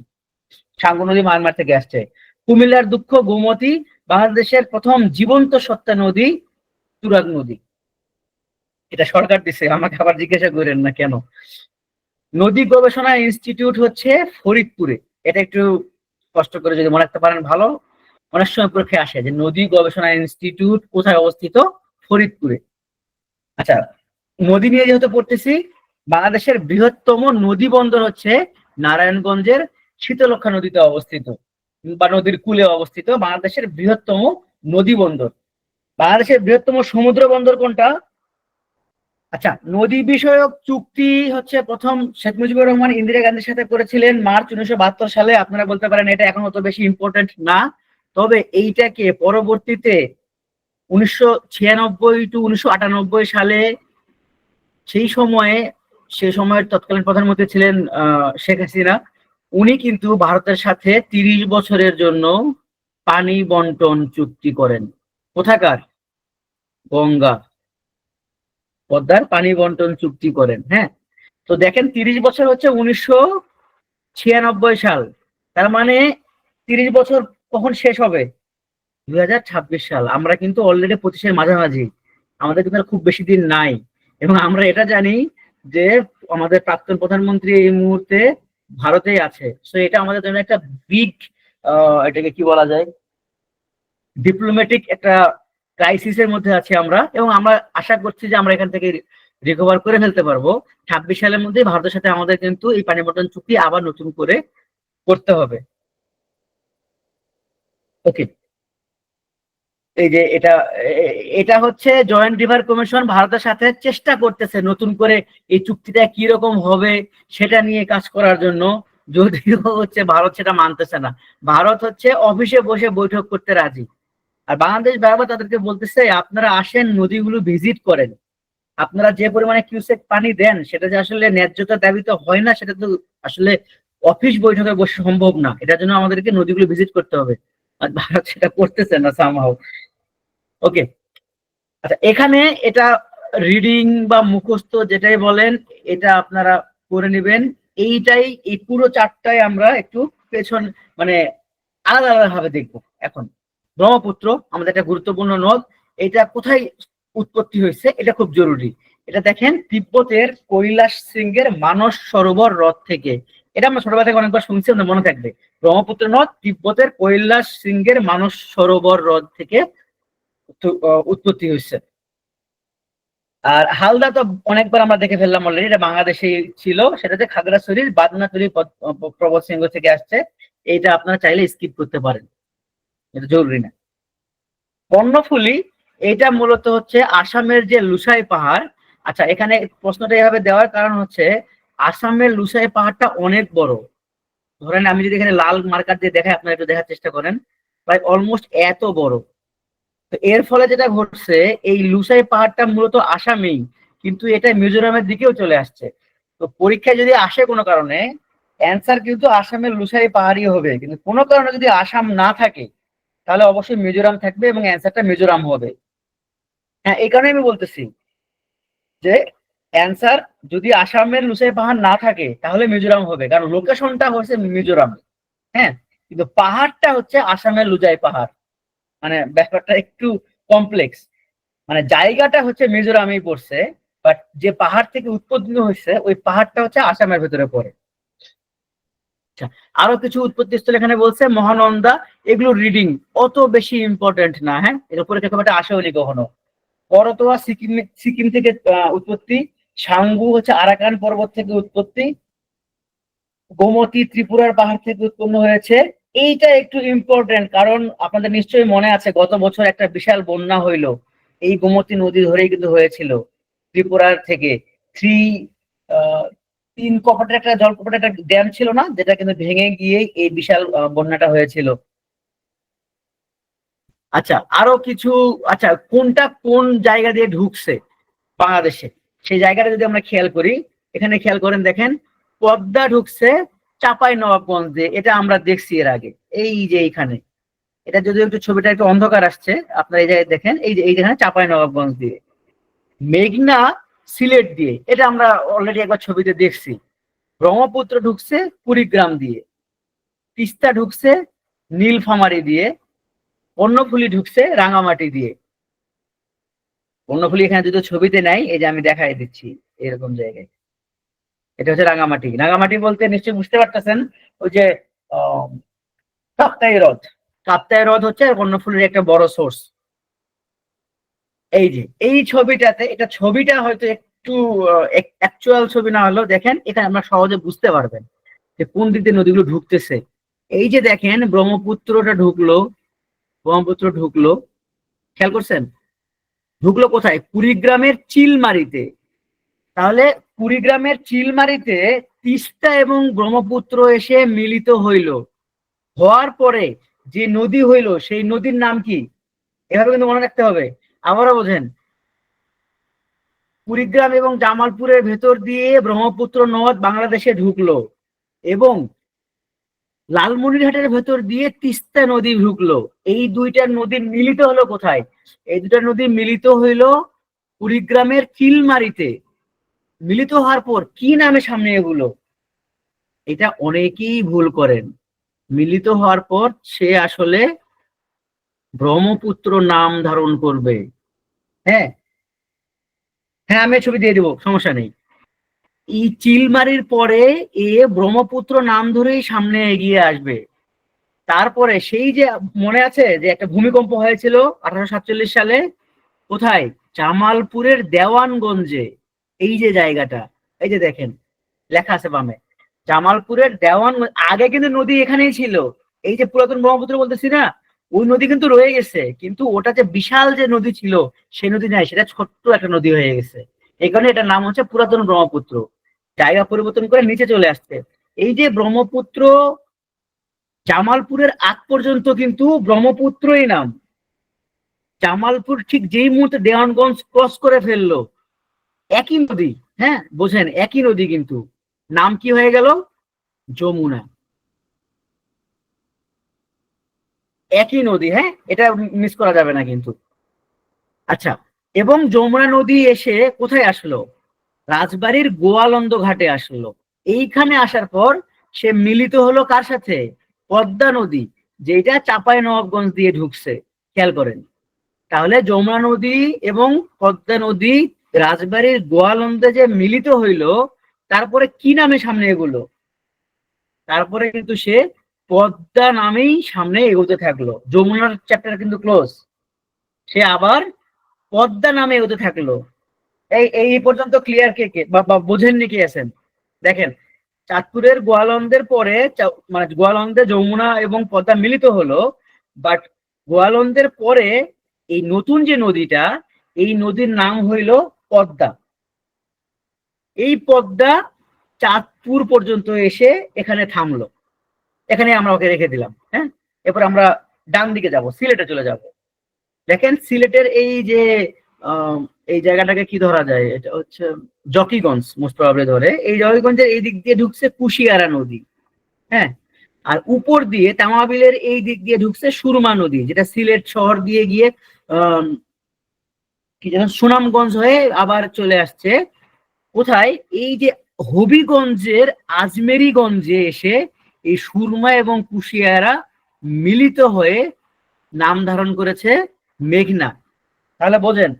[SPEAKER 1] সাঙ্গু নদী মায়ানমার থেকে আসছে। কুমিল্লার দুঃখ গোমতী, বাংলাদেশের প্রথম জীবন্ত সত্তা নদী তুরাগ নদী। এটা সরকার দিছে, আমাকে আবার জিজ্ঞাসা করেন না কেন। নদী গবেষণা ইনস্টিটিউট হচ্ছে ফরিদপুরে, এটা একটু কষ্ট করে যদি মনে রাখতে পারেন ভালো। অনেক সময় পরীক্ষায় আসে যে নদী গবেষণা ইনস্টিটিউট কোথায় অবস্থিত, ফরিদপুরে। আচ্ছা, নদী নিয়ে যেহেতু পড়তেছি, বাংলাদেশের বৃহত্তম নদী বন্দর হচ্ছে নারায়ণগঞ্জের শীতলক্ষ্যা নদীতে অবস্থিত, বা নদীর কূলে অবস্থিত বাংলাদেশের বৃহত্তম নদী বন্দর। বাংলাদেশের বৃহত্তম সমুদ্র বন্দর কোনটা? আচ্ছা, নদী বিষয়ক চুক্তি হচ্ছে প্রথম শেখ মুজিবুর রহমান ইন্দিরা গান্ধীর সাথে করেছিলেন মার্চ 1972 সালে। আপনারা বলতে পারেন এটা এখন অত বেশি ইম্পর্টেন্ট না, তবে এইটাকে পরবর্তীতে 1996 টু 1998 সালে, সেই সময়ে সে সময়ের তৎকালীন প্রধানমন্ত্রী ছিলেন শেখ হাসিনা, উনি কিন্তু ভারতের সাথে 30 বছরের জন্য পানি বন্টন চুক্তি করেন। কোথাকার? গঙ্গা পদ্মার পানি বন্টন চুক্তি করেন, হ্যাঁ। তো দেখেন 30 বছর হচ্ছে 1996 সাল, তার মানে 30 বছর কখন শেষ হবে? 2026 সাল। আমরা কিন্তু অলরেডি 25-এর মাঝামাঝি, আমাদের কিন্তু আর খুব বেশি দিন নাই। এবং আমরা এটা জানি যে আমাদের প্রাক্তন প্রধানমন্ত্রী এই মুহূর্তে ভারতেই আছে। তো এটা আমাদের জন্য একটা বিগ, এটাকে কি বলা যায়, ডিপ্লোম্যাটিক একটা ক্রাইসিসের মধ্যে আছি আমরা, এবং আমরা আশা করছি যে আমরা এখান থেকে রিকভার করে ফেলতে পারবো। 26 সালের মধ্যে ভারতের সাথে আমাদের কিন্তু এই পানি বন্টন চুক্তি আবার নতুন করে করতে হবে। ওকে, এই যে এটা হচ্ছে জয়েন্ট রিভার কমিশন ভারতের সাথে চেষ্টা করতেছে নতুন করে এই চুক্তিটা কি রকম হবে সেটা নিয়ে কাজ করার জন্য, যদিও হচ্ছে ভারত সেটা মানতেছে না। ভারত হচ্ছে অফিসে বসে বৈঠক করতে রাজি, আর বাংলাদেশ বারবার তাদেরকে বলতেছে আপনারা আসেন, নদীগুলো ভিজিট করেন। আপনারা যে পরিমাণে কিউসেক পানি দেন সেটা যে আসলে ন্যায্যতা দাবিত হয় না, সেটা তো আসলে অফিস বৈঠকে বসে সম্ভব না। এটার জন্য আমাদেরকে নদীগুলো ভিজিট করতে হবে, আর ভারত সেটা করতেছে না সামহাও। ওকে, আচ্ছা, এখানে এটা রিডিং বা মুখস্থ যেটাই বলেন, এটা আপনারা করে নেবেন। এইটাই, এই পুরো চারটায় আমরা একটু পেছন, মানে আলাদা আলাদা ভাবে দেখবো। এখন ব্রহ্মপুত্র আমাদের একটা গুরুত্বপূর্ণ নদ, এটা কোথায় উৎপত্তি হয়েছে এটা খুব জরুরি। এটা দেখেন তিব্বতের কৈলাস শৃঙ্গের মানস সরোবর হ্রদ থেকে। এটা আমরা ছোটবেলা থেকে অনেকবার শুনছি, আমাদের মনে থাকবে। ব্রহ্মপুত্র নদ তিব্বতের কৈলাস শৃঙ্গের মানস সরোবর হ্রদ থেকে উৎপত্তি হয়েছে। আর হালদা তো অনেকবার আমরা দেখে ফেললাম অলরেডি, এটা বাংলাদেশে ছিল, সেটাতে খাগড়াছড়ির বাদনাতলী পর্বত শৃঙ্গ থেকে আসছে। এইটা আপনারা চাইলে স্কিপ করতে পারেন, এটা জরুরি না। কর্ণফুলী, এটা মূলত হচ্ছে আসামের যে লুসাই পাহাড়, আচ্ছা, এখানে প্রশ্নটা এভাবে দেওয়ার কারণ হচ্ছে আসামের লুসাই পাহাড়টা অনেক বড়। ধরেন আমি যদি এখানে লাল মার্কার দিয়ে দেখাই, আপনারা একটু দেখার চেষ্টা করেন, প্রায় অলমোস্ট এত বড়। তো এর ফলে যেটা ঘটছে, এই লুসাই পাহাড়টা মূলত আসামেই, কিন্তু এটা মিজোরামের দিকেও চলে আসছে। তো পরীক্ষায় যদি আসে কোনো কারণে, অ্যান্সার কিন্তু আসামের লুসাই পাহাড়ই হবে, কিন্তু কোনো কারণে যদি আসাম না থাকে তাহলে অবশ্যই মিজোরাম থাকবে এবং অ্যান্সারটা মিজোরাম হবে। হ্যাঁ, এই কারণে আমি বলতেছি যে অ্যান্সার যদি আসামের লুসাই পাহাড় না থাকে তাহলে মিজোরাম হবে, কারণ লোকেশনটা হচ্ছে মিজোরাম। হ্যাঁ, কিন্তু পাহাড়টা হচ্ছে আসামের লুজাই পাহাড়। মানে ব্যাপারটা একটু কমপ্লেক্স। মানে জায়গাটা হচ্ছে মিজোরামেই পড়ছে, বাট যে পাহাড় থেকে উৎপত্তি হয়েছে ওই পাহাড়টা হচ্ছে আসামের ভেতরে পড়ে। আচ্ছা, আরো কিছু উৎপত্তি স্থল এখানে বলছে মহানন্দা। এগুলো রিডিং অত বেশি ইম্পর্টেন্ট না। হ্যাঁ, এর উপরে খুব একটা আসেওনি কখনো। করতোয়া সিকিম, সিকিম থেকে উৎপত্তি। সাঙ্গু হচ্ছে আরাকান পর্বত থেকে উৎপত্তি। গোমতী ত্রিপুরার পাহাড় থেকে উৎপন্ন হয়েছে। এইটা একটু ইম্পর্টেন্ট, কারণ আপনাদের নিশ্চয়ই মনে আছে গত বছর একটা বিশাল বন্যা হইলো, এই গোমতী নদী ধরেই কিন্তু হয়েছিল। ত্রিপুরার থেকে থ্রি তিন কপাটের একটা জলকপাটের একটা ড্যাম ছিল না, যেটা কিন্তু ভেঙে গিয়ে এই বিশাল বন্যাটা হয়েছিল। আচ্ছা, আরো কিছু। আচ্ছা, কোনটা কোন জায়গা দিয়ে ঢুকছে বাংলাদেশে, সেই জায়গাটা যদি আমরা খেয়াল করি, এখানে খেয়াল করেন, দেখেন পদ্মা ঢুকছে চাঁপাই নবাবগঞ্জ দিয়ে। এটা আমরা দেখছি এর আগে, এই যে এইখানে। এটা যদি একটু ছবিটা একটু অন্ধকার আসছে, আপনারা এই জায়গায় দেখেন, এই যে এইখানে চাঁপাই নবাবগঞ্জ দিয়ে। মেঘনা সিলেট দিয়ে, এটা আমরা অলরেডি একবার ছবিতে দেখছি। ব্রহ্মপুত্র ঢুকছে কুড়িগ্রাম দিয়ে। তিস্তা ঢুকছে নীলফামারী দিয়ে। কর্ণফুলী ঢুকছে রাঙামাটি দিয়ে। কর্ণফুলী এখানে যদি ছবিতে নাই, এই যে আমি দেখাই দিচ্ছি এরকম জায়গায়। এটা হচ্ছে রাঙামাটি। রাঙামাটি বলতে নিশ্চয়ই বুঝতে পারতেছেন, ওই যে আহ কাপ্তাই হ্রদ। কাপ্তাই হ্রদ হচ্ছে কর্ণফুলীর একটা বড় সোর্স। এই যে এই ছবিটাতে, এটা ছবিটা হয়তো একটু অ্যাকচুয়াল ছবি না হলেও দেখেন এখানে আমরা সহজে বুঝতে পারবেন যে কোন দিক দিয়ে নদীগুলো ঢুকতেছে। এই যে দেখেন ব্রহ্মপুত্রটা ঢুকলো, ব্রহ্মপুত্র ঢুকলো, খেয়াল করছেন? ঢুকলো কোথায়? কুড়িগ্রামের চিলমারিতে। তাহলে কুড়িগ্রামের চিলমারিতে তিস্তা এবং ব্রহ্মপুত্র এসে মিলিত হইল। হওয়ার পরে যে নদী হইল, সেই নদীর নাম কি? এভাবে কিন্তু মনে রাখতে হবে। আবারও বোঝেন, কুড়িগ্রাম এবং জামালপুরের ভেতর দিয়ে ব্রহ্মপুত্র নদ বাংলাদেশে ঢুকলো এবং লালমনিরহাটের ভেতর দিয়ে তিস্তা নদী ঢুকলো। এই দুইটা নদী মিলিত হলো কোথায়? এই দুইটা নদী মিলিত হইলো কুড়িগ্রামের চিলমারিতে। মিলিত হওয়ার পর কি নামে সামনে এগুলো? এটা অনেকেই ভুল করেন। মিলিত হওয়ার পর সে আসলে ব্রহ্মপুত্র নাম ধারণ করবে। হ্যাঁ, হ্যাঁ, আমি ছবি দিয়ে দিব, সমস্যা নেই। এই চিলমারির পরে এ ব্রহ্মপুত্র নাম ধরেই সামনে এগিয়ে আসবে। তারপরে সেই যে মনে আছে যে একটা ভূমিকম্প হয়েছিল 1847 সালে, কোথায়? জামালপুরের দেওয়ানগঞ্জে। এই যে জায়গাটা, এই যে দেখেন লেখা আছে বামে, জামালপুরের দেওয়ানগঞ্জ। আগে কিন্তু নদী এখানেই ছিল। এই যে পুরাতন ব্রহ্মপুত্র বলতেছি না, ওই নদী কিন্তু রয়ে গেছে, কিন্তু ওটা যে বিশাল যে নদী ছিল সেই নদী নাই, সেটা ছোট্ট একটা নদী হয়ে গেছে। এই কারণে এটার নাম হচ্ছে পুরাতন ব্রহ্মপুত্র। জায়গা পরিবর্তন করে নিচে চলে আসছে। এই যে ব্রহ্মপুত্র জামালপুরের আগ পর্যন্ত কিন্তু ব্রহ্মপুত্রই নাম। জামালপুর ঠিক যেই মুহূর্তে দেওয়ানগঞ্জ ক্রস করে ফেললো, একই নদী। হ্যাঁ, বোঝেন, একই নদী, কিন্তু নাম কি হয়ে গেল? যমুনা। একই নদী, হ্যাঁ, এটা মিস করা যাবে না কিন্তু। আচ্ছা, এবং যমুনা নদী এসে কোথায় আসলো? রাজবাড়ির গোয়ালন্দ ঘাটে আসলো। এইখানে আসার পর সে মিলিত হলো কার সাথে? পদ্মা নদী, যেটা চাঁপাই নবাবগঞ্জ দিয়ে ঢুকছে। খেয়াল করেন, তাহলে যমুনা নদী এবং পদ্মা নদী রাজবাড়ির গোয়ালন্দে যে মিলিত হইলো, তারপরে কি নামে সামনে এগুলো? তারপরে কিন্তু সে পদ্মা নামেই সামনে এগোতে থাকলো। যমুনার চ্যাপ্টার কিন্তু ক্লোজ, সে আবার পদ্মা নামে এগোতে থাকলো। এই এই পর্যন্ত ক্লিয়ার? কে কে বা বোঝেননি কি আছেন? দেখেন, চাঁদপুরের গোয়ালন্দের পরে মানে গোয়ালন্দে যমুনা এবং পদ্মা মিলিত হলো, বাট গোয়ালন্দের পরে এই নতুন যে নদীটা, এই নদীর নাম হইল পদ্মা। এই পদ্মা চাঁদপুর পর্যন্ত এসে এখানে থামলো, এখানে আমরা ওকে রেখে দিলাম। হ্যাঁ, এরপর আমরা ডান দিকে যাব, সিলেটে চলে যাব। দেখেন সিলেটের এই যে এই জায়গাটাকে কি ধরা যায়, এটা হচ্ছে জকিগঞ্জ মোস্ট প্রবাবলি ধরে। এই জকিগঞ্জের এই দিক দিয়ে ঢুকছে কুশিয়ারা নদী। হ্যাঁ, আর উপর দিয়ে তামাবিলের এই দিক দিয়ে ঢুকছে সুরমা নদী, যেটা সিলেট শহর দিয়ে গিয়ে কি যেন সুনামগঞ্জ হয়ে আবার চলে আসছে কোথায়, এই যে হবিগঞ্জের আজমেরিগঞ্জে এসে এই সুরমা এবং কুশিয়ারা মিলিত হয়ে নাম ধারণ করেছে মেঘনা। তাহলে বোঝেন,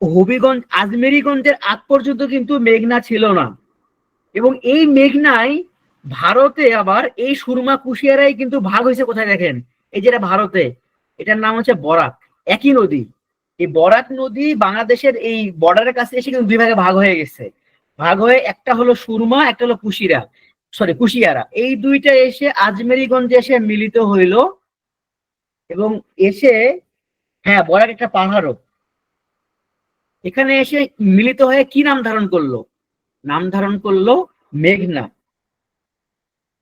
[SPEAKER 1] হবিগঞ্জ আজমেরিগঞ্জের আগ পর্যন্ত কিন্তু মেঘনা ছিল না, এবং এই মেঘনাই ভারতে আবার এই সুরমা কুশিয়ারাই কিন্তু ভাগ হয়েছে কোথায় দেখেন, এই যেটা ভারতে, এটার নাম হচ্ছে বরাক, একই নদী। এই বরাক নদী বাংলাদেশের এই বর্ডারের কাছে এসে কিন্তু দুই ভাগে ভাগ হয়ে গেছে। ভাগ হয়ে একটা হলো সুরমা, একটা হলো কুশিয়ারা। এই দুইটা এসে আজমেরিগঞ্জে এসে মিলিত হইল, এবং এসে, হ্যাঁ বরাক একটা পাহাড়ও, এখানে এসে মিলিত হয়ে কি নাম ধারণ করলো, নাম ধারণ করলো মেঘনা।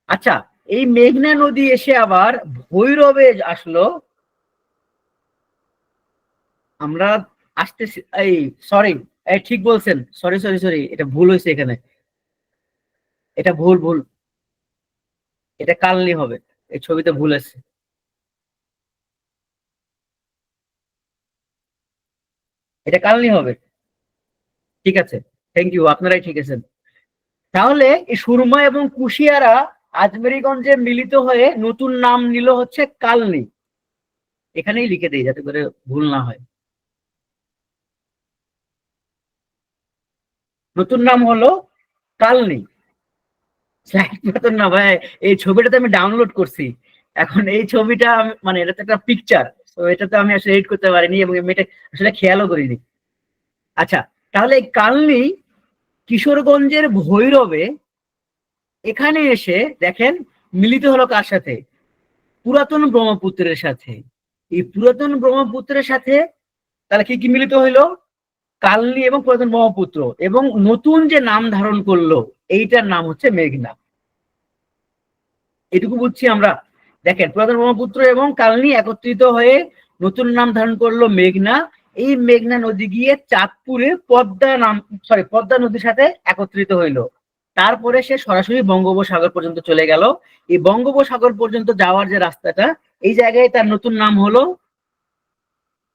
[SPEAKER 1] আচ্ছা, এই মেঘনা নদী এসে আবার ভৈরবে আসলো। আমরা আসতেছি, এই সরি, ঠিক বলছেন, সরি সরি সরি, এটা ভুল হয়েছে এখানে, এটা ভুল ভুল, এটা কালনি হবে, এই ছবিতে ভুল আছে, এটা কালনি হবে। ঠিক আছে, থ্যাংক ইউ, আপনারাই ঠিক আছেন। তাহলে এই সুরমা এবং কুশিয়ারা আজমেরিগঞ্জে মিলিত হয়ে নতুন নাম নিল হচ্ছে কালনি। এখানেই লিখে দিই যাতে করে ভুল না হয়। নতুন নাম হলো কালনি। স্লাইড মতন না ভাই, এই ছবিটা তো আমি ডাউনলোড করছি, এখন এই ছবিটা মানে এটা তো একটা পিকচার, তো এটা তো আমি আসলে এডিট করতে পারিনি এবং এটা আসলে খেয়ালও করিনি। আচ্ছা, তাহলে এই কালনি কিশোরগঞ্জের ভৈরবে এখানে এসে দেখেন মিলিত হলো কার সাথে, পুরাতন ব্রহ্মপুত্রের সাথে। এই পুরাতন ব্রহ্মপুত্রের সাথে তাহলে কি কি মিলিত হইলো, কালনি এবং পুরাতন ব্রহ্মপুত্র, এবং নতুন যে নাম ধারণ করলো এইটার নাম হচ্ছে মেঘনা। এটুকু বুঝছি আমরা। দেখেন পুরাতন ব্রহ্মপুত্র এবং কালনি একত্রিত হয়ে নতুন নাম ধারণ করলো মেঘনা। এই মেঘনা নদী গিয়ে চাঁদপুরে পদ্মা নদীর সাথে একত্রিত হইলো। তারপরে সে সরাসরি বঙ্গোপসাগর পর্যন্ত চলে গেল। এই বঙ্গোপসাগর পর্যন্ত যাওয়ার যে রাস্তাটা, এই জায়গায় তার নতুন নাম হলো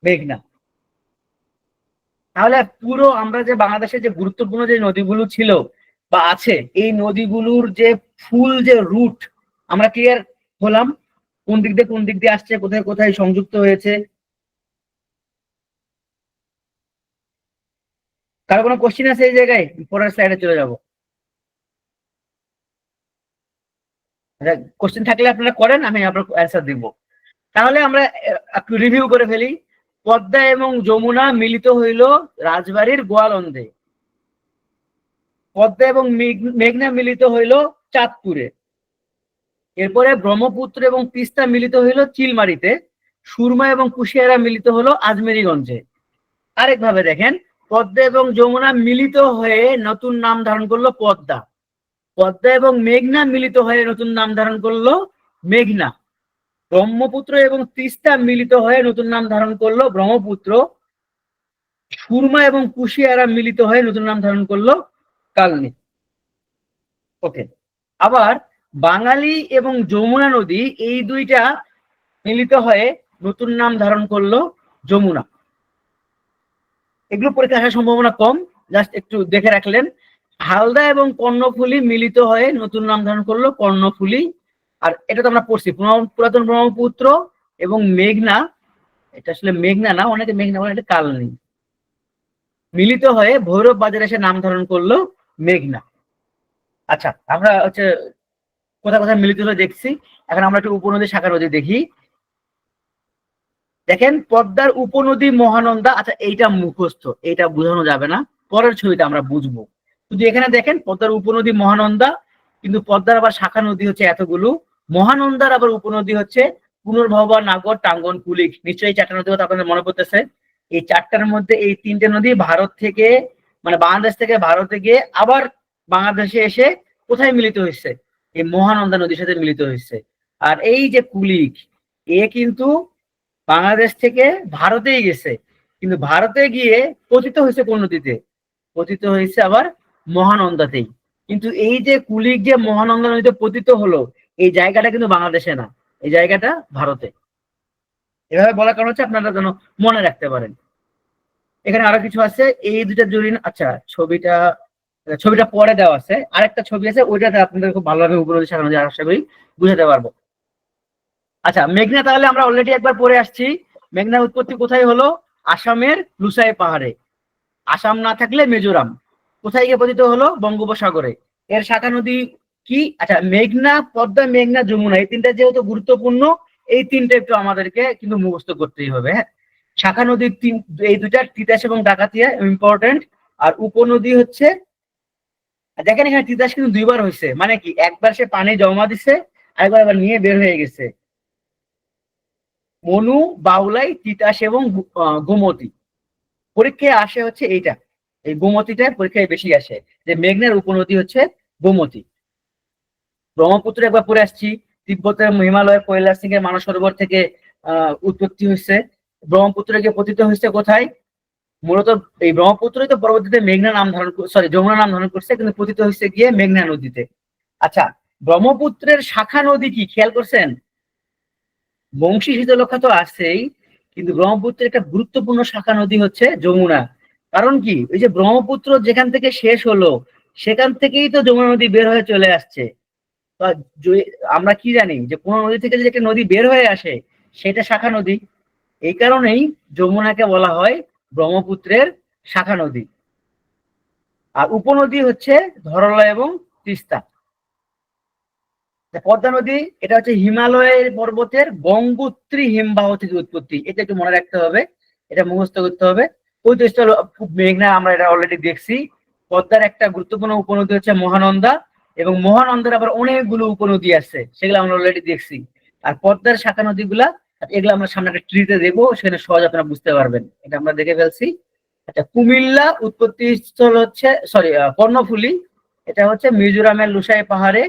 [SPEAKER 1] মেঘনা। তাহলে পুরো আমরা যে বাংলাদেশের যে গুরুত্বপূর্ণ যে নদীগুলো ছিল বা আছে, এই নদীগুলোর যে ফুল যে রুট আমরা ক্লিয়ার হলাম, কোন দিক দিয়ে কোন দিক দিয়ে আসছে, কোথায় কোথায় সংযুক্ত হয়েছে। কারো কোনো কোশ্চিন আছে এই জায়গায়, পরের স্লাইডে চলে যাব। কোশ্চিন থাকলে আপনারা করেন, আমি আপনার অ্যান্সার দিব। তাহলে আমরা একটু রিভিউ করে ফেলি। পদ্মা এবং যমুনা মিলিত হইল রাজবাড়ির গোয়ালন্দে। পদ্মা এবং মেঘনা মিলিত হইল চাঁদপুরে। এরপরে ব্রহ্মপুত্র এবং তিস্তা মিলিত হইল চিলমারিতে। সুরমা এবং কুশিয়ারা মিলিত হলো আজমেরিগঞ্জে। আরেকভাবে দেখেন, পদ্মা এবং যমুনা মিলিত হয়ে নতুন নাম ধারণ করলো পদ্মা। পদ্মা এবং মেঘনা মিলিত হয়ে নতুন নাম ধারণ করলো মেঘনা। ব্রহ্মপুত্র এবং তিস্তা মিলিত হয়ে নতুন নাম ধারণ করলো ব্রহ্মপুত্র। সুরমা এবং কুশিয়ারা মিলিত হয়ে নতুন নাম ধারণ করলো কালনি। ওকে, আবার বাঙালি এবং যমুনা নদী এই দুইটা মিলিত হয়ে নতুন নাম ধারণ করলো যমুনা। এগুলো পরীক্ষা আসার সম্ভাবনা কম, জাস্ট একটু দেখে রাখলেন। হালদা এবং কর্ণফুলী মিলিত হয়ে নতুন নাম ধারণ করলো কর্ণফুলী। আর এটা তো আমরা পড়ছি, পুরাতন ব্রহ্মপুত্র এবং মেঘনা, এটা আসলে মেঘনা না, অনেকে মেঘনা বলে, এটা কালনি, মিলিত হয়ে ভৈরব বাজারে এসে নাম ধারণ করলো মেঘনা। আচ্ছা, আমরা হচ্ছে কোথায় কোথায় মিলিত হলে দেখছি। এখন আমরা একটু উপনদী শাখা নদী দেখি। দেখেন পদ্মার উপনদী মহানন্দা। আচ্ছা, এইটা মুখস্থ, এইটা বোঝানো যাবে না, পরের ছবিতে আমরা বুঝবো। শুধু এখানে দেখেন পদ্মার উপনদী মহানন্দা, কিন্তু পদ্মার আবার শাখা নদী হচ্ছে এতগুলো। মহানন্দার আবার উপনদী হচ্ছে পুনর্ভবা, নাগর, টাঙ্গন, কুলিক। নিশ্চয়ই এই চারটা নদী কথা আপনাদের মনে পড়তেছে। এই চারটার মধ্যে এই তিনটে নদী ভারত থেকে মানে বাংলাদেশ থেকে ভারতে গিয়ে আবার বাংলাদেশে এসে কোথায় মিলিত হয়েছে? এই মহানন্দা নদীর সাথে মিলিত হয়েছে। আর এই যে কুলিক, এ কিন্তু বাংলাদেশ থেকে ভারতেই গেছে, কিন্তু ভারতে গিয়ে পতিত হয়েছে কোন নদীতে? পতিত হয়েছে আবার মহানন্দাতেই। কিন্তু এই যে কুলিক যে মহানন্দা নদীতে পতিত হলো, এই জায়গাটা কিন্তু বাংলাদেশে না, এই জায়গাটা ভারতে। এভাবে বলার কারণ হচ্ছে আপনারা যেন মনে রাখতে পারেন। এখানে আরো কিছু আছে, এই দুটা জুড়ি। আচ্ছা, ছবিটা ছবিটা পরে দেওয়া আছে, আরেকটা ছবি আছে, ওইটাতে আপনাদের খুব ভালোভাবে উপনদী শাখা নদী আশা করি বুঝাতে পারবো। আচ্ছা, মেঘনা তাহলে আমরা অলরেডি একবার পড়ে আসছি। মেঘনার উৎপত্তি কোথায় হলো? আসামের লুসাই পাহাড়ে। আসাম না থাকলে মিজোরাম। কোথায় গিয়ে পতিত হলো? বঙ্গোপসাগরে। এর শাখা নদী কি? আচ্ছা, মেঘনা, পদ্মা, মেঘনা, যমুনা, এই তিনটা যেহেতু গুরুত্বপূর্ণ, এই তিনটা একটু আমাদেরকে কিন্তু মুখস্থ করতেই হবে। হ্যাঁ, শাখা নদীর এই দুইটা তিতাস এবং ডাকাতিয়া ইম্পর্টেন্ট। আর উপনদী হচ্ছে, দেখেন এখানে তিতাস কিন্তু দুইবার হয়েছে, মানে কি একবার সে পানি জমা দিছে, আরেকবার আবার নিয়ে বের হয়ে গেছে। মনু, বাউলাই, তিতাস এবং গোমতী। পরীক্ষায় আসে হচ্ছে এইটা, এই গোমতীটা পরীক্ষায় বেশি আসে, যে মেঘনার উপনদী হচ্ছে গোমতী। ব্রহ্মপুত্র একবার পড়ে আসছি, তিব্বতের হিমালয়ের কৈলাস সিং এর মানস সরোবর থেকে উৎপত্তি হয়েছে। ব্রহ্মপুত্র গিয়ে পতিত হয়েছে কোথায়? মূলত এই ব্রহ্মপুত্রই তো পরবর্তীতে মেঘনা নাম ধারণ, সরি যমুনা নাম ধারণ করছে, কিন্তু পতিত হয়েছে গিয়ে মেঘনা নদীতে। আচ্ছা, ব্রহ্মপুত্রের শাখা নদী কি খেয়াল করছেন? বংশী শীতলক্ষা তো আছেই, কিন্তু ব্রহ্মপুত্রের একটা গুরুত্বপূর্ণ শাখা নদী হচ্ছে যমুনা। কারণ কি, ওই যে ব্রহ্মপুত্র যেখান থেকে শেষ হলো, সেখান থেকেই তো যমুনা নদী বের হয়ে চলে আসছে। আমরা কি জানি যে কোন নদী থেকে যদি একটা নদী বের হয়ে আসে, সেটা শাখা নদী। এই কারণেই যমুনাকে বলা হয় ব্রহ্মপুত্রের শাখা নদী। আর উপনদী হচ্ছে ধরলা এবং তিস্তা। পদ্মা নদী, এটা হচ্ছে হিমালয়ের পর্বতের গঙ্গোত্রী হিমবাহ থেকে উৎপত্তি, এটা একটু মনে রাখতে হবে, এটা মুখস্থ করতে হবে। ওই দেশটা মেঘনা, আমরা এটা অলরেডি দেখছি। পদ্মার একটা গুরুত্বপূর্ণ উপনদী হচ্ছে মহানন্দা, এবং মহানন্দার আবার অনেকগুলো উপনদী আছে, সেগুলো আমরা অলরেডি দেখছি। আর পদ্মার শাখা নদীগুলা, এগুলো আমরা সামনে একটা ট্রিতে দেখবো, সেখানে সহজ আপনারা বুঝতে পারবেন, এটা আমরা দেখে ফেলছি। আচ্ছা, কুমিল্লা উৎপত্তি স্থল হচ্ছে, সরি, কর্ণফুলী, এটা হচ্ছে মিজোরামের লুসাই পাহাড়ে,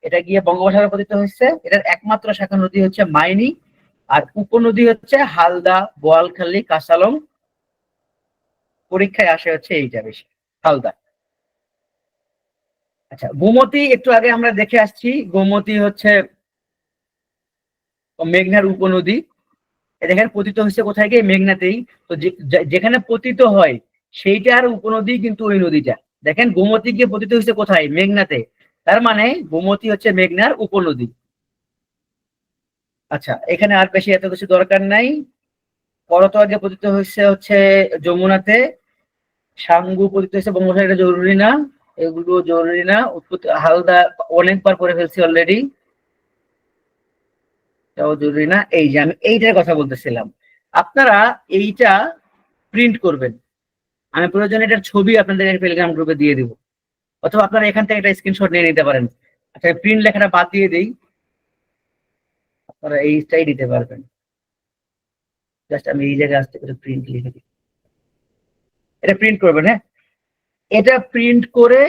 [SPEAKER 1] এটা গিয়ে বঙ্গোপসাগরে পতিত হচ্ছে। এটার একমাত্র শাখা নদী হচ্ছে মাইনি। আর উপনদী হচ্ছে হালদা, বোয়ালখালী, কাসালং। পরীক্ষায় আসে হচ্ছে এইটা বেশি, হালদা। আচ্ছা, গোমতী একটু আগে আমরা দেখে আসছি, গোমতী হচ্ছে মেঘনার উপনদী। দেখেন পতিত হচ্ছে কোথায় গিয়ে? মেঘনাতেই। তো যেখানে পতিত হয় সেইটার উপনদী কিন্তু ওই নদীটা। দেখেন গোমতী গিয়ে পতিত হচ্ছে কোথায়? মেঘনাতে। তার মানে গোমতী হচ্ছে মেঘনার উপনদী। আচ্ছা, এখানে আর বেশি এত কিছু দরকার নাই। করতোয়া গিয়ে পতিত হচ্ছে যমুনাতে। সাঙ্গু পতিত হচ্ছে বঙ্গোপসাগরে, এটা জরুরি না, এগুলো জরুরি না। উৎপত্তি হালদা অনেকবার পড়ে ফেলছি অলরেডি, এটাও জরুরি না। এই যে আমি এইটার কথা বলতেছিলাম, আপনারা এইটা প্রিন্ট করবেন। আমি প্রয়োজনে এটার ছবি আপনাদের টেলিগ্রাম গ্রুপে দিয়ে দিব, অথবা আপনারা এখান থেকে একটা স্ক্রিনশট নিয়ে নিতে পারেন। আচ্ছা, প্রিন্ট লেখাটা বাদ দিয়ে দিই, আপনারা এইটাই দিতে পারবেন। জাস্ট আমি এই জায়গায় আসতে করে প্রিন্ট লিখে দিই, এটা প্রিন্ট করবেন। হ্যাঁ, এটা প্রিন্ট করে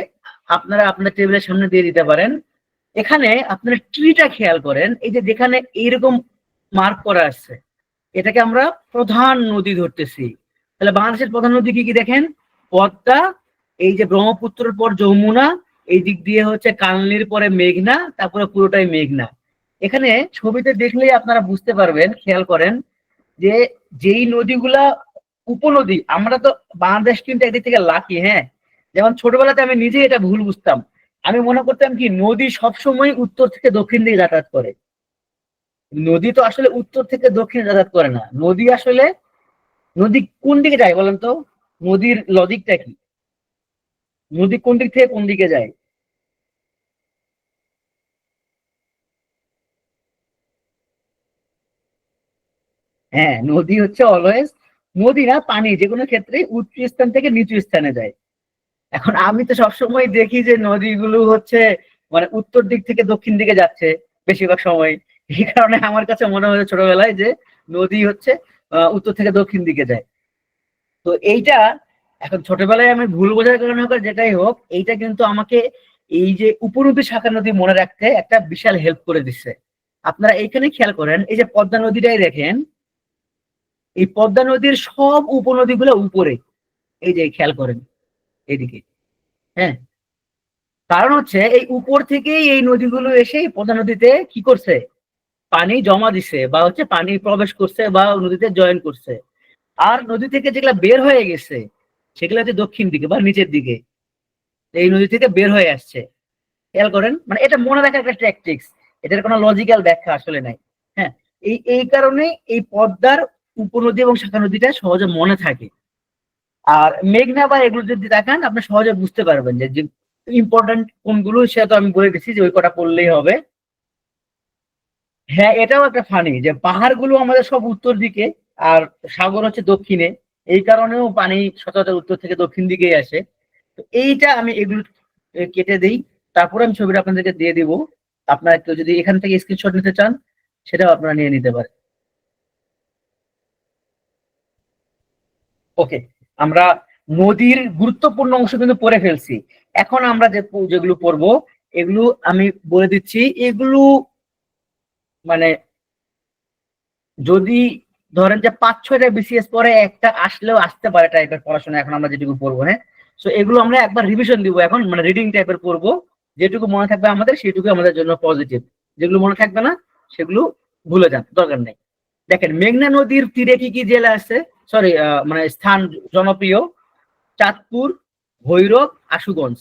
[SPEAKER 1] আপনারা আপনার টেবিলের সামনে দিয়ে দিতে পারেন। এখানে আপনার ট্রিটা খেয়াল করেন, এই যে যেখানে এইরকম মার্ক করা আছে, এটাকে আমরা প্রধান নদী ধরতেছি। তাহলে বাংলাদেশের প্রধান নদী কি কি দেখেন? পদ্মা, এই যে ব্রহ্মপুত্রের পর যমুনা, এই দিক দিয়ে হচ্ছে কালনির পরে মেঘনা, তারপরে পুরোটাই মেঘনা। এখানে ছবিতে দেখলেই আপনারা বুঝতে পারবেন, খেয়াল করেন যে যেই নদীগুলা উপনদী, আমরা তো বাংলাদেশ কিন্তু একদিক থেকে লাকি। হ্যাঁ, যেমন ছোটবেলাতে আমি নিজে এটা ভুল বুঝতাম, আমি মনে করতাম কি নদী সবসময় উত্তর থেকে দক্ষিণ দিকে যাতায়াত করে। নদী তো আসলে উত্তর থেকে দক্ষিণে যাতায়াত করে না। নদী আসলে, নদী কোন দিকে যায় বলেন তো? নদীর লজিকটা কি? নদী কোন দিক থেকে কোন দিকে যায়? হ্যাঁ, নদী হচ্ছে অলওয়েজ, নদী না পানি যে কোনো ক্ষেত্রে উচ্চ স্থান থেকে নিচু স্থানে যায়। এখন আমি তো সবসময় দেখি যে নদীগুলো হচ্ছে মানে উত্তর দিক থেকে দক্ষিণ দিকে যাচ্ছে বেশিরভাগ সময়। এই কারণে আমার কাছে মনে হয় ছোটবেলায় যে নদী হচ্ছে উত্তর থেকে দক্ষিণ দিকে যায়। তো এইটা এখন ছোটবেলায় আমি ভুল বোঝার কারণে হোক আর যেটাই হোক, এইটা কিন্তু আমাকে এই যে উপনদী শাখা নদী মনে রাখতে একটা বিশাল হেল্প করে দিচ্ছে। আপনারা এইখানে খেয়াল করেন, এই যে পদ্মা নদীটাই দেখেন, এই পদ্মা নদীর সব উপনদীগুলো উপরে, এই যে খেয়াল করেন এইদিকে। হ্যাঁ, কারণ হচ্ছে এই উপর থেকেই এই নদীগুলো এসে এই পদ্মা নদীতে কি করছে, পানি জমা দিছে বা হচ্ছে পানি প্রবেশ করছে বা নদীতে জয়েন করছে। আর নদী থেকে যেগুলা বের হয়ে গেছে সেগুলো হচ্ছে দক্ষিণ দিকে বা নিচের দিকে, এই নদী থেকে বের হয়ে আসছে। খেয়াল করেন, মানে এটা মনে রাখার একটা ট্যাকটিক্স, এটার কোনো লজিক্যাল ব্যাখ্যা আসলে নাই। হ্যাঁ, এই এই কারণে এই পদ্মার উপনদী এবং শাখা নদীটা সহজে মনে থাকে। আর মেঘনা বা এগুলো যদি দেখান আপনি সহজে বুঝতে পারবেন যে ইম্পর্টেন্ট কোনগুলো, সেটা তো আমি বলে দিচ্ছি যে ওই কটা পড়লেই হবে। হ্যাঁ, এটাও একটা ফানি যে পাহাড়গুলো আমাদের সব উত্তর দিকে আর সাগর হচ্ছে দক্ষিণে, এই কারণেও পানি সচরাচর উত্তর থেকে দক্ষিণ দিকেই আসে। তো এইটা আমি এগুলো কেটে দিই, তারপরে আমি ছবিটা আপনাদেরকে দিয়ে দিব। আপনারা কেউ যদি এখান থেকে স্ক্রিনশট নিতে চান সেটাও আপনারা নিয়ে নিতে পারেন। ওকে, আমরা নদীর গুরুত্বপূর্ণ অংশ কিন্তু পড়ে ফেলছি। এখন আমরা যেগুলো পড়বো এগুলো আমি বলে দিচ্ছি। এগুলো মানে যদি ধরেন যে 5-6টা বিসিএস পরে একটা আসলেও আসতে পারে টাইপের পড়াশোনা এখন আমরা যেটুকু পড়বো। হ্যাঁ, তো এগুলো আমরা একবার রিভিশন দিব এখন, মানে রিডিং টাইপের পড়বো। যেটুকু মনে থাকবে আমাদের সেটুকু আমাদের জন্য পজিটিভ, যেগুলো মনে থাকবে না সেগুলো ভুলে যান, দরকার নেই। দেখেন, মেঘনা নদীর তীরে কি কি জেলা আছে, সরি মানে স্থান জনপ্রিয়: চাঁদপুর, ভৈরব, আশুগঞ্জ।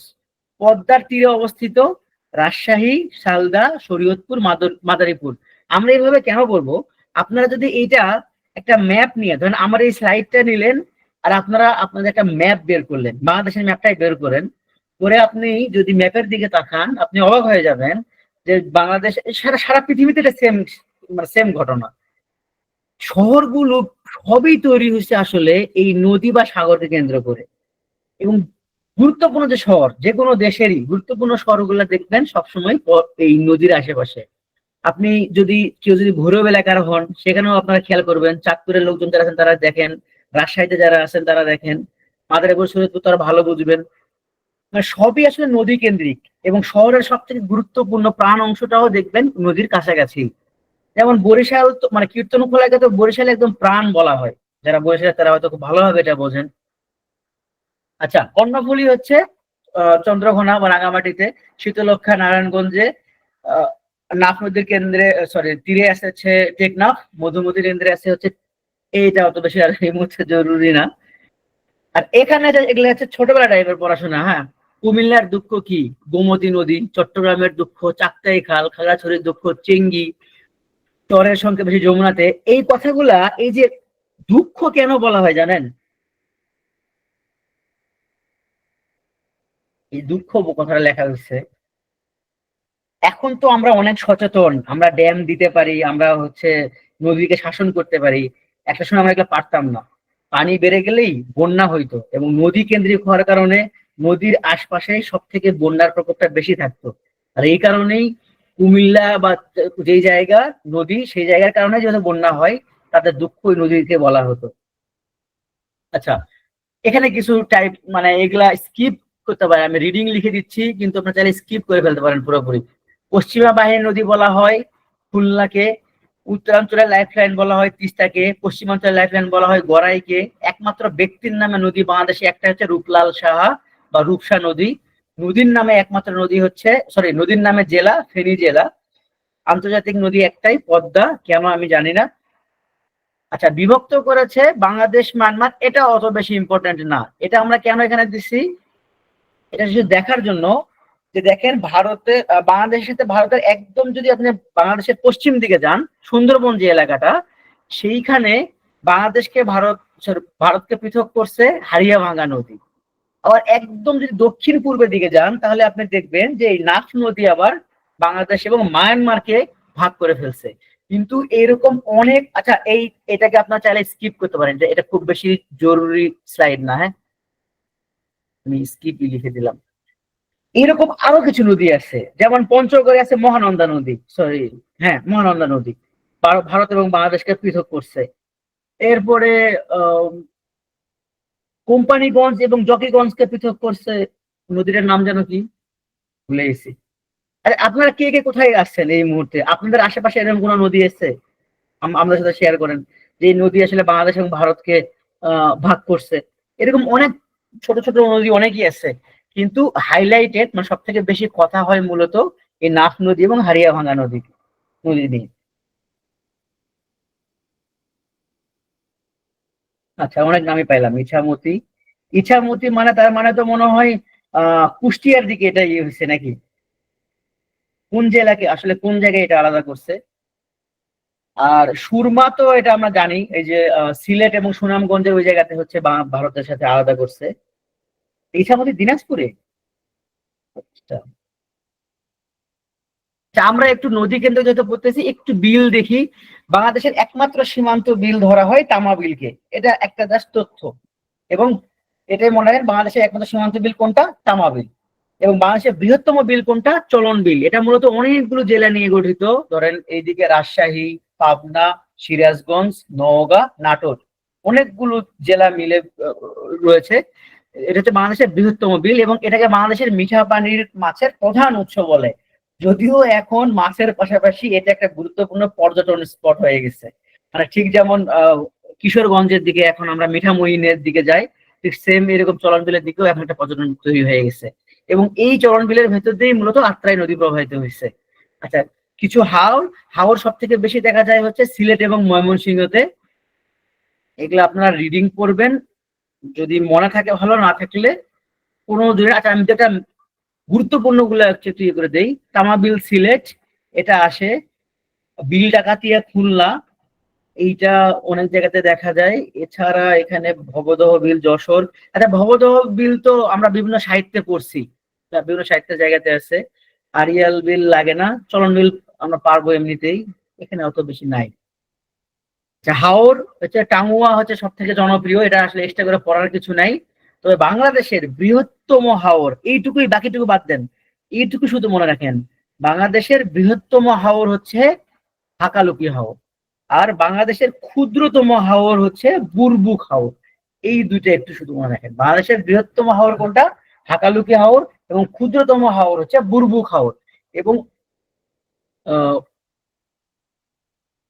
[SPEAKER 1] পদ্মার তীরে অবস্থিত রাজশাহী, শালদা, শরীয়তপুর, মাদারীপুর। আমরা এইভাবে কেন বলবো, আপনারা যদি এইটা একটা ম্যাপ নিয়ে ধরেন আমার এই স্লাইডটা নিলেন, আর আপনারা আপনাদের একটা ম্যাপ বের করলেন, বাংলাদেশের ম্যাপটাই বের করেন, করে আপনি যদি ম্যাপের দিকে তাকান আপনি অবাক হয়ে যাবেন যে বাংলাদেশ সারা সারা পৃথিবীতে এটা সেম, মানে সেম ঘটনা। শহরগুলো সবই তৈরি হয়েছে আসলে এই নদী বা সাগরকে কেন্দ্র করে। এবং গুরুত্বপূর্ণ যে শহর, যে কোনো দেশেরই গুরুত্বপূর্ণ শহরগুলো দেখবেন সবসময় এই নদীর আশেপাশে। আপনি যদি কেউ যদি ভৈরব এলাকার হন সেখানেও আপনারা খেয়াল করবেন, চাঁদপুরের লোকজন যারা আছেন তারা দেখেন, রাজশাহীতে যারা আছেন তারা দেখেন, মাদারীপুর শরীয়তপুর তারা ভালো বুঝবেন। মানে সবই আসলে নদী কেন্দ্রিক। এবং শহরের সব থেকে গুরুত্বপূর্ণ প্রাণ অংশটাও দেখবেন নদীর কাছাকাছি। যেমন বরিশাল তো মানে কীর্তনখোলাকে তো বরিশাল একদম প্রাণ বলা হয়, যারা বরিশালে তারা হয়তো খুব ভালোভাবে এটা বোঝেন। আচ্ছা, কর্ণফুলী হচ্ছে চন্দ্রঘোনা বা রাঙামাটিতে, শীতলক্ষ্যা নারায়ণগঞ্জে, আহ, নাফ নদীর কেন্দ্রে সরি তীরে আছে হচ্ছে টেকনাফ, মধুমতির কেন্দ্রে আছে হচ্ছে, এইটা অত বেশি আর এই মুহূর্তে জরুরি না। আর এখানে এগুলো হচ্ছে ছোটবেলা টাইপের পড়াশোনা। হ্যাঁ, কুমিল্লার দুঃখ কি, গোমতী নদী; চট্টগ্রামের দুঃখ চাক্তাই খাল; খাগড়াছড়ির দুঃখ চেঙ্গি; চরের সংখ্যা বেশি যমুনাতে। এই কথাগুলা, এই যে দুঃখ কেন বলা হয় জানেন, এই দুঃখ কথাটা লেখা হয়েছে, এখন তো আমরা অনেক সচেতন, আমরা ড্যাম দিতে পারি, আমরা হচ্ছে নদীকে শাসন করতে পারি। একটা সময় আমরা এগুলো পারতাম না, পানি বেড়ে গেলেই বন্যা হইতো এবং নদী কেন্দ্রিক হওয়ার কারণে নদীর আশপাশে সব থেকে বন্যার প্রকোপটা বেশি থাকতো। আর এই কারণেই কুমিল্লা বা যেই জায়গা নদী, সেই জায়গার কারণে যখন বন্যা হয় তাদের দুঃখ ওই নদীকে বলা হতো। আচ্ছা, এখানে কিছু টাইপ মানে এগুলা স্কিপ করতে পারে, আমি রিডিং লিখে দিচ্ছি কিন্তু আপনার চাইলে স্কিপ করে ফেলতে পারেন পুরোপুরি। পশ্চিমা বাহিনী নদী বলা হয় খুলনাকে; উত্তরাঞ্চলের লাইফ লাইন বলা হয় তিস্তাকে; পশ্চিমাঞ্চলের লাইফ লাইন বলা হয় গড়াইকে। একমাত্র ব্যক্তির নামে নদী বাংলাদেশে একটা হচ্ছে রূপলাল সাহা বা রূপসা নদী। নদীর নামে একমাত্র নদী হচ্ছে, সরি নদীর নামে জেলা ফেনী জেলা। আন্তর্জাতিক নদী একটাই, পদ্মা, কেন আমি জানি না। আচ্ছা, বিভক্ত করেছে বাংলাদেশ মায়ানমার, এটা অত বেশি ইম্পর্টেন্ট না। এটা আমরা কেন এখানে দিচ্ছি, এটা শুধু দেখার জন্য যে দেখেন ভারতে বাংলাদেশের সাথে ভারতের একদম যদি আপনি বাংলাদেশের পশ্চিম দিকে যান, সুন্দরবন যে এলাকাটা, সেইখানে বাংলাদেশকে ভারতকে পৃথক করছে হারিয়াভাঙ্গা নদী। আবার একদম যদি দক্ষিণ পূর্বের দিকে যান তাহলে আপনি দেখবেন যে এই নাফ নদী আবার বাংলাদেশ এবং মায়ানমারকে ভাগ করে ফেলছে। কিন্তু এরকম অনেক, আচ্ছা এটাকে আপনার চাইলে স্কিপ করতে পারেন, যে এটা খুব বেশি জরুরি স্লাইড না। হ্যাঁ, আমি স্কিপ লিখে দিলাম। এরকম আরো কিছু নদী আছে, যেমন পঞ্চগড়ে আছে মহানন্দা নদী, সরি হ্যাঁ মহানন্দা নদী, ভারত এবং বাংলাদেশকে পৃথক করছে। এরপরে কোম্পানিগঞ্জ এবং জকিগঞ্জকে পৃথক করছে নদীটার নাম যেন কি, ভুলে গেছি। আরে আপনারা কে কে কোথায় আসছেন এই মুহূর্তে? আপনাদের আশেপাশে এরকম কোনো নদী এসছে? আমাদের সাথে শেয়ার করেন যে এই নদী আসলে বাংলাদেশ এবং ভারতকে ভাগ করছে। এরকম অনেক ছোট ছোট নদী অনেকই আছে, কিন্তু হাইলাইটেড মানে সব থেকে বেশি কথা হয় মূলত এই নাফ নদী এবং হারিয়াভাঙ্গা নদী নদী নিয়ে। আচ্ছা, অনেক নামই পাইলাম। ইছামতি, ইছামতি মানে তার মানে তো মনে হয় কুষ্টিয়ার দিকে এটা ইয়ে হয়েছে নাকি? কোন জেলাকে আসলে কোন জায়গায় এটা আলাদা করছে? আর সুরমা তো এটা আমরা জানি, এই যে সিলেট এবং সুনামগঞ্জের ওই জায়গাতে হচ্ছে ভারতের সাথে আলাদা করছে। ইছামতি দিনাজপুরে। আচ্ছা, আচ্ছা, আমরা একটু নদী কেন্দ্র যেহেতু পড়তেছি একটু বিল দেখি। বাংলাদেশের একমাত্র সীমান্ত বিল ধরা হয় তামা বিলকে, এটা একটা জাস্ট তথ্য। এবং এটাই মনে রাখেন বাংলাদেশের একমাত্র সীমান্ত বিল কোনটা, তামা বিল। এবং বাংলাদেশের বৃহত্তম বিল কোনটা, চলন বিল। এটা মূলত অনেকগুলো জেলা নিয়ে গঠিত। ধরেন এইদিকে রাজশাহী, পাবনা, সিরাজগঞ্জ, নওগাঁ, নাটোর, অনেকগুলো জেলা মিলে রয়েছে। এটা হচ্ছে বাংলাদেশের বৃহত্তম বিল এবং এটাকে বাংলাদেশের মিঠা পানির মাছের প্রধান উৎস বলে। যদিও এখন মাছের পাশাপাশি এটা একটা গুরুত্বপূর্ণ পর্যটন স্পট হয়ে গেছে। মানে ঠিক যেমন কিশোরগঞ্জের দিকে এখন আমরা মিঠামইনের দিকে যাই, ঠিক সেম এরকম চলন বিলের দিকেও এখন একটা পর্যটন তৈরি হয়ে গেছে। এবং এই চলন বিলের ভেতর দিয়েই মূলত আত্রাই নদী প্রবাহিত হয়েছে। আচ্ছা, কিছু হাওর, হাওর সব থেকে বেশি দেখা যায় হচ্ছে সিলেট এবং ময়মনসিংহতে। এগুলো আপনারা রিডিং করবেন, যদি মনে থাকে ভালো, না থাকলে কোনো দিন। আচ্ছা, আমি যেটা গুরুত্বপূর্ণ গুলো একটু ইয়ে করে দেই। তামাবিল সিলেট, এটা আসে। বিল ডাকাতিয়া খুলনা, এইটা অনেক জায়গাতে দেখা যায়। এছাড়া এখানে ভবদহ বিল যশোর। আচ্ছা, ভবদহ বিল তো আমরা বিভিন্ন সাহিত্যে পড়ছি, বিভিন্ন সাহিত্যের জায়গাতে আছে। আরিয়াল বিল লাগে না, চলন বিল আমরা পারবো এমনিতেই, এখানে অত বেশি নাই। আচ্ছা, হাওর হচ্ছে টাঙ্গুয়া হচ্ছে সব থেকে জনপ্রিয়, এটা আসলে এক্সট্রা করে পড়ার কিছু নাই। তবে বাংলাদেশের বৃহত্তম হাওর এইটুকুই, বাকিটুকু বাদ দেন, এইটুকু শুধু মনে রাখেন, বাংলাদেশের বৃহত্তম হাওর হচ্ছে হাকালুকি হাওর। আর বাংলাদেশের ক্ষুদ্রতম হাওর হচ্ছে বুরবুক হাওর। এই দুইটা একটু শুধু মনে রাখেন, বাংলাদেশের বৃহত্তম হাওর কোনটা, হাকালুকি হাওর, এবং ক্ষুদ্রতম হাওর হচ্ছে বুরবুক হাওর। এবং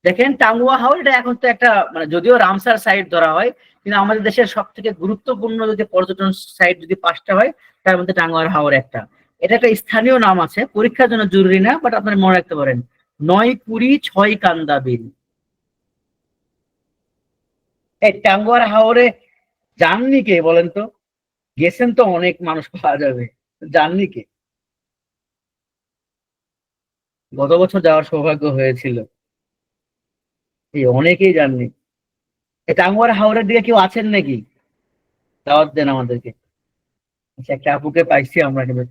[SPEAKER 1] দেখেন টাঙ্গুয়া হাওর, এটা এখন তো একটা মানে যদিও রামসার সাইট ধরা হয়, কিন্তু আমাদের দেশের সব থেকে গুরুত্বপূর্ণ যদি পর্যটন সাইট যদি 5টা হয়, তার মধ্যে টাঙ্গুয়ার হাওর একটা। এটা একটা স্থানীয় নাম আছে, পরীক্ষার জন্য জরুরি না, বাট আপনারা মনে রাখতে পারেন। 9 কুড়ি 6 কান্দা বিল। এই টাঙ্গুয়ার হাওরে যাননি কে বলেন তো? গেছেন তো অনেক মানুষ পাওয়া যাবে, যাননি কে? গত বছর যাওয়ার সৌভাগ্য হয়েছিল, এই অনেকেই যাননি। এই টাঙ্গুয়ার হাওরের দিকে কেউ আছেন নাকি? দাওয়াত দেন আমাদেরকে। আচ্ছা, একটা আপুকে পাইছি আমরা কিন্তু।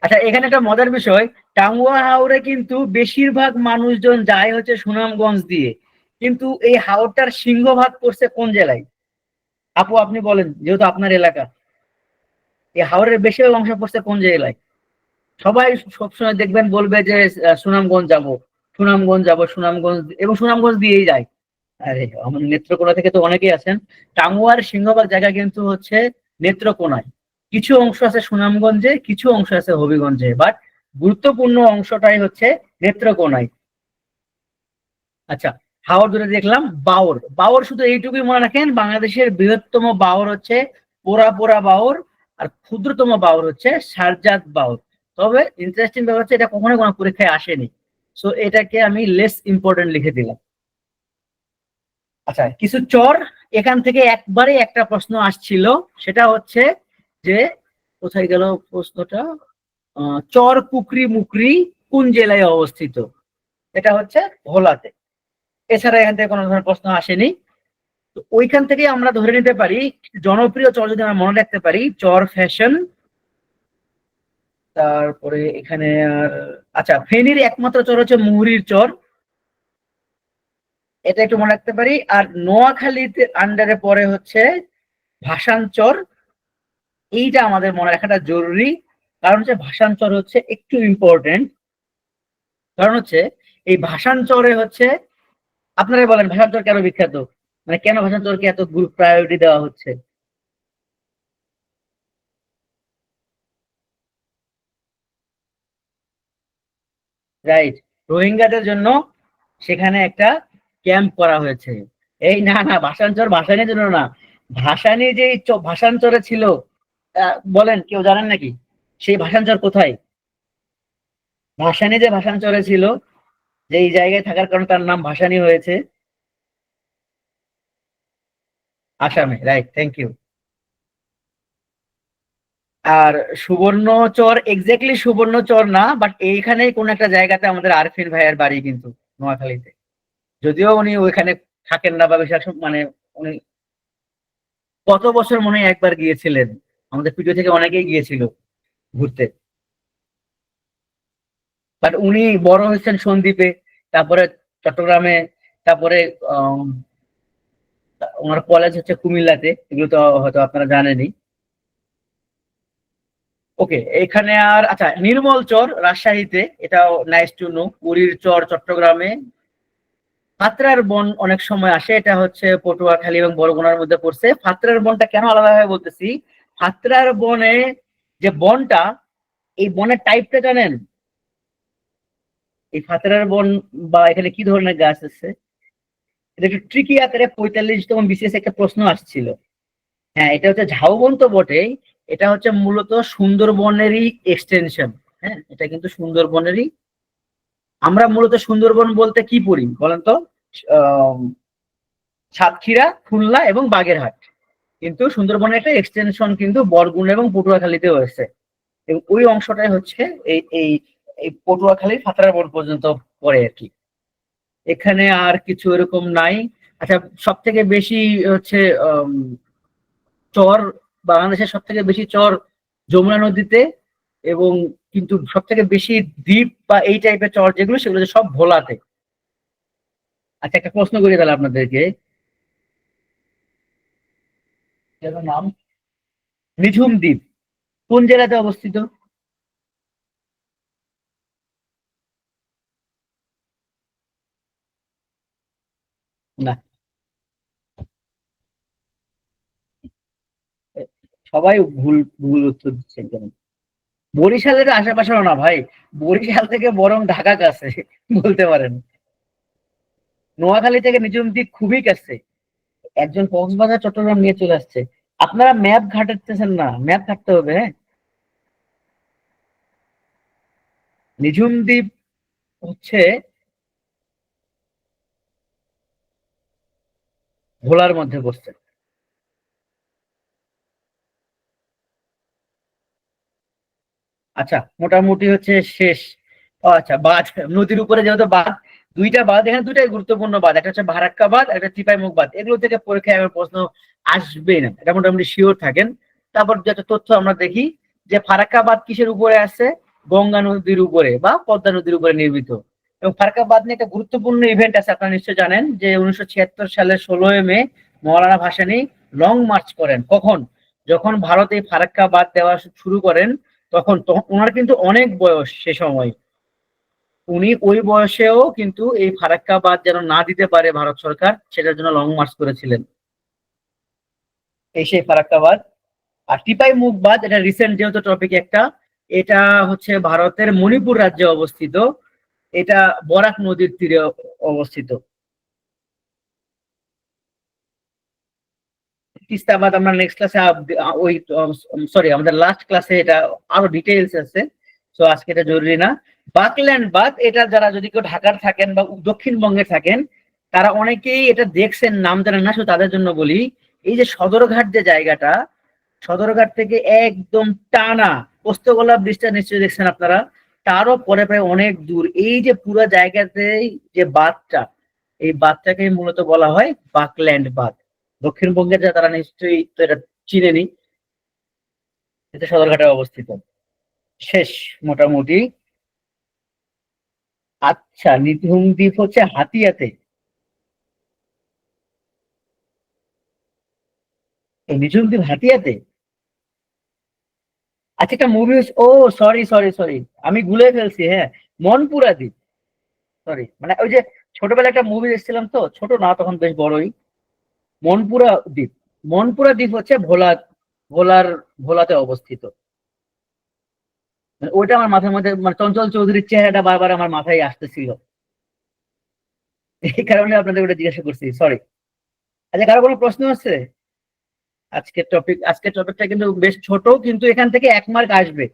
[SPEAKER 1] আচ্ছা, এখানে একটা মজার বিষয়, টাঙ্গুয়া হাওরে কিন্তু বেশিরভাগ মানুষজন যায় হচ্ছে সুনামগঞ্জ দিয়ে, কিন্তু এই হাওরটার সিংহভাগ পড়ছে কোন জেলায়? আপু আপনি বলেন, যেহেতু আপনার এলাকা, এই হাওরের বেশিরভাগ অংশ পড়ছে কোন জেলায়? সবাই সবসময় দেখবেন বলবে যে সুনামগঞ্জ যাব, সুনামগঞ্জ যাব, সুনামগঞ্জ, এবং সুনামগঞ্জ দিয়েই যায়। আরে আমার নেত্রকোনা থেকে তো অনেকেই আছেন। টাঙ্গুয়ার সিংহভাগ জায়গা কিন্তু হচ্ছে নেত্রকোনায়। কিছু অংশ আছে সুনামগঞ্জে, কিছু অংশ আছে হবিগঞ্জে, বাট গুরুত্বপূর্ণ অংশটাই হচ্ছে নেত্রকোনায়। আচ্ছা, হাওর ধরে দেখলাম। বাওর, বাওর শুধু এইটুকুই মনে রাখেন, বাংলাদেশের বৃহত্তম বাওর হচ্ছে পোড়া পোড়া বাওর, আর ক্ষুদ্রতম বাওর হচ্ছে সারজাত বাওর। তবে ইন্টারেস্টিং ব্যাপার হচ্ছে এটা কখনো কোনো পরীক্ষায় আসেনি, সো এটাকে আমি লেস ইম্পর্টেন্ট লিখে দিলাম। আচ্ছা, কিছু চর, এখান থেকে একবারে একটা প্রশ্ন আসছিল, সেটা হচ্ছে যে কোথায় গেল প্রশ্নটা, চর কুকরি মুকরি কোন জেলায় অবস্থিত? এটা হচ্ছে ভোলাতে। এছাড়া এখান থেকে কোনো ধরনের প্রশ্ন আসেনি। তো ওইখান থেকে আমরা ধরে নিতে পারি জনপ্রিয় চর যদি আমরা মনে রাখতে পারি, চর ফ্যাশন। তারপরে এখানে আর, আচ্ছা, ফেনীর একমাত্র চর হচ্ছে মুহুরীর চর, এটা একটু মনে রাখতে পারি। আর নোয়াখালীতে আন্ডারে পরে হচ্ছে ভাসান চর, এইটা আমাদের মনে রাখাটা জরুরি। কারণ হচ্ছে ভাসান চর হচ্ছে একটু ইম্পর্টেন্ট, কারণ হচ্ছে এই ভাসান চরে হচ্ছে, আপনারা বলেন ভাসান চর কেন বিখ্যাত, মানে কেন ভাসান চরকে এত প্রায়োরিটি দেওয়া হচ্ছে? রাইট, রোহিঙ্গাদের জন্য সেখানে একটা ক্যাম্প করা হয়েছে। এই না না, ভাষাঞ্চর ভাসানির জন্য না, ভাসানি যে ভাষাঞ্চরে ছিল, বলেন কেউ জানেন নাকি সেই ভাষাঞ্চর কোথায়? ভাসানি যে ভাষাঞ্চরে ছিল, যে এই জায়গায় থাকার কারণে তার নাম ভাসানি হয়েছে। আসামে, রাইট, থ্যাংক ইউ। আর সুবর্ণচর এক্স্যাক্টলি সুবর্ণচর না, বাট এইখানেই কোন একটা জায়গাতে আমাদের আরফিন ভাইয়ের বাড়ি কিন্তু, নোয়াখালীতে। যদিও উনি ওইখানে থাকেন না বা বেশি মানে উনি গত বছর মনে হয় একবার গিয়েছিলেন, আমাদের ভিডিও থেকে অনেকেই গিয়েছিল ঘুরতে। বাট উনি বড় হয়েছেন সন্দ্বীপে, তারপরে চট্টগ্রামে, তারপরে আম, ওনার কলেজ হচ্ছে কুমিল্লাতে, এগুলো তো হয়তো আপনারা জানেনই। ওকে, এখানে আর আচ্ছা, নির্মল চর রাজশাহীতে, এটাও নাইস টু নো। পুরীর চর চট্টগ্রামে, ফাতরার বন অনেক সময় আসে, এটা হচ্ছে পটুয়াখালী এবং বরগুনার মধ্যে পড়ছে। ফাতরার বনটা কেন আলাদাভাবে বলতেছি, ফাতরার বনে যে বনটা, এই বনের টাইপটা জানেন? এই ফাতরার বন বা এখানে কি ধরনের গাছ আছে, এটা একটু ট্রিকি আকারে 45তম বিসিএস একটা প্রশ্ন আসছিল। হ্যাঁ, এটা হচ্ছে ঝাউবন তো বটেই, এটা হচ্ছে মূলত সুন্দরবনেরই এক্সটেনশন। হ্যাঁ, এটা কিন্তু সুন্দরবনেরই। আমরা মূলত সুন্দরবন বলতে কি পড়ি বলেন তো? আহ সাতক্ষীরা, খুলনা এবং বাগেরহাট। কিন্তু সুন্দরবনের একটা এক্সটেনশন কিন্তু বরগুনা এবং পটুয়াখালীতে হয়েছে, এবং ওই অংশটাই হচ্ছে এই এই এই পটুয়াখালীর ফাতরা বন পর্যন্ত পড়ে আর কি। এখানে আর কিছু এরকম নাই। আচ্ছা, সব থেকে বেশি হচ্ছে চর, বাংলাদেশের সব থেকে বেশি চর যমুনা নদীতে, এবং কিন্তু সব থেকে বেশি দ্বীপ বা এই টাইপের চর যেগুলো, সেগুলো সব ভোলাতে। আচ্ছা, একটা প্রশ্ন করি তাহলে আপনাদেরকে, যেটার নাম নিঝুম দ্বীপ কোন জেলাতে অবস্থিত? না, সবাই ভুল ভুল উত্তর দিচ্ছে একদম। বরিশালের আশেপাশেও না ভাই, বরিশাল থেকে বরং ঢাকা কাছে বলতে পারেন। নোয়াখালী থেকে নিঝুম দ্বীপ খুবই কাছে, একজন কক্সবাজার চট্টগ্রাম নিয়ে চলে আসছে। আপনারা ম্যাপ ঘাটাতেছেন না, ম্যাপ ঘাটতে হবে, হ্যাঁ। নিঝুম দ্বীপ হচ্ছে ভোলার মধ্যে পড়ছে। আচ্ছা, মোটামুটি হচ্ছে শেষ। ও আচ্ছা, বাঁধ, নদীর উপরে যেহেতু বাঁধ, দুইটা বাঁধ, এখানে দুইটাই গুরুত্বপূর্ণ বাঁধ, একটা হচ্ছে ভারাক্কা বাঁধ, একটা টিপাইমুখ বাঁধ। এগুলো থেকে পরীক্ষায় আমার প্রশ্ন আসবে না, এটা মোটামুটি শিওর থাকেন। তারপর যেটা তথ্য আমরা দেখি, যে ফারাক্কা বাঁধ কিসের উপরে আছে, গঙ্গা নদীর উপরে বা পদ্মা নদীর উপরে নির্মিত। এবং ফারাক্কা বাঁধ নিয়ে একটা গুরুত্বপূর্ণ ইভেন্ট আছে, আপনারা নিশ্চয় জানেন, যে 1976 সালের 16 মে মৌলানা ভাসানী লং মার্চ করেন। কখন? যখন ভারত এই ফারাক্কা বাঁধ দেওয়া শুরু করেন, তখন তখন ওনার কিন্তু অনেক বয়স সে সময়। উনি ওই বয়সেও কিন্তু এই ফারাক্কা বাঁধ যেন না দিতে পারে ভারত সরকার, সেটার জন্য লং মার্চ করেছিলেন। এই সেই ফারাক্কা বাঁধ। আর টিপাই মুখ বাঁধ, এটা রিসেন্ট যেহেতু টপিক একটা, এটা হচ্ছে ভারতের মণিপুর রাজ্যে অবস্থিত। এটা বরাক নদীর তীরে অবস্থিত। তিস্তা বাঁধ আমরা নেক্সট ক্লাসে, ওই সরি, আমাদের লাস্ট ক্লাসে এটা আরো ডিটেইলস আছে, তো আজকে এটা জরুরি না। বাকল্যান্ড বাঁধ, এটা যারা যদি কেউ ঢাকার থাকেন বা দক্ষিণবঙ্গে থাকেন, তারা অনেকেই এটা দেখছেন, নাম জানেন না, শুধু তাদের জন্য বলি। এই যে সদরঘাট যে জায়গাটা, সদরঘাট থেকে একদম টানা পোস্তগোলা ব্রিজটা নিশ্চয়ই দেখছেন আপনারা, তারও পরে প্রায় অনেক দূর এই যে পুরো জায়গাতে যে বাঁধটা, এই বাঁধটাকে মূলত বলা হয় বাকল্যান্ড বাঁধ। দক্ষিণবঙ্গের যা তারা নিশ্চয়ই তো এটা চিনেনি, এটা সদরঘাটে অবস্থিত। শেষ মোটামুটি। আচ্ছা, নিঝুম দ্বীপ হচ্ছে হাতিয়াতে। এই নিঝুম দ্বীপ হাতিয়াতে। আচ্ছা, একটা মুভি, ও সরি সরি সরি, আমি ভুলে ফেলছি, হ্যাঁ, মনপুরা দ্বীপ। সরি, মানে ওই যে ছোটবেলায় একটা মুভি দেখছিলাম, তো ছোট না তখন, বেশ বড়ই। মনপুরা দ্বীপ, মনপুরা দ্বীপ হচ্ছে ভোলার ভোলাতে অবস্থিত। ওইটা আমার মাথার মধ্যে, মানে চঞ্চল চৌধুরীর চেহারাটা বারবার আমার মাথায় আসতেছিল, এই কারণে আপনাদের ওটা জিজ্ঞাসা করছি, সরি। আচ্ছা, কারো কোনো প্রশ্ন আছে? আজকের টপিকটা কিন্তু বেশ ছোট, কিন্তু এখান থেকে 1 মার্ক আসবে,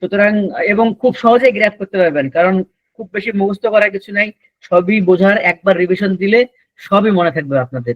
[SPEAKER 1] সুতরাং এবং খুব সহজেই গ্র্যাপ করতে পারবেন, কারণ খুব বেশি মুখস্থ করার কিছু নাই, সবই বোঝার, একবার রিভিশন দিলে সবই মনে থাকবে আপনাদের।